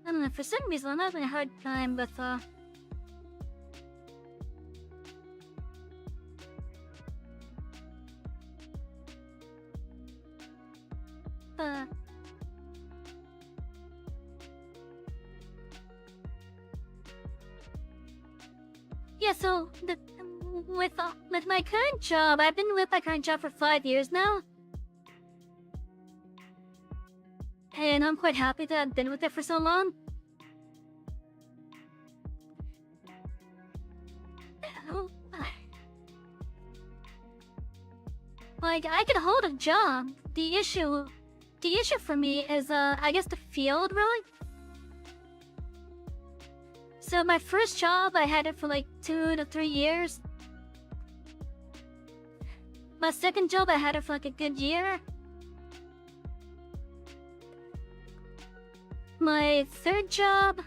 I don't know, for some reason I'm having a hard time with, yeah, so, with my current job, I've been with my current job for 5 years now. And I'm quite happy that I've been with it for so long. Like, I could hold a job. The issue for me is, I guess the field, really. So my first job, I had it for like 2 to 3 years. My second job, I had it for like a good year. My third job,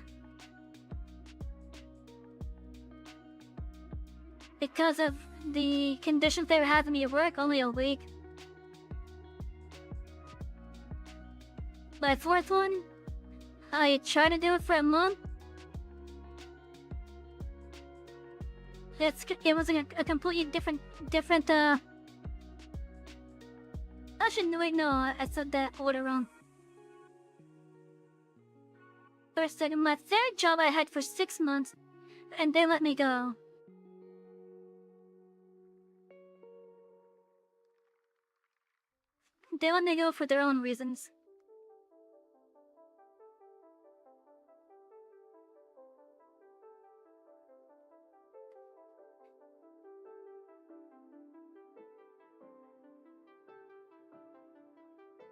because of the conditions they were having me work only a week. My fourth one, I tried to do it for a month. It was a completely different. Actually, wait, no, I said that order wrong. First, second, my third job I had for 6 months, and they let me go. They let me go for their own reasons.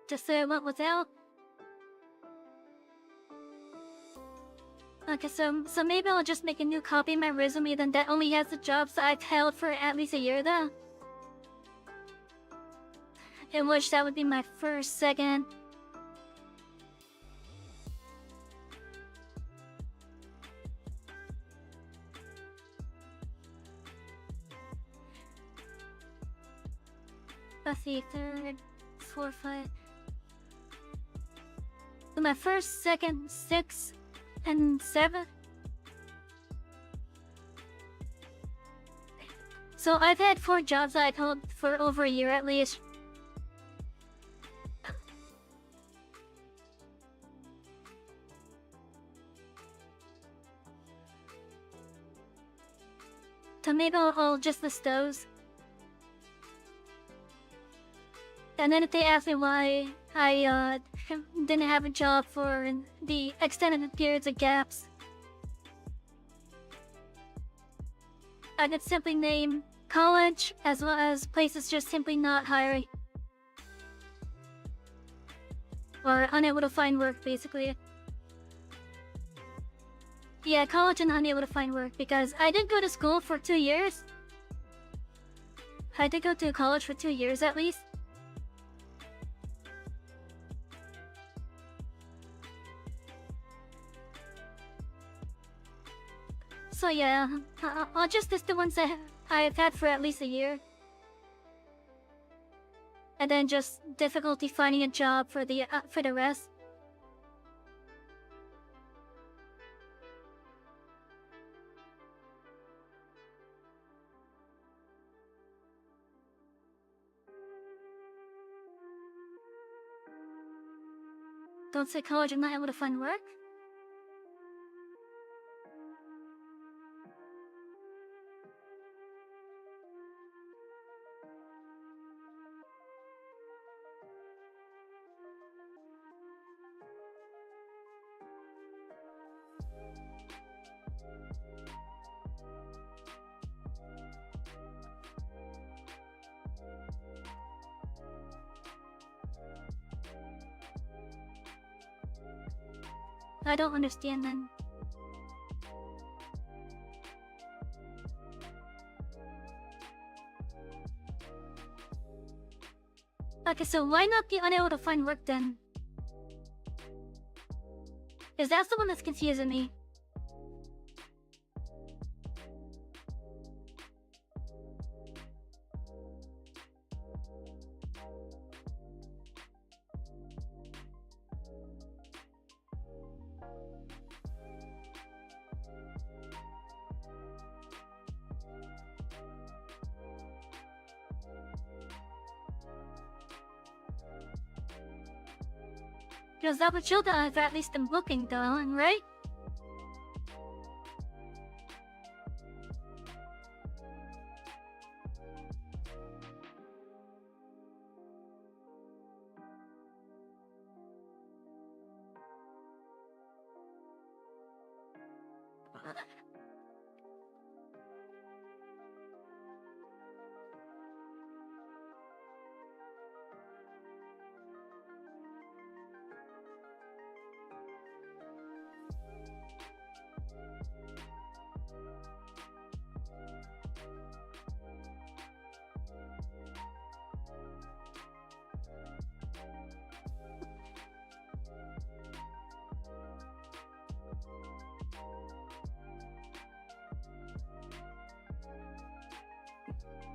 Just so I went without. Okay, so maybe I'll just make a new copy of my resume then that only has the jobs that I've held for at least a year though. In which that would be my first, second. Let's see, third, fourth, five. So my first, second, sixth, and seventh. So I've had 4 jobs I've held for over a year at least. So maybe I'll just list those. And then if they ask me why I didn't have a job for the extended periods of gaps, I could simply name college as well as places just simply not hiring. Or unable to find work, basically. Yeah, college and unable to find work because I did go to school for 2 years. I did go to college for 2 years at least. So yeah, I'll just list the ones that I've had for at least a year. And then just difficulty finding a job for the rest. Don't say college and not able to find work? I don't understand then. Okay, so why not be unable to find work then? Is that the one that's confusing me? Because that would show that I've at least been looking though, right?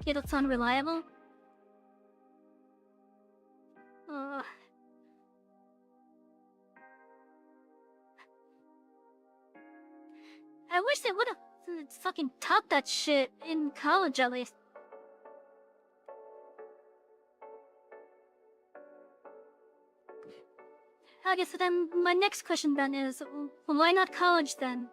It looks unreliable. I wish they would have fucking taught that shit in college at least. I guess then my next question then is, why not college then?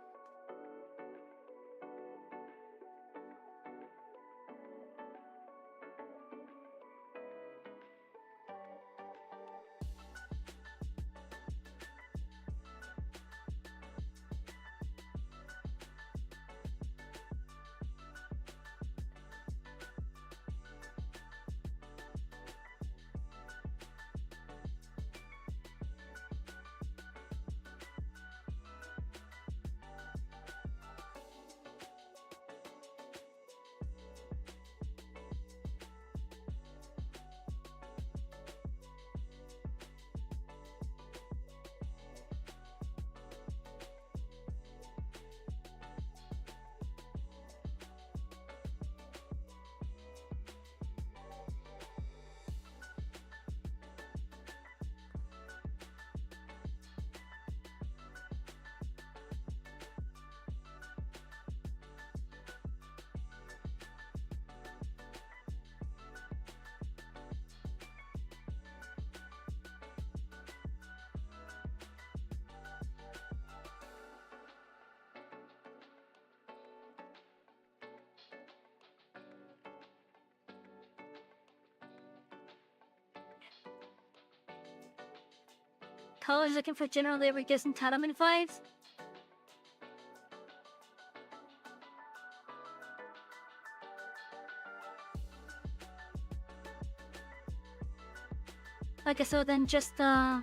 College looking for general labor gives entitlement vibes. Okay, so then just I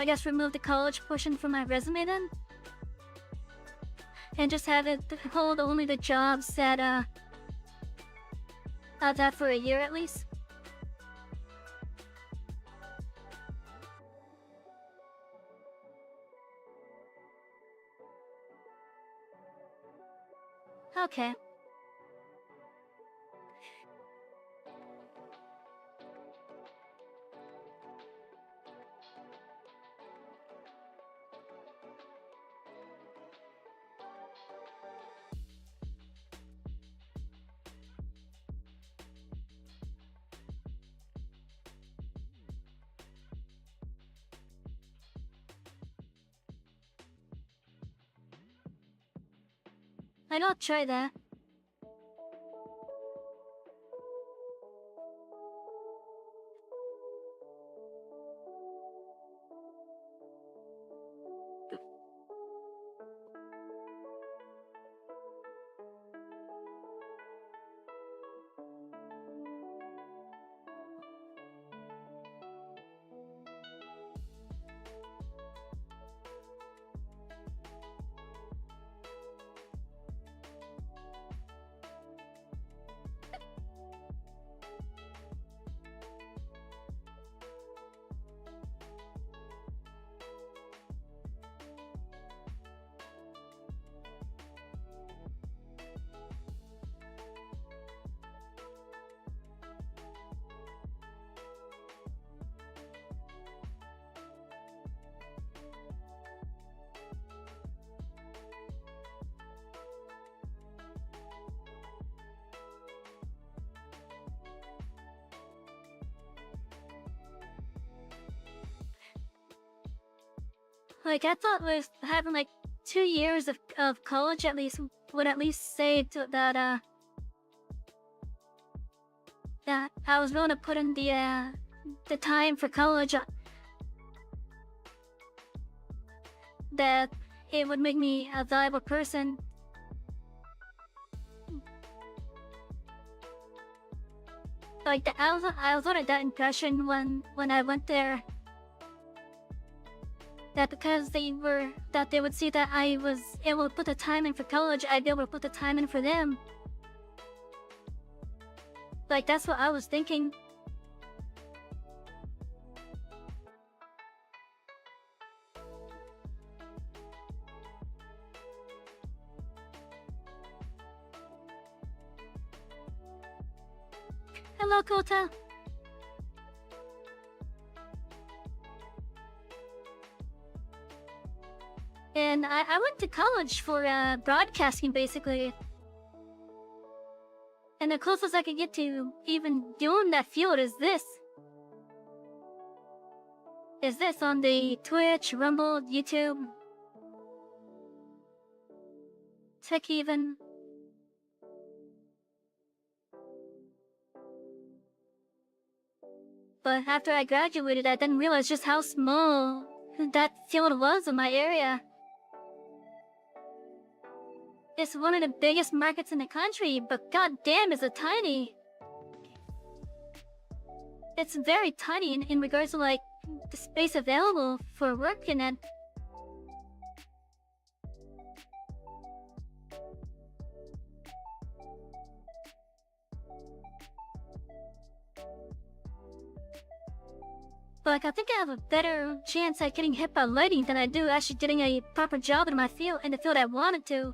guess remove the college portion from my resume then, and just have it hold only the jobs that that for a year at least. Okay. I'll try that. Like, I thought with having like 2 years of college at least would at least say that that I was willing to put in the time for college, that it would make me a valuable person. Like, I was under that impression when I went there, that because they would see that I was able to put the time in for college, I'd be able to put the time in for them. Like, that's what I was thinking. Hello, Kota. And I went to college for broadcasting, basically. And the closest I could get to even doing that field is this. Is this on the Twitch, Rumble, YouTube, Tech even. But after I graduated, I didn't realize just how small that field was in my area. It's one of the biggest markets in the country, but goddamn is it tiny. It's very tiny in regards to like the space available for work in it. But like, I think I have a better chance at getting hit by lightning than I do actually getting a proper job in my field, in the field I wanted to.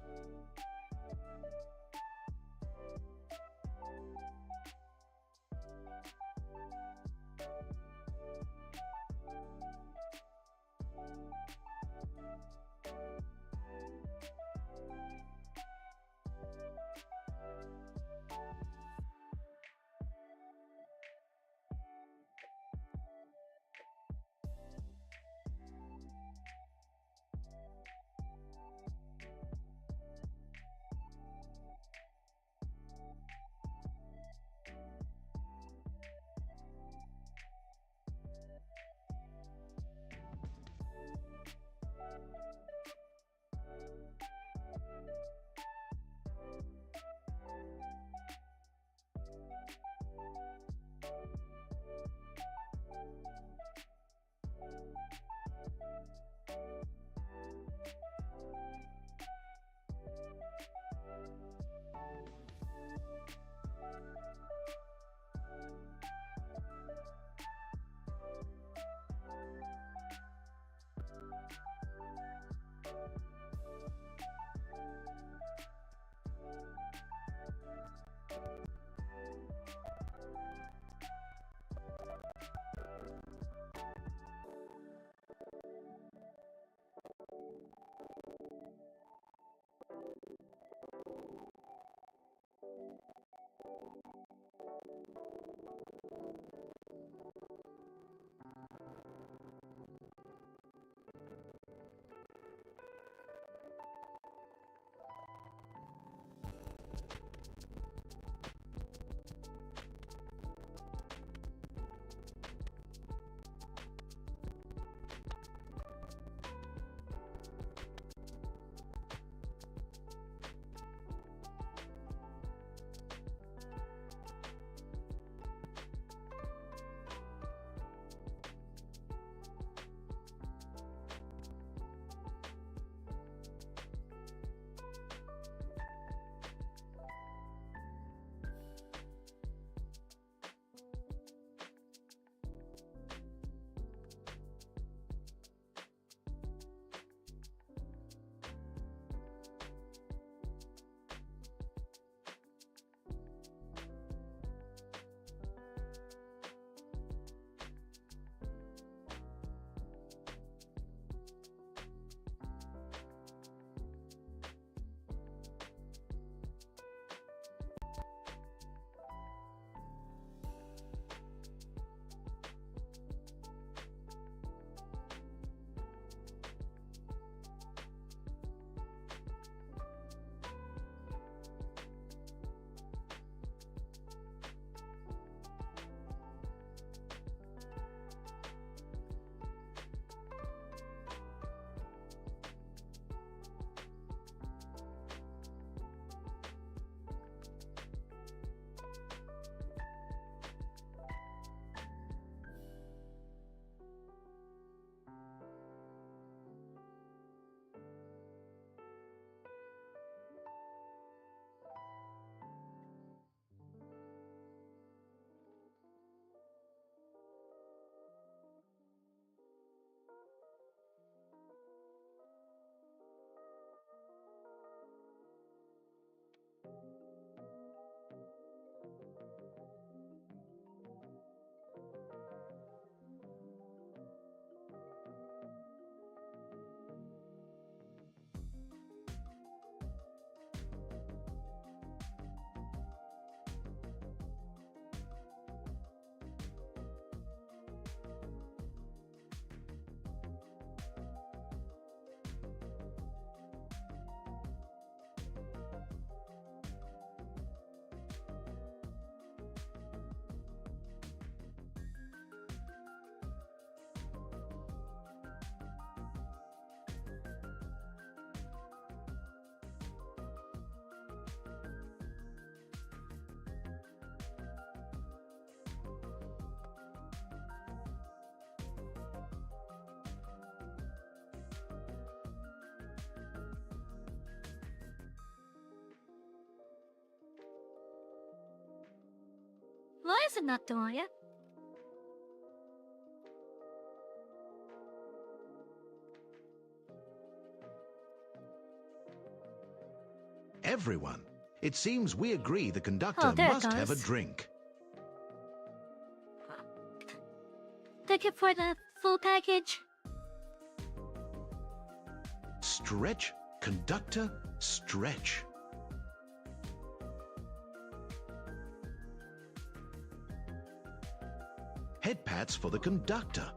になってもんや。Everyone. It seems we agree the conductor Oh, there it must have a goes. drink. Thank you for the full package. Stretch, conductor, stretch. Head pats for the conductor.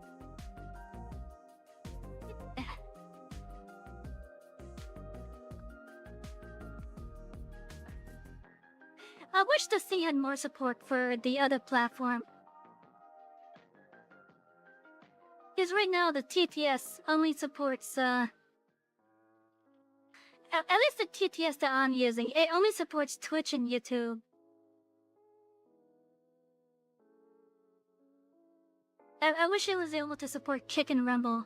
I wish the C had more support for the other platform. Because right now the TTS only supports, at least the TTS that I'm using, it only supports Twitch and YouTube. I wish it was able to support Kick and Rumble.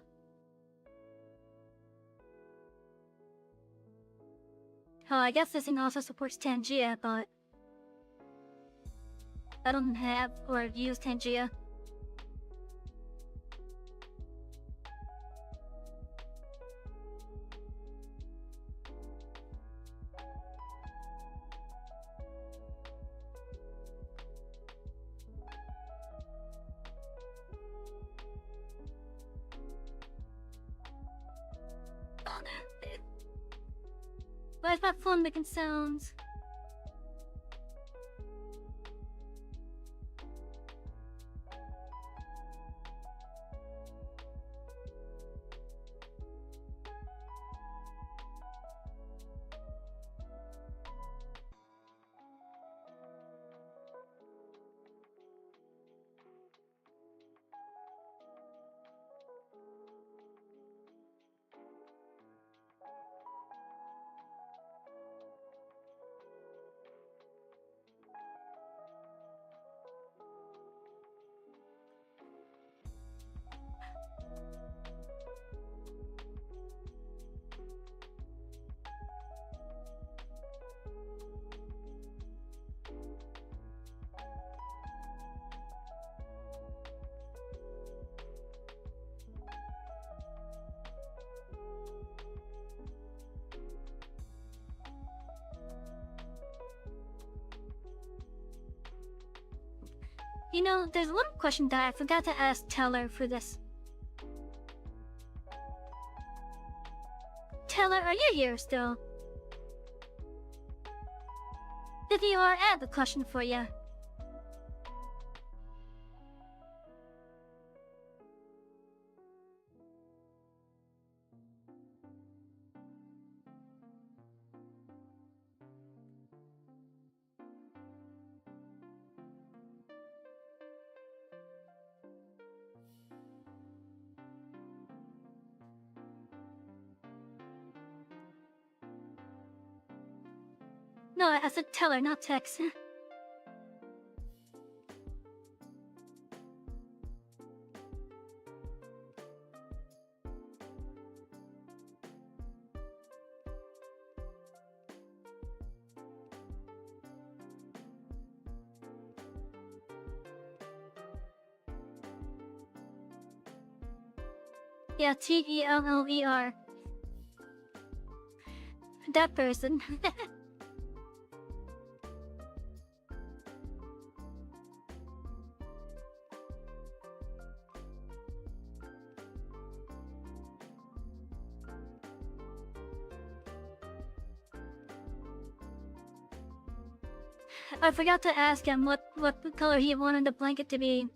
Oh, I guess this thing also supports Tangia, but I don't have or use Tangia. Why is my phone making sounds? You know, there's one question that I forgot to ask Teller for this. Teller, are you here still? If you are, I have a question for you. No, I said Teller, not Tex. Yeah, Teller. That person. I forgot to ask him what color he wanted the blanket to be.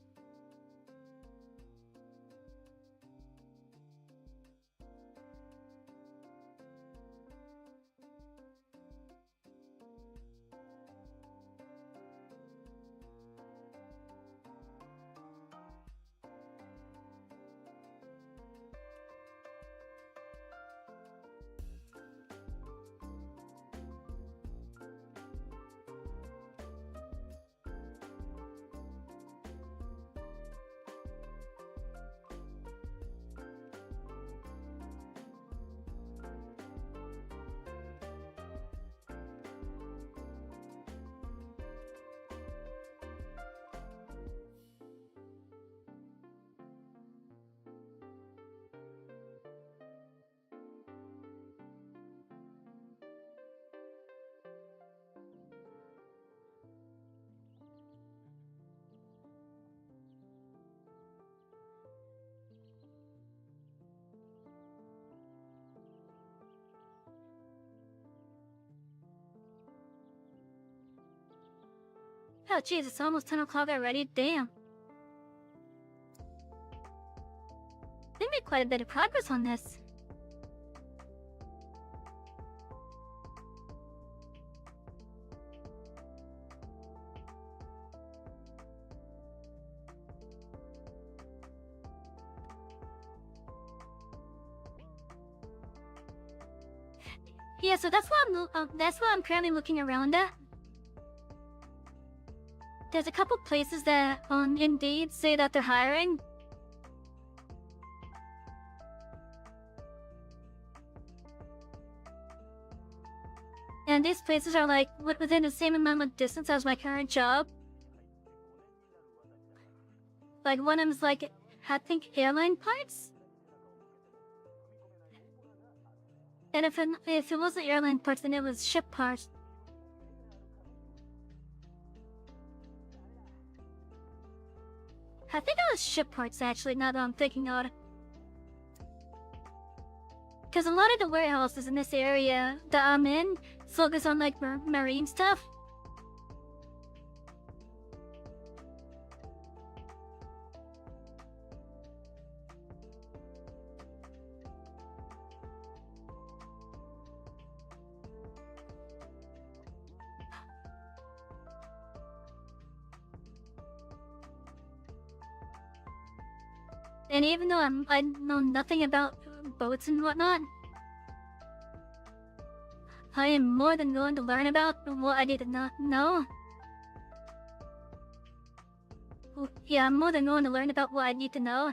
Oh jeez, it's almost 10 o'clock already. Damn. They made quite a bit of progress on this. Yeah, so that's what I'm currently looking around at. There's a couple places that on Indeed say that they're hiring. And these places are like within the same amount of distance as my current job. Like one of them's like, I think airline parts? And if it wasn't airline parts, then it was ship parts. I think it was ship parts actually, now that I'm thinking of it. Because a lot of the warehouses in this area that I'm in focus on like marine stuff. And even though I know nothing about boats and whatnot, I am more than willing to learn about what I need to know. Yeah, I'm more than willing to learn about what I need to know.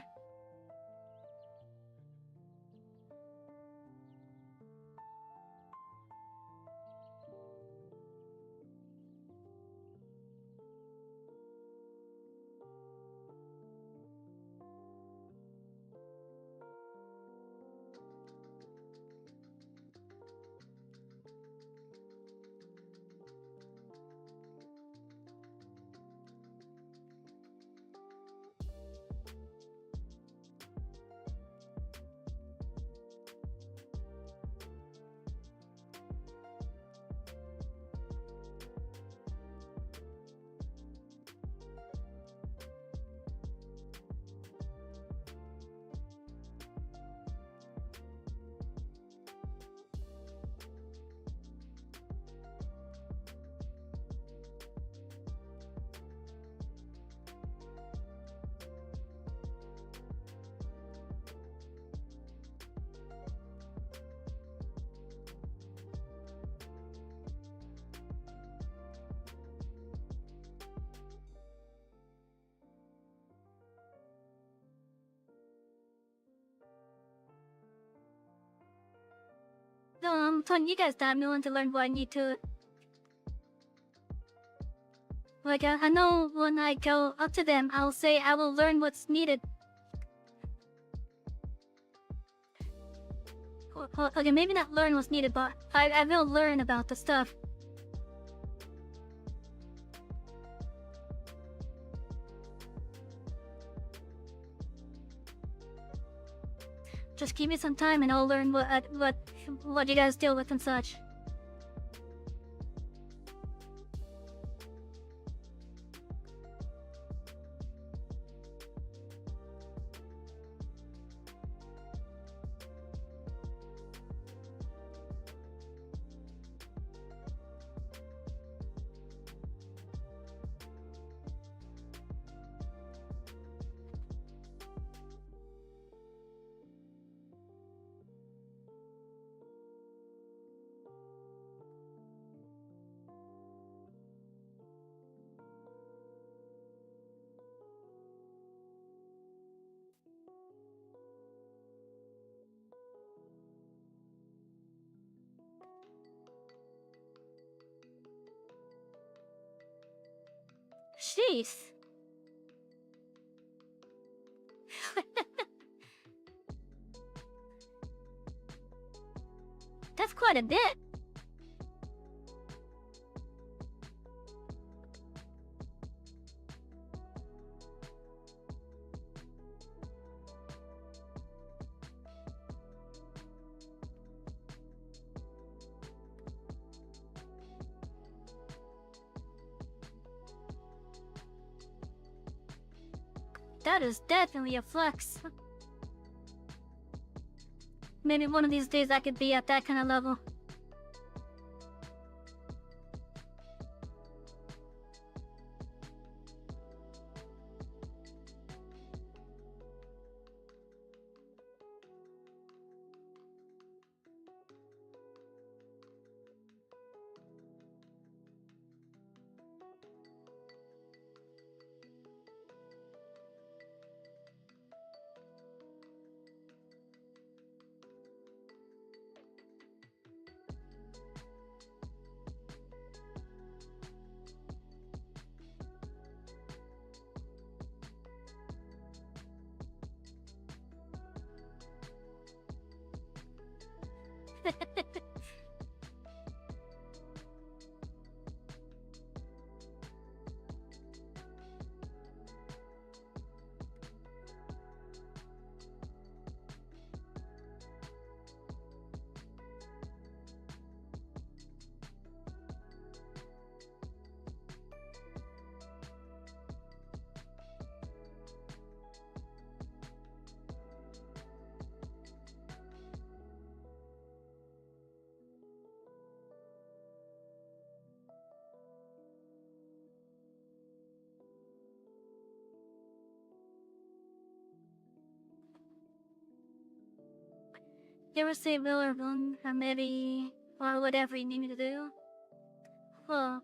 No, I'm telling you guys that I'm willing to learn what I need to. Like, I know when I go up to them, I'll say I will learn what's needed. Okay, maybe not learn what's needed, but I will learn about the stuff. Just give me some time and I'll learn what you guys deal with and such. Jeez. That's quite a bit. that is definitely a flex. Maybe one of these days I could be at that kind of level. You ever say will or won't, or maybe, or whatever you need me to do? Well,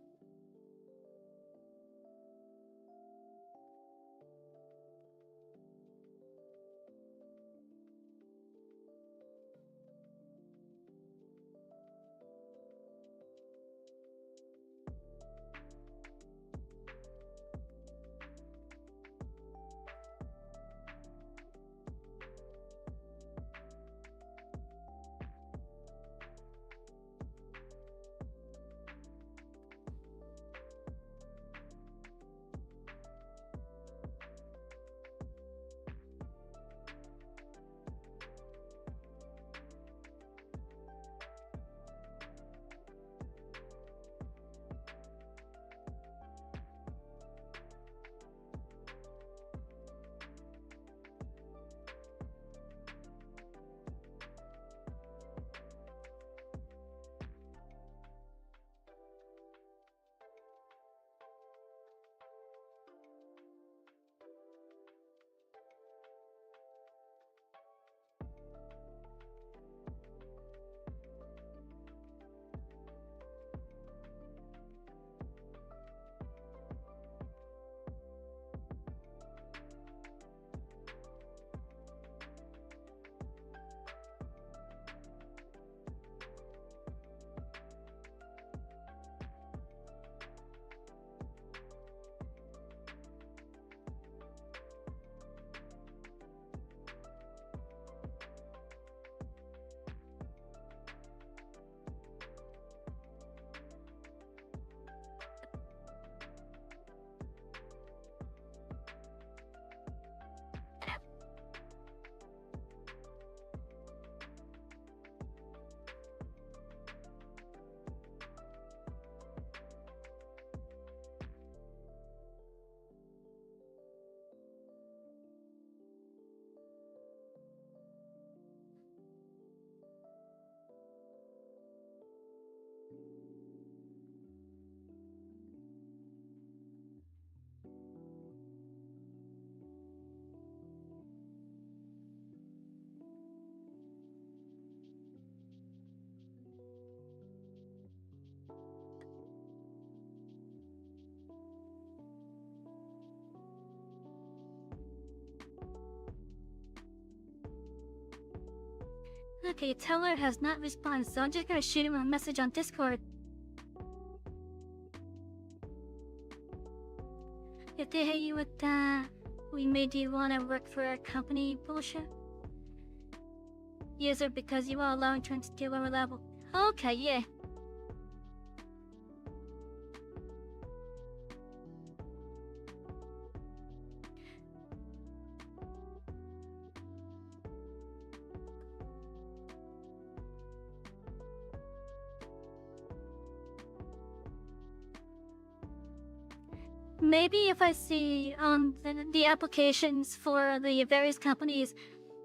okay, Teller has not responded, so I'm just gonna shoot him a message on Discord. If they hit you with that, we made you wanna work for our company bullshit. User, because you are allowing trends to lower level. Okay, yeah. maybe if I see on the applications for the various companies,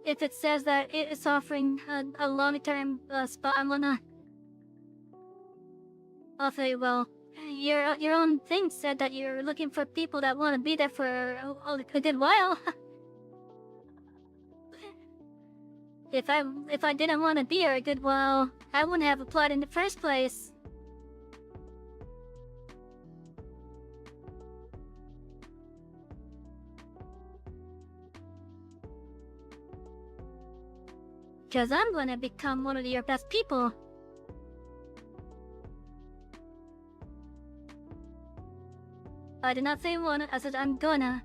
if it says that it is offering a long-term spot, I'm gonna. I'll say, well, your own thing said that you're looking for people that want to be there for a good while. If I didn't want to be here a good while, I wouldn't have applied in the first place. Cause I'm gonna become one of your best people. I did not say wanna, I said I'm gonna.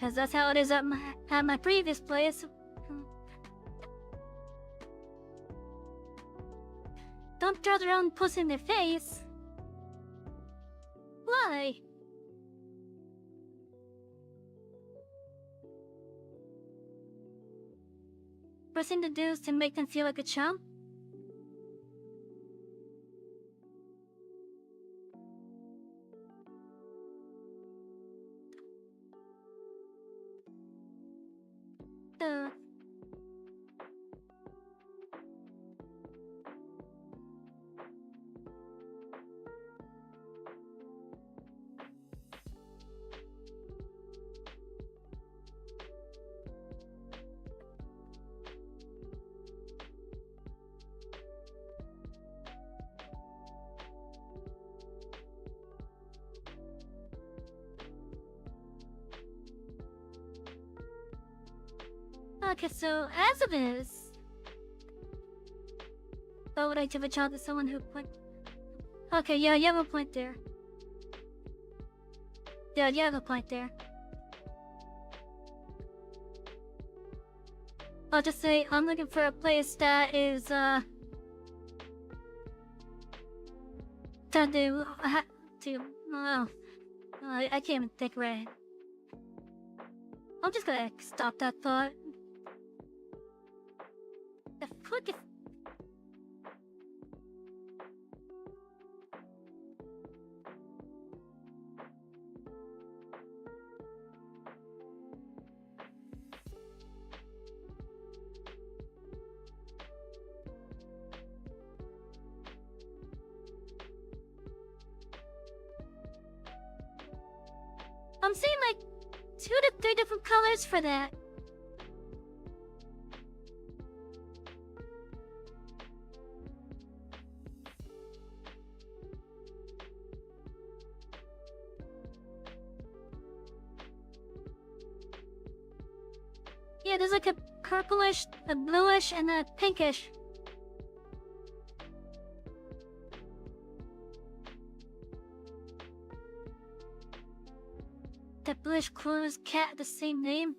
Cause that's how it is at my previous place. Don't throw their own puss in their face. Why? Pressing the dudes to make them feel like a chump? Duh. Okay, so as it is, why would I give a child to someone who point? Okay, yeah, you have a point there. Yeah, you have a point there. I'll just say I'm looking for a place that is that I can't even think right. I'm just gonna stop that thought. The fuck is... I'm seeing like 2 to 3 different colors for that. Yeah, there's like a purplish, a bluish, and a pinkish. That bluish clueless cat the same name?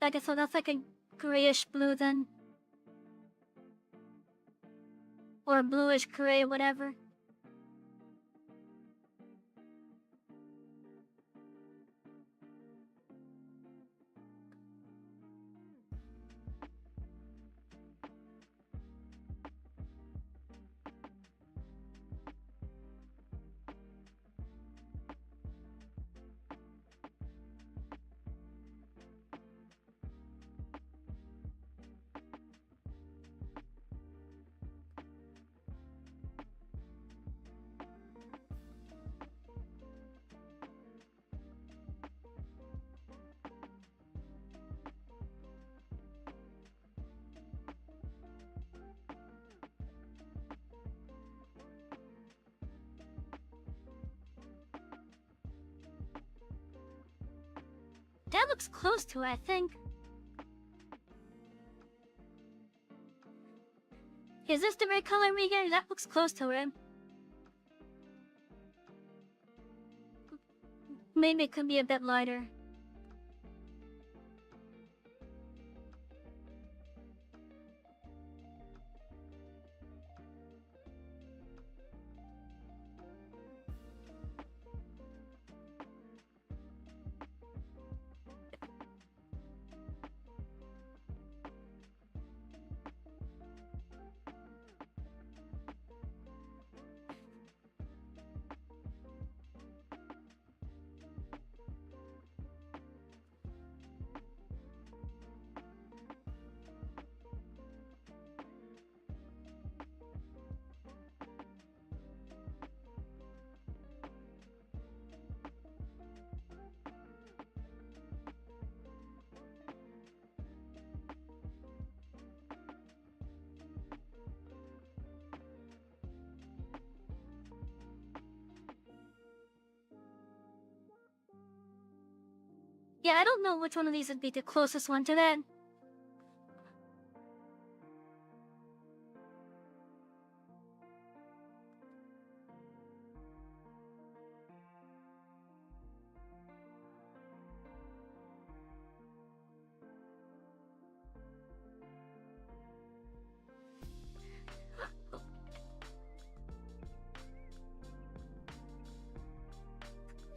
I guess so that's like a grayish blue then. Or bluish gray, whatever. That looks close to it, I think. Is this the right color, Regan? That looks close to it. Maybe it could be a bit lighter. Yeah, I don't know which one of these would be the closest one to that.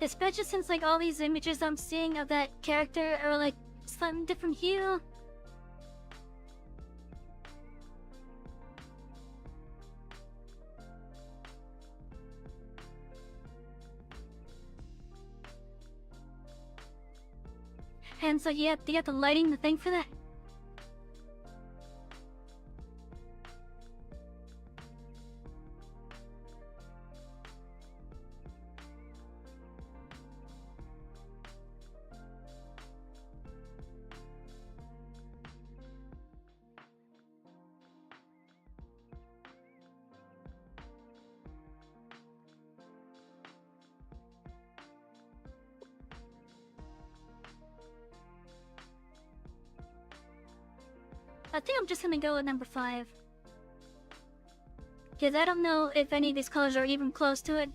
Especially since like all these images I'm seeing of that character are like some different hue. And so you have the lighting the thing for that. I think I'm just gonna go with number 5. Because I don't know if any of these colors are even close to it.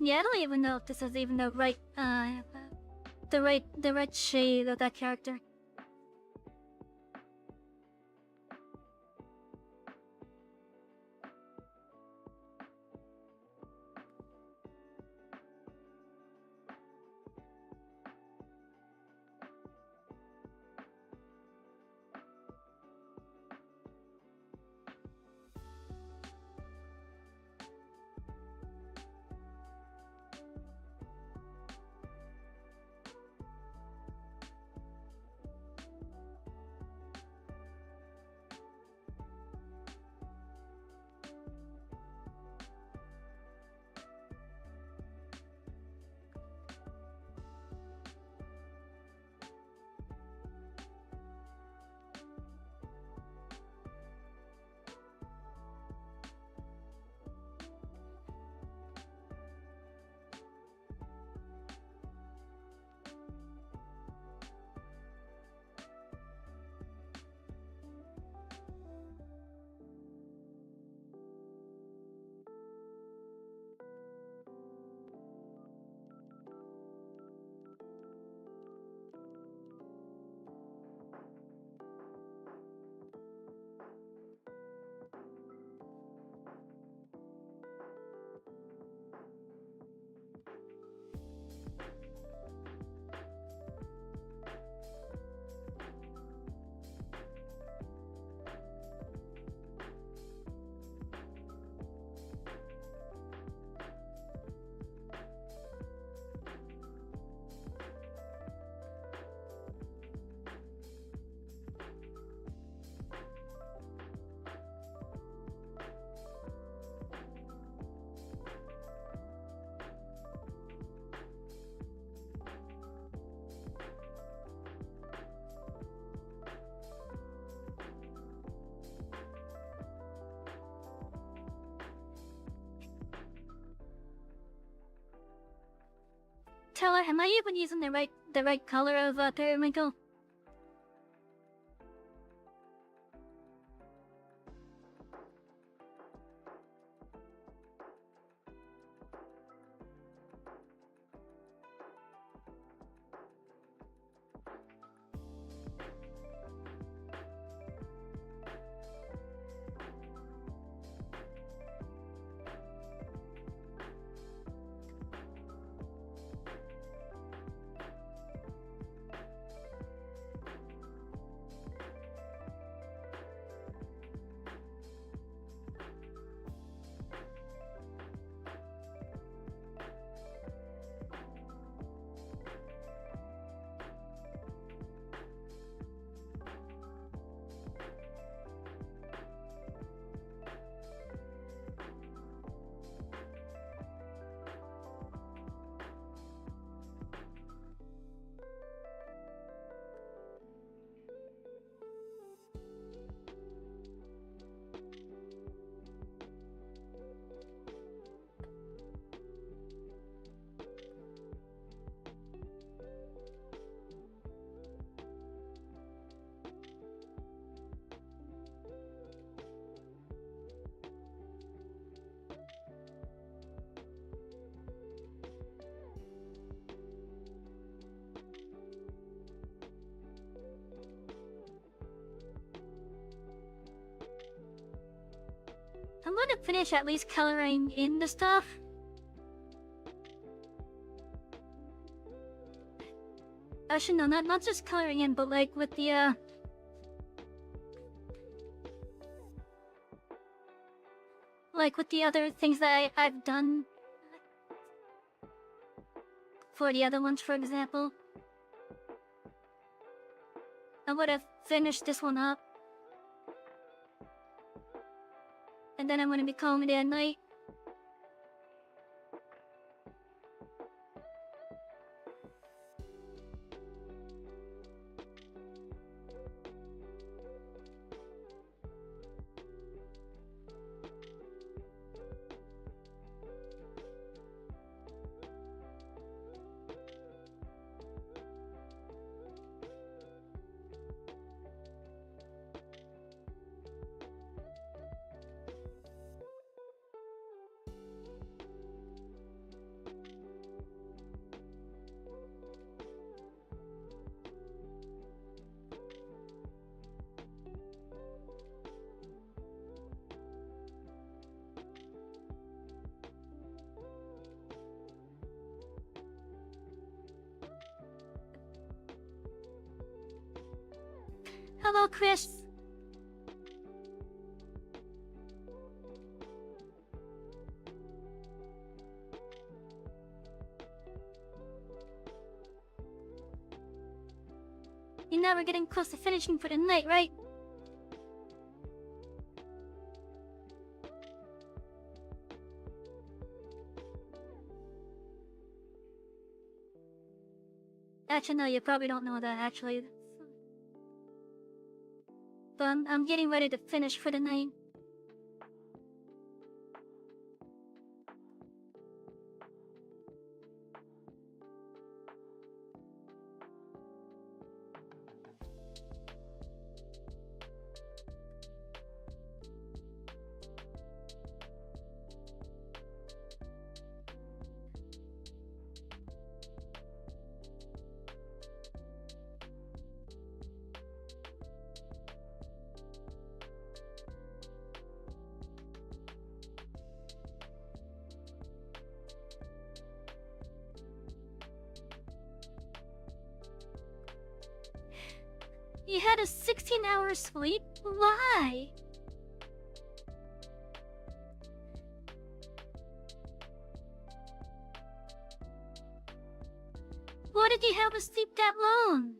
Yeah, I don't even know if this is even the right shade of that character. tell her, am I even using the right color of periwinkle? I'm gonna finish at least coloring in the stuff. Actually, no, not just coloring in, but like with the like with the other things that I've done for the other ones, for example. I would have finished this one up. And then I'm gonna be calling it at night. Hello, Chris. You know we're getting close to finishing for the night, right? Actually, no, you probably don't know that, actually. But I'm getting ready to finish for the night. You had a 16-hour sleep? Why? Why did you have to sleep that long?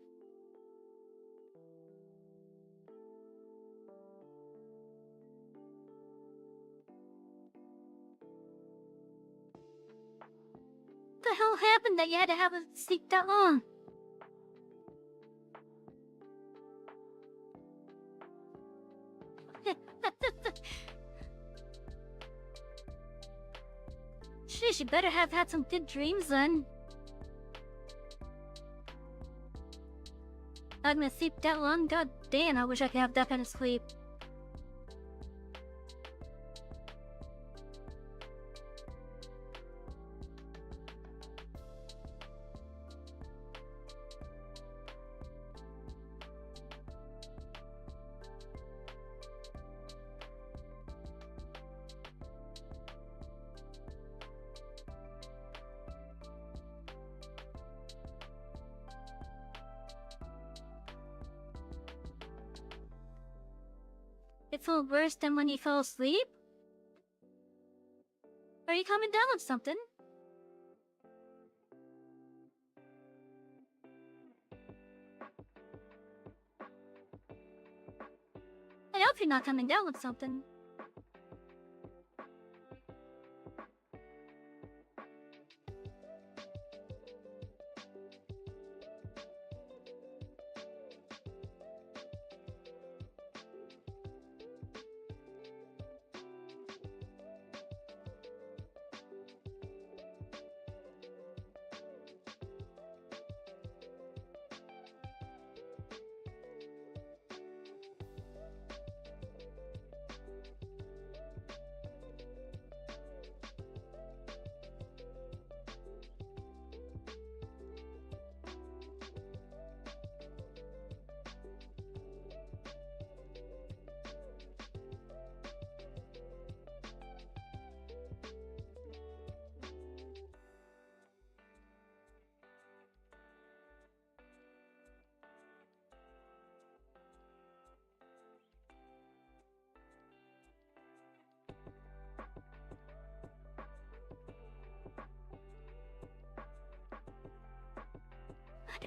What the hell happened that you had to have to sleep that long? Sheesh, you better have had some good dreams then. I'm gonna sleep that long? God damn, I wish I could have that kind of sleep. It felt worse than when he fell asleep? Are you coming down with something? I hope you're not coming down with something.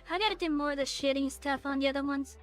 I gotta do more of the shitting stuff on the other ones.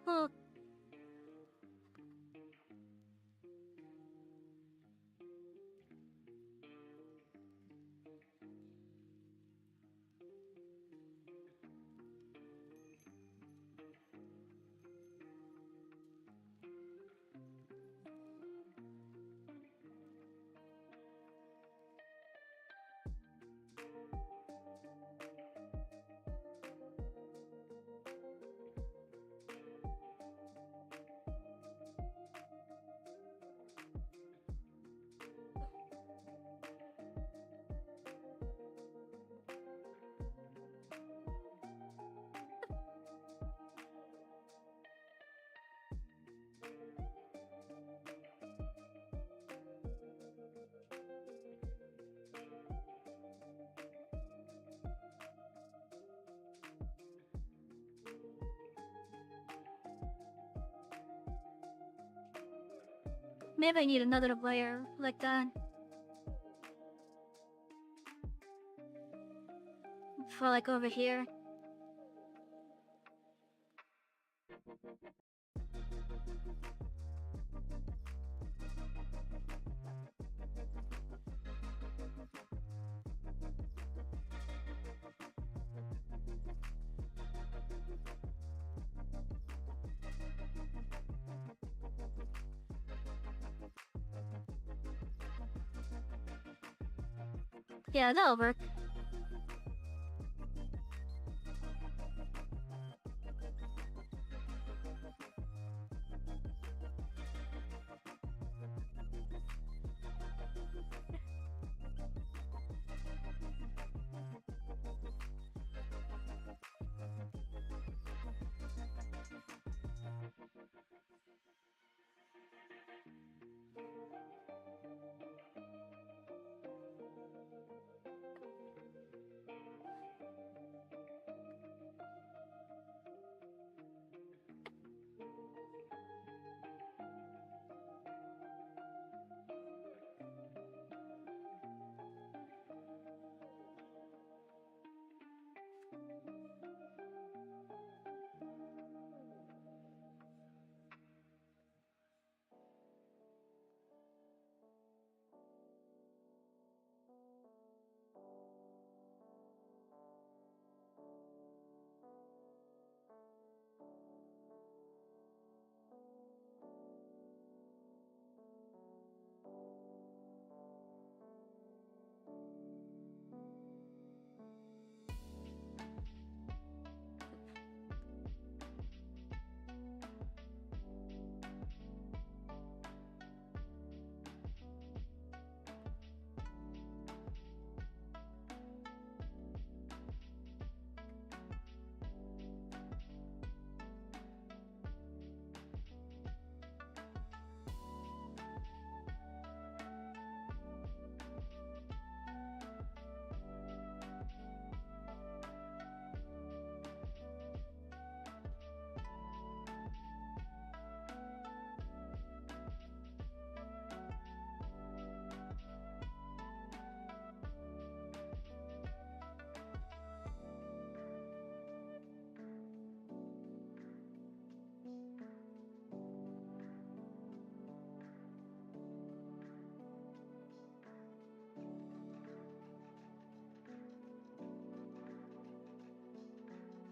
Oh. Maybe I need another layer like that. For like over here. Yeah, that'll work.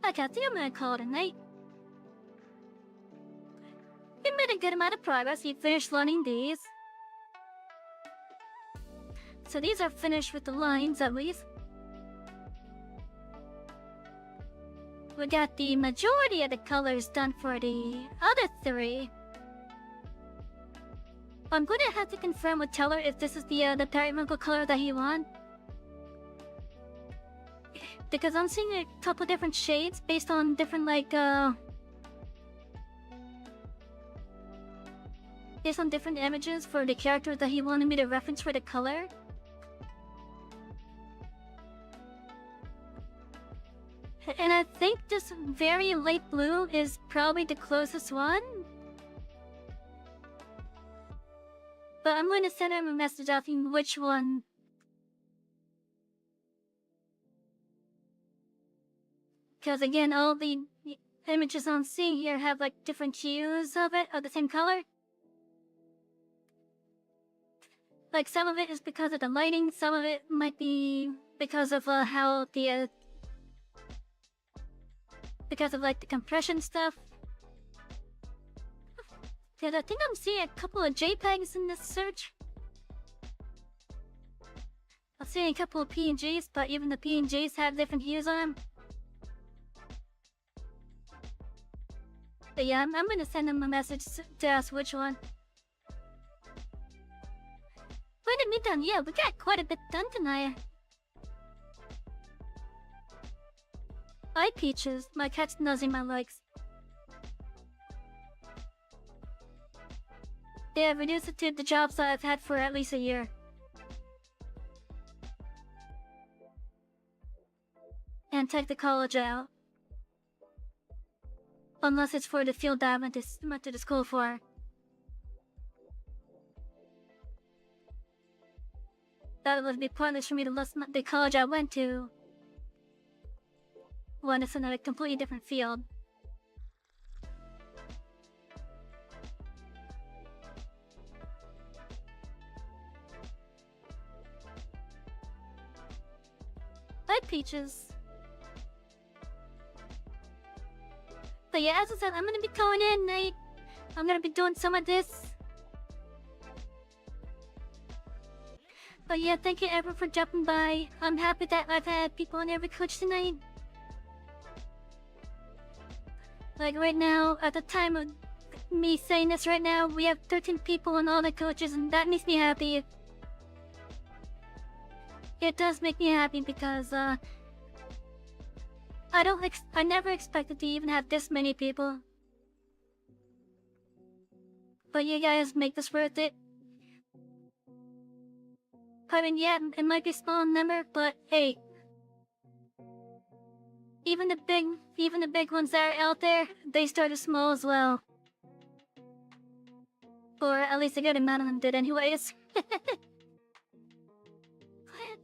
Okay, I think I'm gonna call it a night. We made a good amount of progress. We finished learning these. So these are finished with the lines at least. We got the majority of the colors done for the other three. I'm gonna have to confirm with Teller if this is the technical color that he wants. Because I'm seeing a couple different shades based on different based on different images for the character that he wanted me to reference for the color. And I think this very light blue is probably the closest one. But I'm going to send him a message asking which one. Because again, images on scene here have like different hues of it, of the same color. Like some of it is because of the lighting, some of it might be because of how the because of like the compression stuff. Yeah, I think I'm seeing a couple of JPEGs in this search. I'm seeing a couple of PNGs, but even the PNGs have different hues on them. But yeah, I'm gonna send them a message to ask which one. When did we done? Yeah, we got quite a bit done tonight. Hi Peaches, my cat's nuzzing my legs. They have reduced it to the jobs that I've had for at least a year. And take the college out. Unless it's for the field that I went to the school for. That would be pointless for me to list the college I went to. When it's in a completely different field. Hi, Peaches. But yeah, as I said, I'm gonna be going in. I'm gonna be doing some of this. But yeah, thank you everyone for dropping by. I'm happy that I've had people on every coach tonight. Like right now, at the time of me saying this right now, we have 13 people on all the coaches, and that makes me happy. It does make me happy because I never expected to even have this many people. But you guys make this worth it. I mean, yeah, it might be a small number, but hey. Even the big ones that are out there, they started small as well. Or at least a good amount of them did anyways.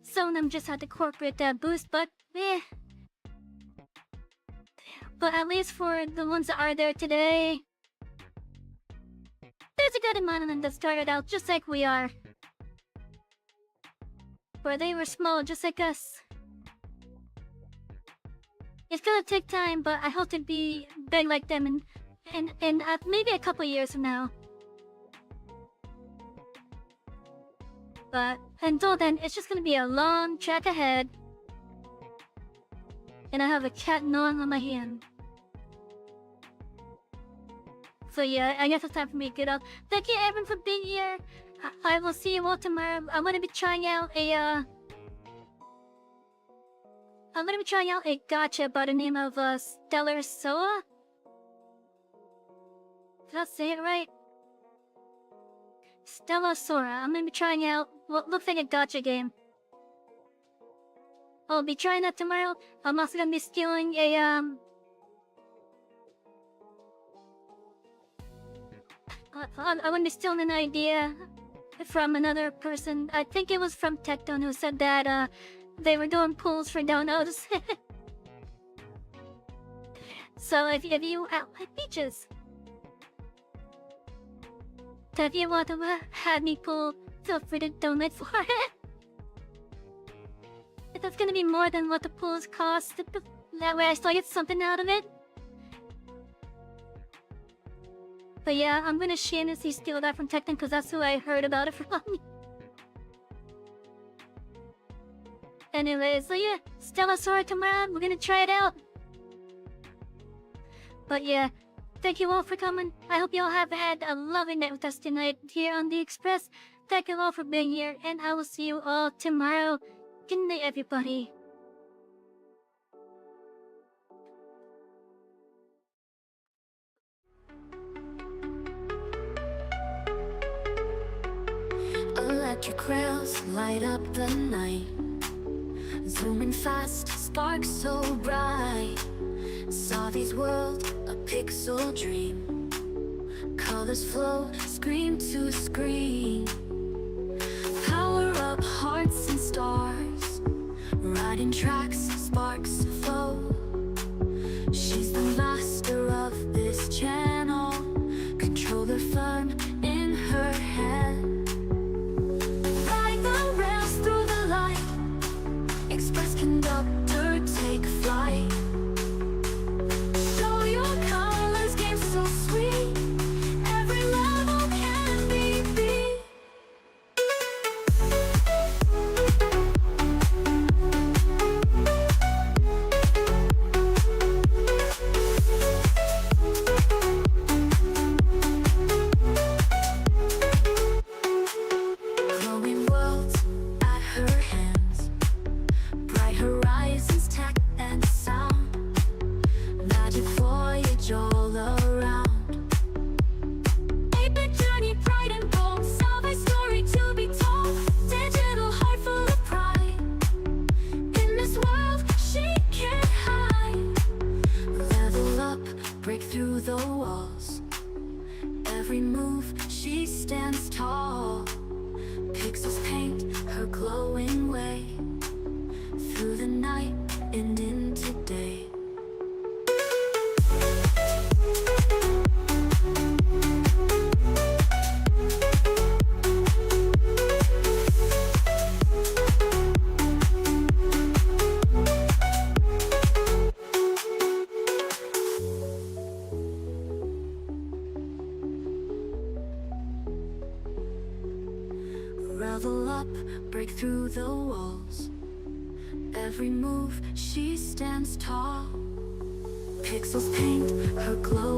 Some of them just had to corporate that boost, but eh. But at least for the ones that are there today, there's a good amount of them that started out just like we are. Where they were small just like us. It's gonna take time, but I hope to be big like them in maybe a couple years from now. But until then, it's just gonna be a long track ahead. And I have a cat gnawing on my hand. So yeah, I guess it's time for me to get up. Thank you everyone for being here. I will see you all tomorrow. I'm gonna be trying out a gacha by the name of Stellar Soa. Did I say it right? Stella Sora. I'm gonna be trying out what looks like a gacha game. I'll be trying that tomorrow. I'm also gonna be stealing a I'm gonna be stealing an idea from another person. I think it was from Tecton who said that they were doing pools for donuts. So if you like Peaches. So if you want to have me pull, feel free to donate for it. If that's gonna be more than what the pools cost, that way I still get something out of it. But yeah, I'm gonna shamelessly steal that from Tecton because that's who I heard about it from. Anyway, so yeah, Stella Sora tomorrow, we're gonna try it out. But yeah, thank you all for coming. I hope you all have had a lovely night with us tonight here on The Express. Thank you all for being here, and I will see you all tomorrow. Good night, everybody. Electric rails light up the night, zooming fast, sparks so bright. Savy's world, a pixel dream. Colors flow, screen to screen. Power up hearts and stars, riding tracks, sparks flow. She's the master break through the walls. Every move, she stands tall. Pixels paint her glow